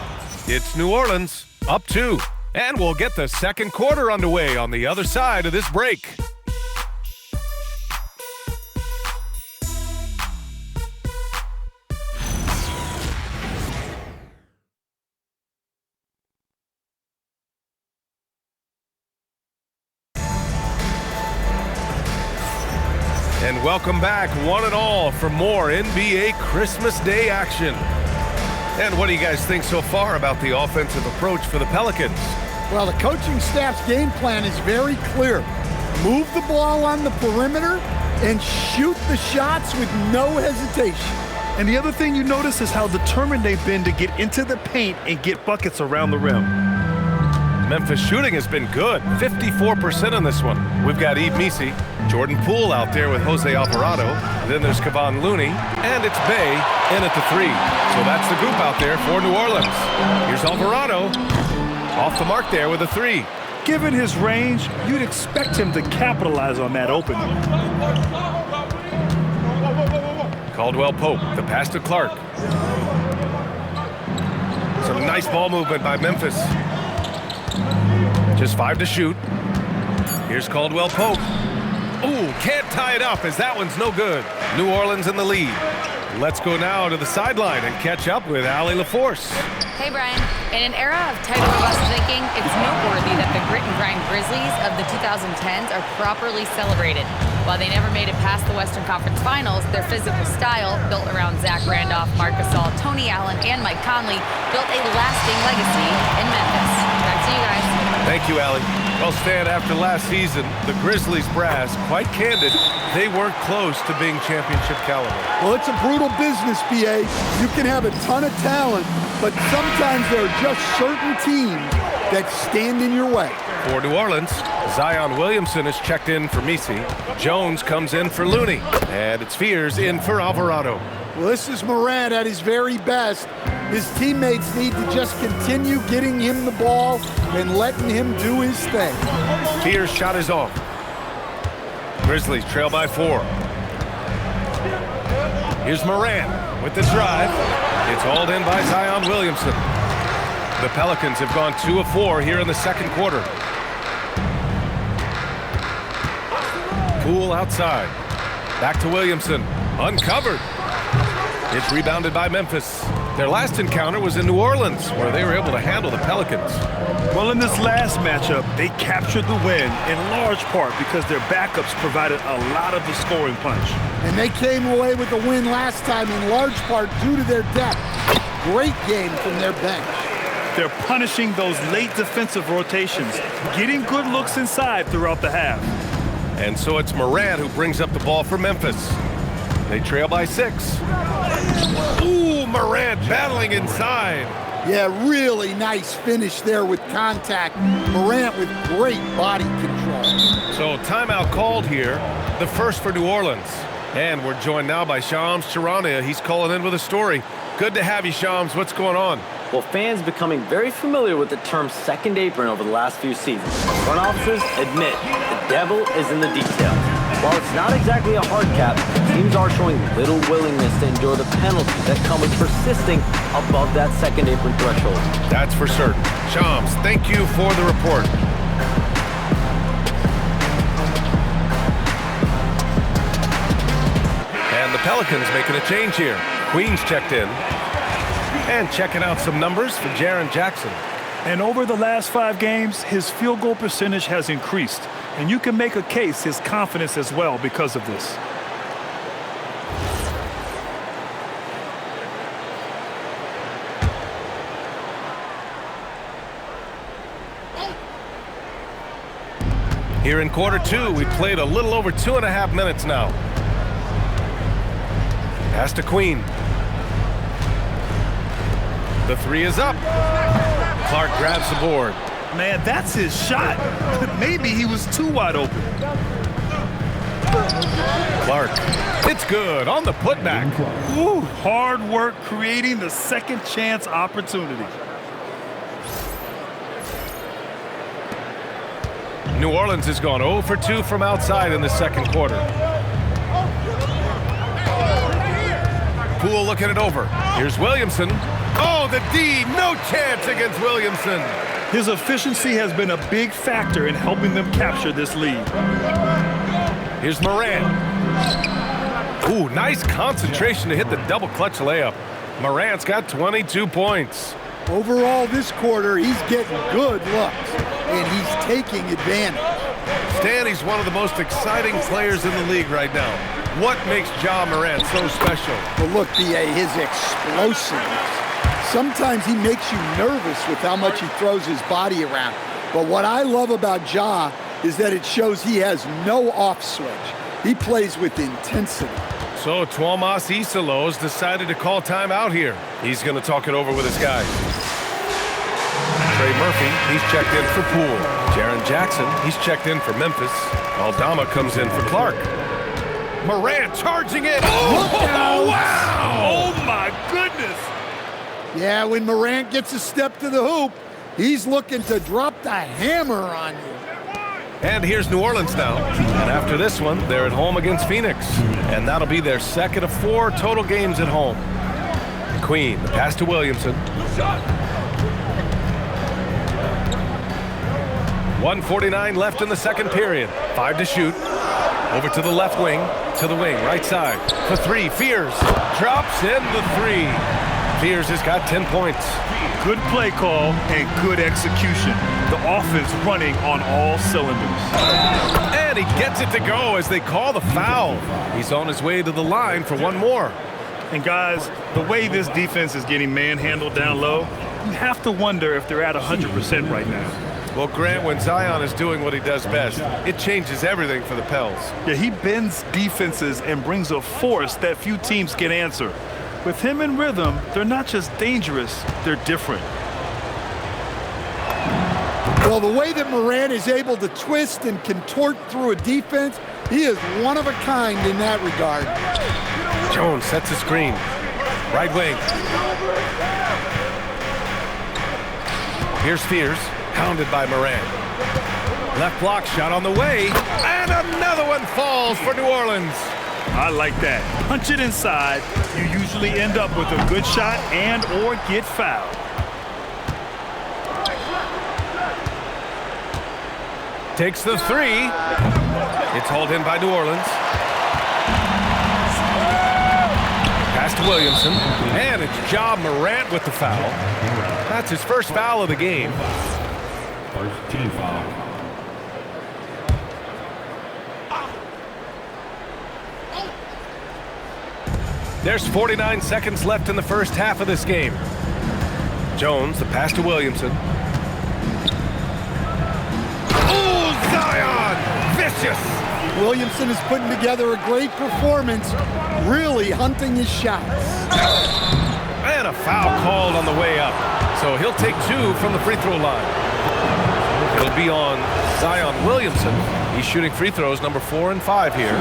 S14: It's New Orleans up 2. And we'll get the second quarter underway on the other side of this break. And welcome back, one and all, for more NBA Christmas Day action. And what do you guys think so far about the offensive approach for the Pelicans?
S12: Well, the coaching staff's game plan is very clear. Move the ball on the perimeter and shoot the shots with no hesitation.
S15: And the other thing you notice is how determined they've been to get into the paint and get buckets around the rim.
S14: Memphis shooting has been good, 54% on this one. We've got Yves Missi, Jordan Poole out there with Jose Alvarado. Then there's Kevon Looney, and it's Bay in at the 3. So that's the group out there for New Orleans. Here's Alvarado, off the mark there with a 3.
S15: Given his range, you'd expect him to capitalize on that opening.
S14: Caldwell Pope, the pass to Clark. Some nice ball movement by Memphis. Just 5 to shoot. Here's Caldwell Pope. Ooh, can't tie it up as that one's no good. New Orleans in the lead. Let's go now to the sideline and catch up with Allie LaForce.
S4: Hey, Brian. In an era of tighter, robust thinking, it's noteworthy that the grit and grind Grizzlies of the 2010s are properly celebrated. While they never made it past the Western Conference Finals, their physical style, built around Zach Randolph, Marc Gasol, Tony Allen, and Mike Conley, built a lasting legacy in Memphis. Back to you guys.
S14: Thank you, Allie. Well, Stan, after last season, the Grizzlies brass, quite candid, they weren't close to being championship caliber.
S12: Well, it's a brutal business, BA. You can have a ton of talent, but sometimes there are just certain teams that stand in your way.
S14: For New Orleans, Zion Williamson is checked in for Missi. Jones comes in for Looney. And it's Fears in for Alvarado.
S12: Well, this is Morant at his very best. His teammates need to just continue getting him the ball and letting him do his thing.
S14: Fears shot is off. Grizzlies trail by 4. Here's Morant with the drive. It's hauled in by Zion Williamson. The Pelicans have gone 2 of 4 here in the second quarter. Poole outside. Back to Williamson. Uncovered. It's rebounded by Memphis. Their last encounter was in New Orleans, where they were able to handle the Pelicans.
S15: Well, in this last matchup, they captured the win in large part because their backups provided a lot of the scoring punch.
S12: And they came away with the win last time in large part due to their depth. Great game from their bench.
S15: They're punishing those late defensive rotations, getting good looks inside throughout the half.
S14: And so it's Morant who brings up the ball for Memphis. They trail by 6. Ooh, Morant battling inside.
S12: Yeah, really nice finish there with contact. Morant with great body control.
S14: So timeout called here, the first for New Orleans. And we're joined now by Shams Charania. He's calling in with a story. Good to have you, Shams. What's going on?
S5: Well, fans becoming very familiar with the term second apron over the last few seasons. Front offices admit the devil is in the details. While it's not exactly a hard cap, teams are showing little willingness to endure the penalties that come with persisting above that second apron threshold.
S14: That's for certain. Shams, thank you for the report. And the Pelicans making a change here. Queen's checked in. And checking out some numbers for Jaren Jackson.
S15: And over the last 5 games, his field goal percentage has increased. And you can make a case his confidence as well because of this.
S14: Here in quarter 2, we played a little over 2.5 minutes now. Pass to Queen. The 3 is up. Clark grabs the board.
S15: Man, that's his shot. Maybe he was too wide open.
S14: Clark. It's good on the putback.
S15: Ooh, hard work creating the second chance opportunity.
S14: New Orleans has gone 0 for 2 from outside in the second quarter. Poole looking it over. Here's Williamson. Oh, the D, no chance against Williamson.
S15: His efficiency has been a big factor in helping them capture this lead.
S14: Here's Morant. Ooh, nice concentration to hit the double clutch layup. Morant's got 22 points.
S12: Overall this quarter, he's getting good looks, and he's taking advantage.
S14: Stan, he's one of the most exciting players in the league right now. What makes Ja Morant so special?
S12: Well, look, B.A., his explosiveness. Sometimes he makes you nervous with how much he throws his body around. But what I love about Ja is that it shows he has no off switch. He plays with intensity.
S14: So Tuomas Isalos decided to call timeout here. He's going to talk it over with his guys. Trey Murphy, he's checked in for Poole. Jaren Jackson, he's checked in for Memphis. Aldama comes in for Clark. Morant charging it. Oh, wow!
S15: Oh, my goodness.
S12: Yeah, when Morant gets a step to the hoop, he's looking to drop the hammer on you.
S14: And here's New Orleans now. And after this one, they're at home against Phoenix. And that'll be their second of 4 total games at home. Queen, the pass to Williamson. 1:49 left in the second period. 5 to shoot. Over to the left wing, to the wing, right side. For 3, Fears drops in the 3. Fears has got 10 points.
S15: Good play call and good execution. The offense running on all cylinders.
S14: And he gets it to go as they call the foul. He's on his way to the line for one more.
S15: And guys, the way this defense is getting manhandled down low, you have to wonder if they're at 100% right now.
S14: Well, Grant, when Zion is doing what he does best, it changes everything for the Pels.
S15: Yeah, he bends defenses and brings a force that few teams can answer. With him in rhythm, they're not just dangerous, they're different.
S12: Well, the way that Morant is able to twist and contort through a defense, he is one of a kind in that regard.
S14: Jones sets a screen. Right wing. Here's Fears, hounded by Morant. Left block shot on the way, and another one falls for New Orleans.
S15: I like that. Punch it inside. You usually end up with a good shot and or get fouled.
S14: Takes the three. It's hauled in by New Orleans. Pass to Williamson. And it's Ja Morant with the foul. That's his first foul of the game.
S6: First team foul.
S14: There's 49 seconds left in the first half of this game. Jones, the pass to Williamson. Oh, Zion! Vicious!
S12: Williamson is putting together a great performance, really hunting his shots.
S14: And a foul called on the way up. So he'll take 2 from the free throw line. It'll be on Zion Williamson. He's shooting free throws number 4 and 5 here.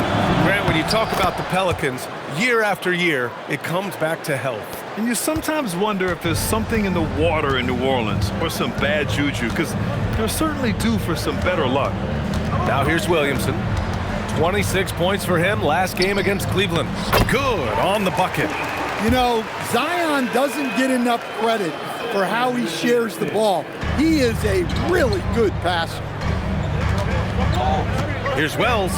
S14: Grant, when you talk about the Pelicans, year after year, it comes back to health.
S15: And you sometimes wonder if there's something in the water in New Orleans or some bad juju, because they're certainly due for some better luck.
S14: Now here's Williamson. 26 points for him last game against Cleveland. Good on the bucket.
S12: You know, Zion doesn't get enough credit for how he shares the ball. He is a really good passer.
S14: Here's Wells.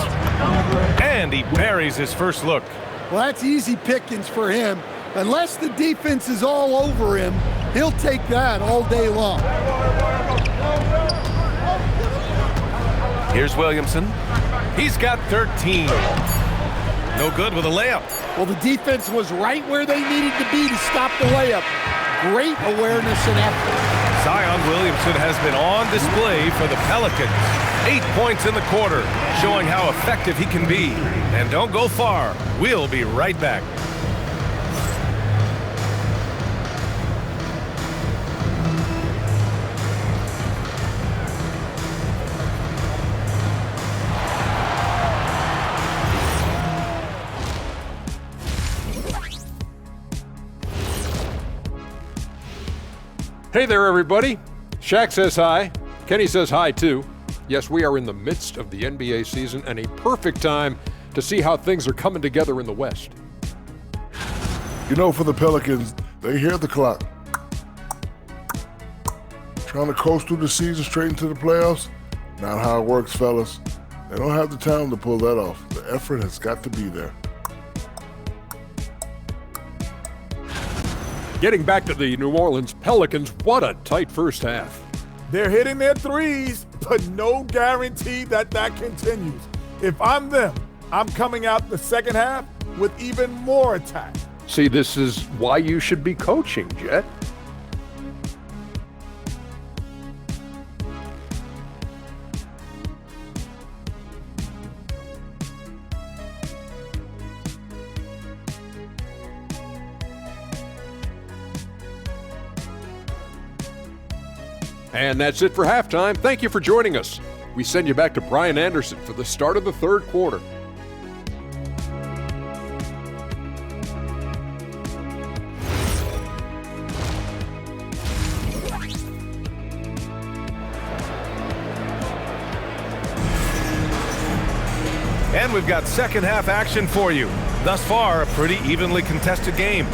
S14: And he buries his first look.
S12: Well, that's easy pickings for him. Unless the defense is all over him, he'll take that all day long.
S14: Here's Williamson. He's got 13. No good with a layup.
S12: Well, the defense was right where they needed to be to stop the layup. Great awareness and effort.
S14: Zion Williamson has been on display for the Pelicans. 8 points in the quarter, showing how effective he can be. And don't go far. We'll be right back.
S8: Hey there, everybody. Shaq says hi. Kenny says hi, too. Yes, we are in the midst of the NBA season and a perfect time to see how things are coming together in the West.
S10: You know, for the Pelicans, they hear the clock. Trying to coast through the season straight into the playoffs? Not how it works, fellas. They don't have the talent to pull that off. The effort has got to be there.
S8: Getting back to the New Orleans Pelicans, what a tight first half.
S9: They're hitting their threes, but no guarantee that that continues. If I'm them, I'm coming out the second half with even more attack.
S8: See, this is why you should be coaching, Jet. And that's it for halftime. Thank you for joining us. We send you back to Brian Anderson for the start of the third quarter.
S14: And we've got second half action for you. Thus far, a pretty evenly contested game.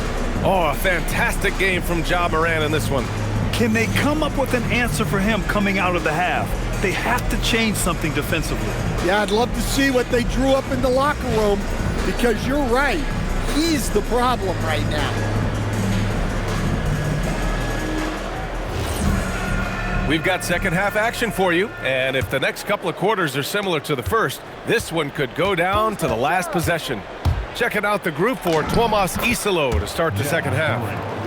S14: Oh, a fantastic game from Ja Morant in this one.
S15: Can they come up with an answer for him coming out of the half? They have to change something defensively.
S12: Yeah, I'd love to see what they drew up in the locker room, because you're right. He's the problem right now.
S14: We've got second half action for you, and if the next couple of quarters are similar to the first, this one could go down to the last possession. Checking out the group for Tomas Isalo to start the second half.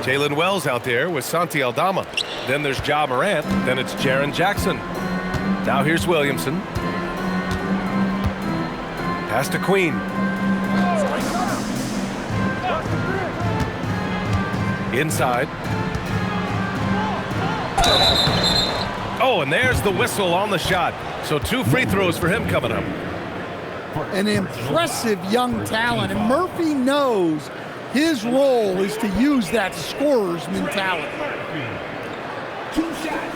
S14: Jalen Wells out there with Santi Aldama. Then there's Ja Morant. Then it's Jaren Jackson. Now here's Williamson. Pass to Queen. Inside. Oh, and there's the whistle on the shot. So 2 free throws for him coming up.
S12: An impressive young talent, and Murphy knows his role is to use that scorer's mentality.
S6: 2 shots.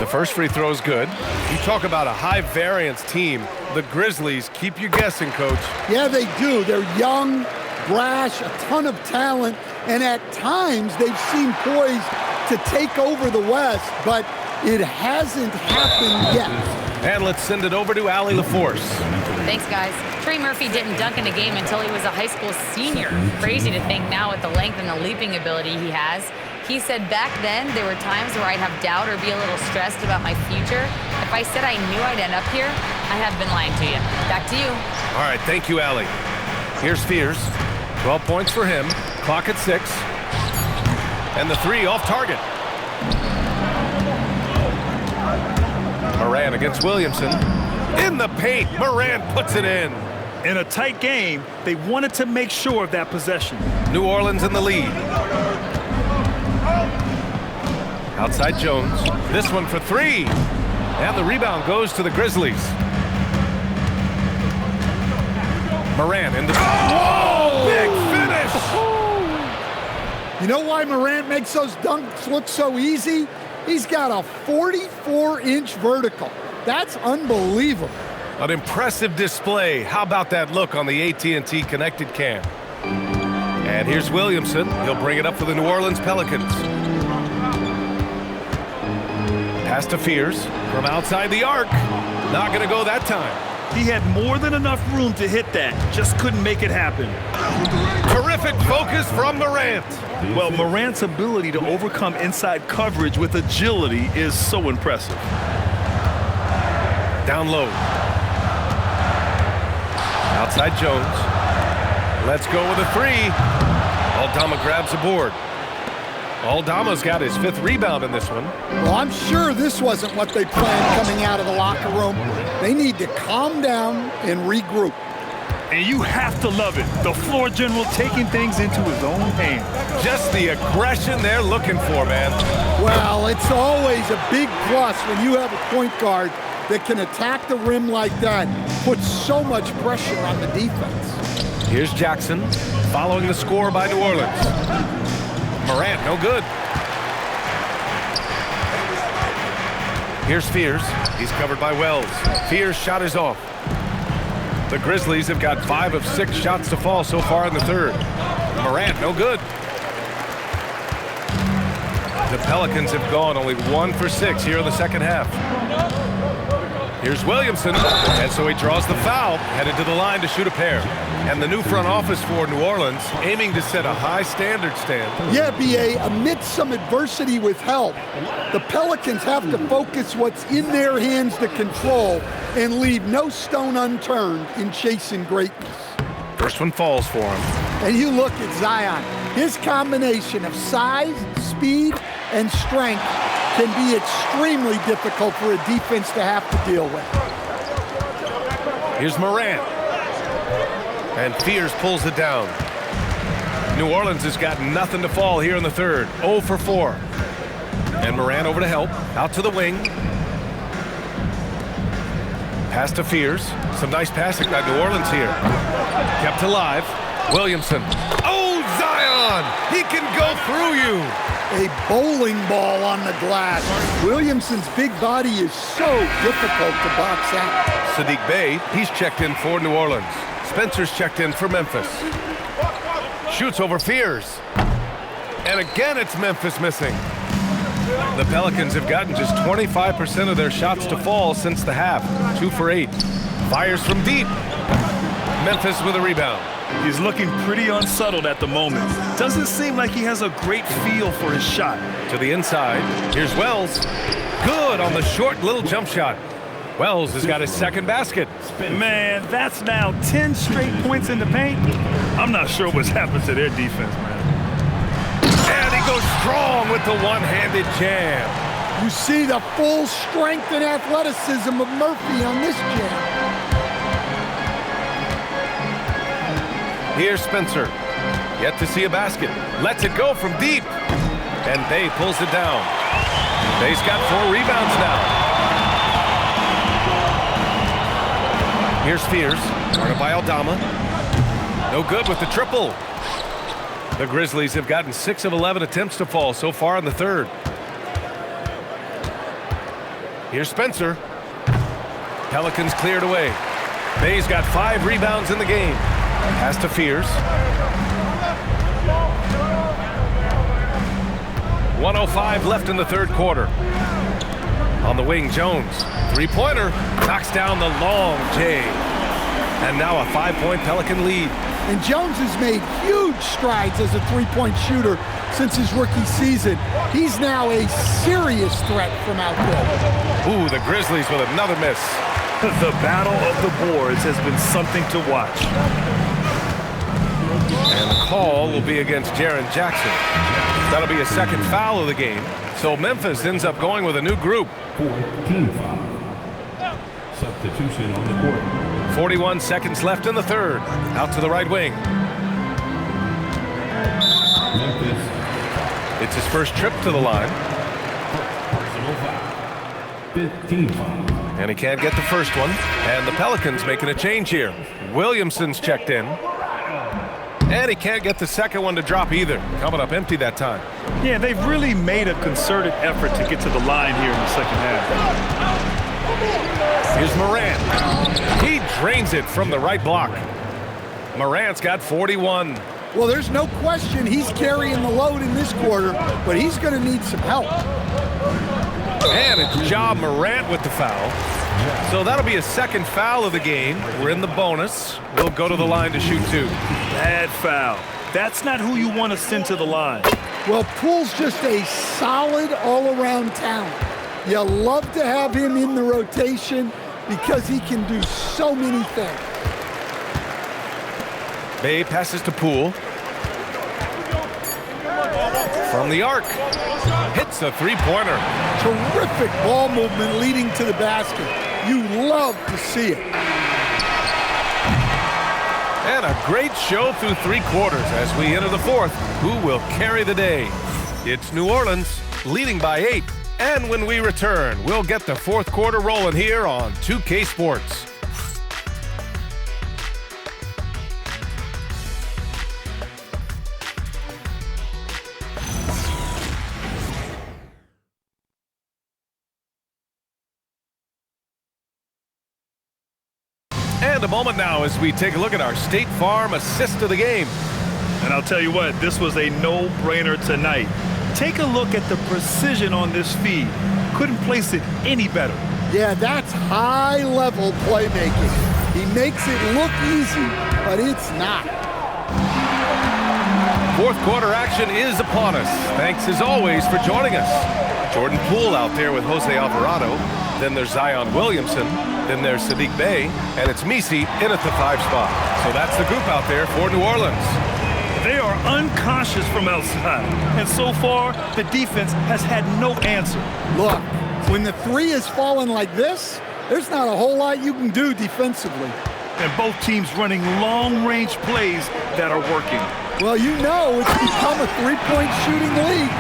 S14: first free throw is good. You talk about a high-variance team. The Grizzlies keep you guessing, Coach.
S12: Yeah, they do. They're young, brash, a ton of talent, and at times they've seemed poised to take over the West, but it hasn't happened yet.
S14: And let's send it over to Allie LaForce.
S4: Thanks, guys. Trey Murphy didn't dunk in a game until he was a high school senior. Crazy to think now with the length and the leaping ability he has. He said back then there were times where I'd have doubt or be a little stressed about my future. If I said I knew I'd end up here, I have been lying to you. Back to you.
S14: All right, thank you, Allie. Here's Fears. 12 points for him. Clock at 6. And the 3 off target. Moran against Williamson. In the paint, Moran puts it in.
S15: In a tight game, they wanted to make sure of that possession.
S14: New Orleans in the lead. Outside Jones. This one for 3. And the rebound goes to the Grizzlies. Moran in the... Whoa! Big finish!
S12: You know why Morant makes those dunks look so easy? He's got a 44-inch vertical. That's unbelievable.
S14: An impressive display. How about that look on the AT&T connected cam? And here's Williamson. He'll bring it up for the New Orleans Pelicans. Pass to Fears from outside the arc. Not going to go that time.
S15: He had more than enough room to hit that. Just couldn't make it happen.
S14: Terrific focus from Morant.
S15: Well, Morant's ability to overcome inside coverage with agility is so impressive.
S14: Down low. Outside Jones. Let's go with a 3. Aldama grabs the board. Aldama's got his 5th rebound in this one.
S12: Well, I'm sure this wasn't what they planned coming out of the locker room. They need to calm down and regroup.
S15: And you have to love it. The floor general taking things into his own hands.
S14: Just the aggression they're looking for, man.
S12: Well, it's always a big plus when you have a point guard that can attack the rim like that, put so much pressure on the defense.
S14: Here's Jackson following the score by New Orleans. Morant, no good. Here's Fears. He's covered by Wells. Fears' shot is off. The Grizzlies have got 5 of 6 shots to fall so far in the third. Morant, no good. The Pelicans have gone only 1 for 6 here in the second half. Here's Williamson, and so he draws the foul, headed to the line to shoot a pair. And the new front office for New Orleans aiming to set a high standard, Stan.
S12: Yeah, B.A., amidst some adversity with help, the Pelicans have to focus what's in their hands to control and leave no stone unturned in chasing greatness.
S14: First one falls for him.
S12: And you look at Zion. His combination of size, speed, and strength can be extremely difficult for a defense to have to deal with.
S14: Here's Morant. And Fears pulls it down. New Orleans has got nothing to fall here in the third. 0 for 4. And Morant over to help. Out to the wing. Pass to Fears. Some nice passing by New Orleans here. Kept alive. Williamson. Oh, Zion! He can go through you.
S12: A bowling ball on the glass. Williamson's big body is so difficult to box out.
S14: Sadiq Bey, he's checked in for New Orleans. Spencer's checked in for Memphis. Shoots over Fears. And again, it's Memphis missing. The Pelicans have gotten just 25% of their shots to fall since the half. 2 for 8. Fires from deep. Memphis with a rebound.
S15: He's looking pretty unsettled at the moment. Doesn't seem like he has a great feel for his shot.
S14: To the inside. Here's Wells. Good on the short little jump shot. Wells has got his second basket.
S15: Man, that's now 10 straight points in the paint. I'm not sure what's happened to their defense, man.
S14: And he goes strong with the one-handed jam.
S12: You see the full strength and athleticism of Murphy on this jam.
S14: Here's Spencer. Yet to see a basket. Lets it go from deep. And Bey pulls it down. Bey's got 4 rebounds now. Here's Fears. Guarded by Aldama. No good with the triple. The Grizzlies have gotten 6 of 11 attempts to fall so far in the third. Here's Spencer. Pelicans cleared away. Bay's got 5 rebounds in the game. Pass to Fears. 1:05 left in the third quarter. On the wing, Jones. Three-pointer. Knocks down the long J. And now a 5-point Pelican lead.
S12: And Jones has made huge strides as a three-point shooter since his rookie season. He's now a serious threat from out there.
S14: Ooh, the Grizzlies with another miss.
S15: The battle of the boards has been something to watch.
S14: And the call will be against Jaren Jackson. That'll be a second foul of the game. So Memphis ends up going with a new group.
S6: Team foul. Substitution on the court.
S14: 41 seconds left in the third. Out to the right wing.
S6: Memphis.
S14: It's his first trip to the line.
S6: Personal foul. 15 foul.
S14: And he can't get the first one. And the Pelicans making a change here. Williamson's checked in. And he can't get the second one to drop either. Coming up empty that time.
S15: Yeah, they've really made a concerted effort to get to the line here in the second half.
S14: Here's Morant. He drains it from the right block. Morant's got 41.
S12: Well, there's no question he's carrying the load in this quarter, but he's going to need some help.
S14: And it's Ja Morant with the foul. So that'll be a second foul of the game. We're in the bonus. We'll go to the line to shoot 2.
S15: Bad foul. That's not who you want to send to the line.
S12: Well, Poole's just a solid all-around talent. You love to have him in the rotation because he can do so many things.
S14: Bay passes to Poole. From the arc. Hits a three-pointer.
S12: Terrific ball movement leading to the basket. You love to see it.
S14: And a great show through 3 quarters as we enter the fourth. Who will carry the day? It's New Orleans leading by 8. And when we return, we'll get the fourth quarter rolling here on 2K Sports. And a moment now as we take a look at our State Farm assist of the game.
S15: And I'll tell you what, this was a no-brainer tonight. Take a look at the precision on this feed. Couldn't place it any better.
S12: Yeah, that's high-level playmaking. He makes it look easy, but it's not.
S14: Fourth quarter action is upon us. Thanks as always for joining us. Jordan Poole out there with Jose Alvarado. Then there's Zion Williamson. Then there's Sadiq Bey. And it's Misi in at the 5 spot. So that's the group out there for New Orleans.
S15: They are unconscious from outside. And so far, the defense has had no answer.
S12: Look, when the 3 is falling like this, there's not a whole lot you can do defensively.
S15: And both teams running long-range plays that are working.
S12: Well, you know it's become a 3-point shooting league.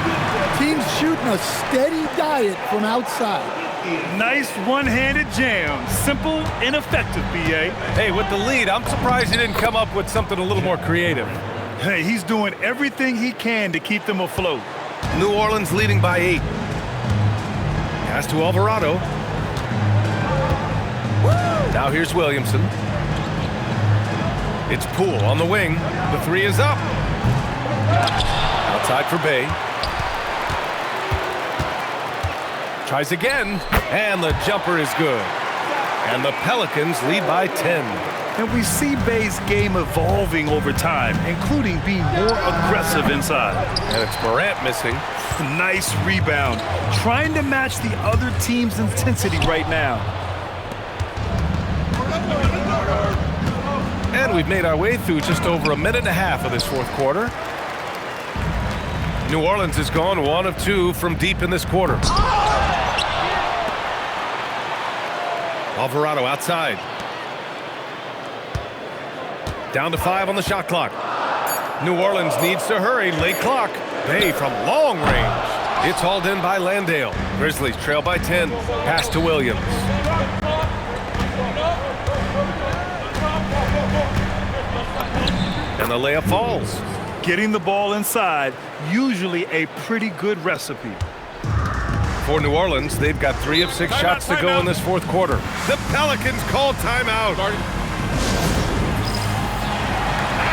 S12: Teams shooting a steady diet from outside.
S15: Nice one-handed jam. Simple and effective, B.A.
S14: Hey, with the lead, I'm surprised he didn't come up with something a little more creative.
S15: Hey, he's doing everything he can to keep them afloat.
S14: New Orleans leading by 8. Pass to Alvarado. Now here's Williamson. It's Poole on the wing. The 3 is up. Outside for Bey. Tries again, and the jumper is good. And the Pelicans lead by 10.
S15: And we see Bey's game evolving over time, including being more aggressive inside.
S14: And it's Morant missing.
S15: Nice rebound. Trying to match the other team's intensity right now.
S14: And we've made our way through just over a minute and a half of this fourth quarter. New Orleans has gone 1 of 2 from deep in this quarter. Alvarado outside. Down to 5 on the shot clock. New Orleans needs to hurry. Late clock. Bey from long range. It's hauled in by Landale. Grizzlies trail by 10. Pass to Williams. And the layup falls.
S15: Getting the ball inside, usually a pretty good recipe.
S14: For New Orleans, they've got 3 of 6 shots to go in this fourth quarter. The Pelicans call timeout.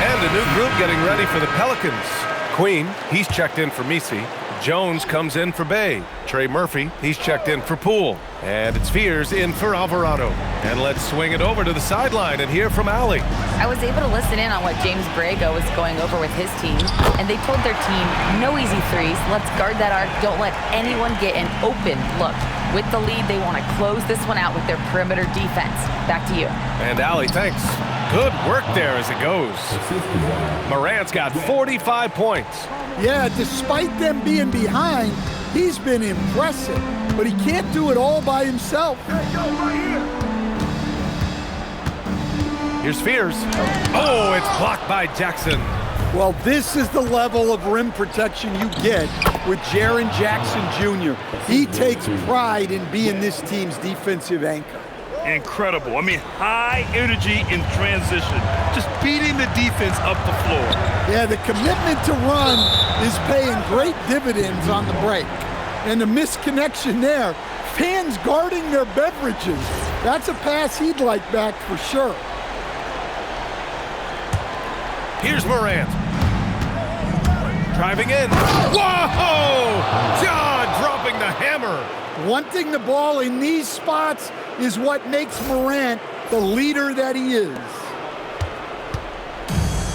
S14: And a new group getting ready for the Pelicans. Queen, he's checked in for Misi. Jones comes in for Bay. Trey Murphy, he's checked in for Poole. And it's Fears in for Alvarado. And let's swing it over to the sideline and hear from Allie.
S4: I was able to listen in on what James Borrego was going over with his team, and they told their team, no easy threes, let's guard that arc, don't let anyone get an open look. With the lead, they want to close this one out with their perimeter defense. Back to you.
S14: And Allie, thanks. Good work there as it goes. Morant's got 45 points.
S12: Yeah, despite them being behind, he's been impressive, but he can't do it all by himself.
S14: Here's Fears. Oh, it's blocked by Jackson.
S12: Well, this is the level of rim protection you get with Jaren Jackson Jr. He takes pride in being this team's defensive anchor.
S15: Incredible. I mean, high energy in transition. Just beating the defense up the floor.
S12: Yeah, the commitment to run is paying great dividends on the break. And the misconnection there, fans guarding their beverages. That's a pass he'd like back for sure.
S14: Here's Morant. Driving in. Whoa! John dropping the hammer.
S12: Wanting the ball in these spots is what makes Morant the leader that he is.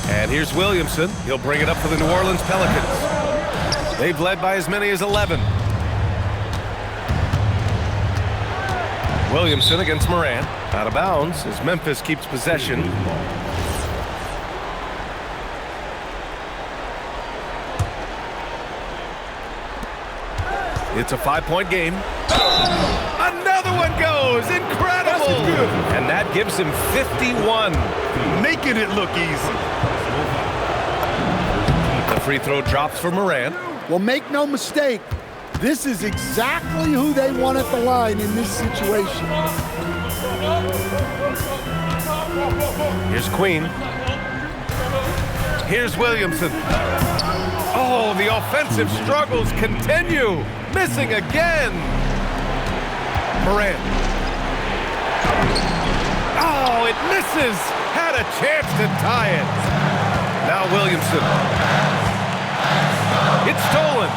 S14: And here's Williamson. He'll bring it up for the New Orleans Pelicans. They've led by as many as 11. Williamson against Morant. Out of bounds as Memphis keeps possession. It's a 5-point game. Another one goes. Incredible. And that gives him 51.
S15: Making it look easy.
S14: The free throw drops for Morant.
S12: Well, make no mistake, this is exactly who they want at the line in this situation.
S14: Here's Queen. Here's Williamson. Oh, the offensive struggles continue. Missing again. Morant. Oh, it misses. Had a chance to tie it. Now Williamson. It's stolen.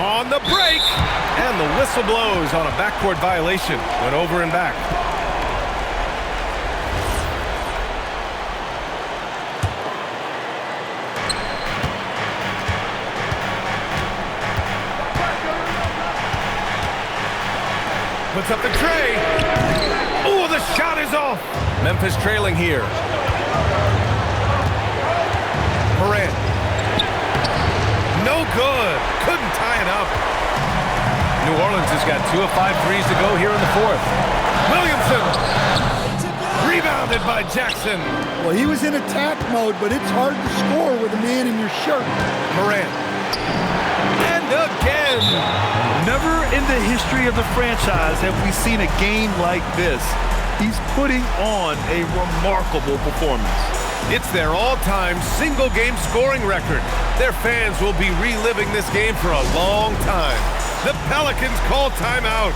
S14: On the break. And the whistle blows on a backcourt violation. Went over and back. Puts up the tray. Oh, the shot is off. Memphis trailing here. Morant. No good. Couldn't tie it up. New Orleans has got 2 of 5 threes to go here in the fourth. Williamson. Rebounded by Jackson.
S12: Well, he was in attack mode, but it's hard to score with a man in your shirt.
S14: Morant. And again.
S15: Never in the history of the franchise have we seen a game like this. He's putting on a remarkable performance.
S14: It's their all-time single-game scoring record. Their fans will be reliving this game for a long time. The Pelicans call timeout.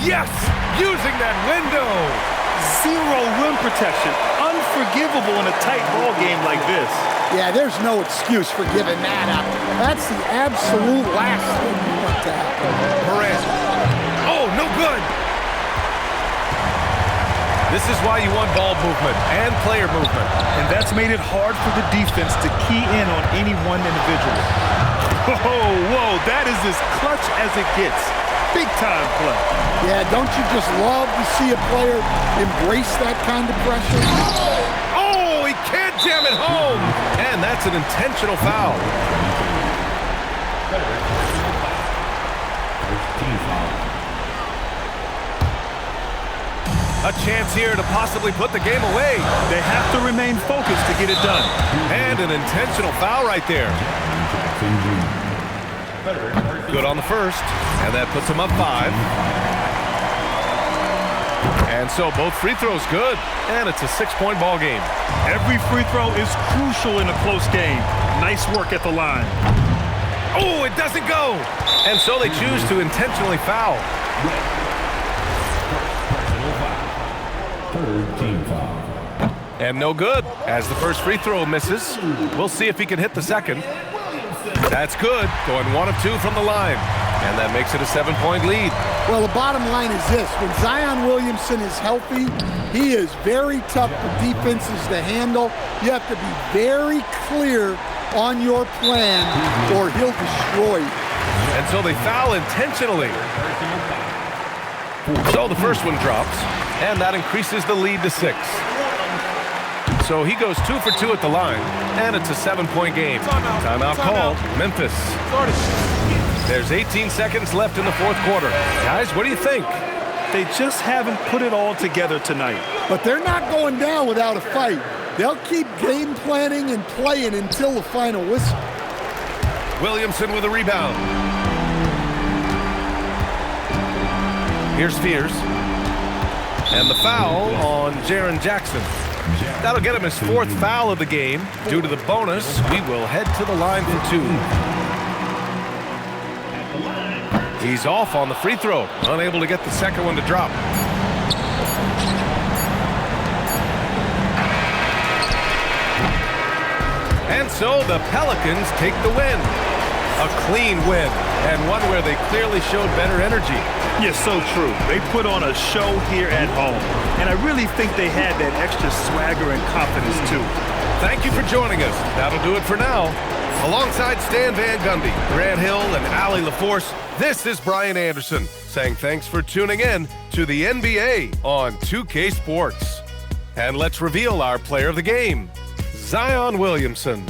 S14: Yes! Using that window!
S15: Zero rim protection. Unforgivable in a tight ball game like this.
S12: Yeah, there's no excuse for giving that up. That's the absolute last thing you want to happen.
S14: Morant. Oh, no good! This is why you want ball movement and player movement.
S15: And that's made it hard for the defense to key in on any one individual. Whoa, that is as clutch as it gets. Big time play.
S12: Yeah, don't you just love to see a player embrace that kind of pressure?
S14: Oh, he can't jam it home. And that's an intentional foul. A chance here to possibly put the game away.
S15: They have to remain focused to get it done.
S14: And an intentional foul right there. Good on the first, and that puts him up 5. And so both free throws good, and it's a 6-point ball game.
S15: Every free throw is crucial in a close game. Nice work at the line.
S14: Oh, it doesn't go. And so they choose to intentionally foul. And no good, as the first free throw misses. We'll see if he can hit the second. That's good, going 1 of 2 from the line. And that makes it a 7-point lead.
S12: Well, the bottom line is this. When Zion Williamson is healthy, he is very tough for defenses to handle. You have to be very clear on your plan or he'll destroy you.
S14: And so they foul intentionally. So the first one drops, and that increases the lead to 6. So he goes 2 for 2 at the line, and it's a 7-point game. Timeout called, Memphis. There's 18 seconds left in the fourth quarter. Guys, what do you think?
S15: They just haven't put it all together tonight.
S12: But they're not going down without a fight. They'll keep game planning and playing until the final whistle.
S14: Williamson with a rebound. Here's Spears. And the foul on Jaren Jackson. That'll get him his 4th foul of the game. Due to the bonus, we will head to the line for 2. He's off on the free throw, unable to get the second one to drop. And so the Pelicans take the win. A clean win, and one where they clearly showed better energy.
S15: Yes, so true. They put on a show here at home, and I really think they had that extra swagger and confidence, too.
S14: Thank you for joining us. That'll do it for now. Alongside Stan Van Gundy, Grant Hill, and Allie LaForce, this is Brian Anderson saying thanks for tuning in to the NBA on 2K Sports. And let's reveal our player of the game, Zion Williamson.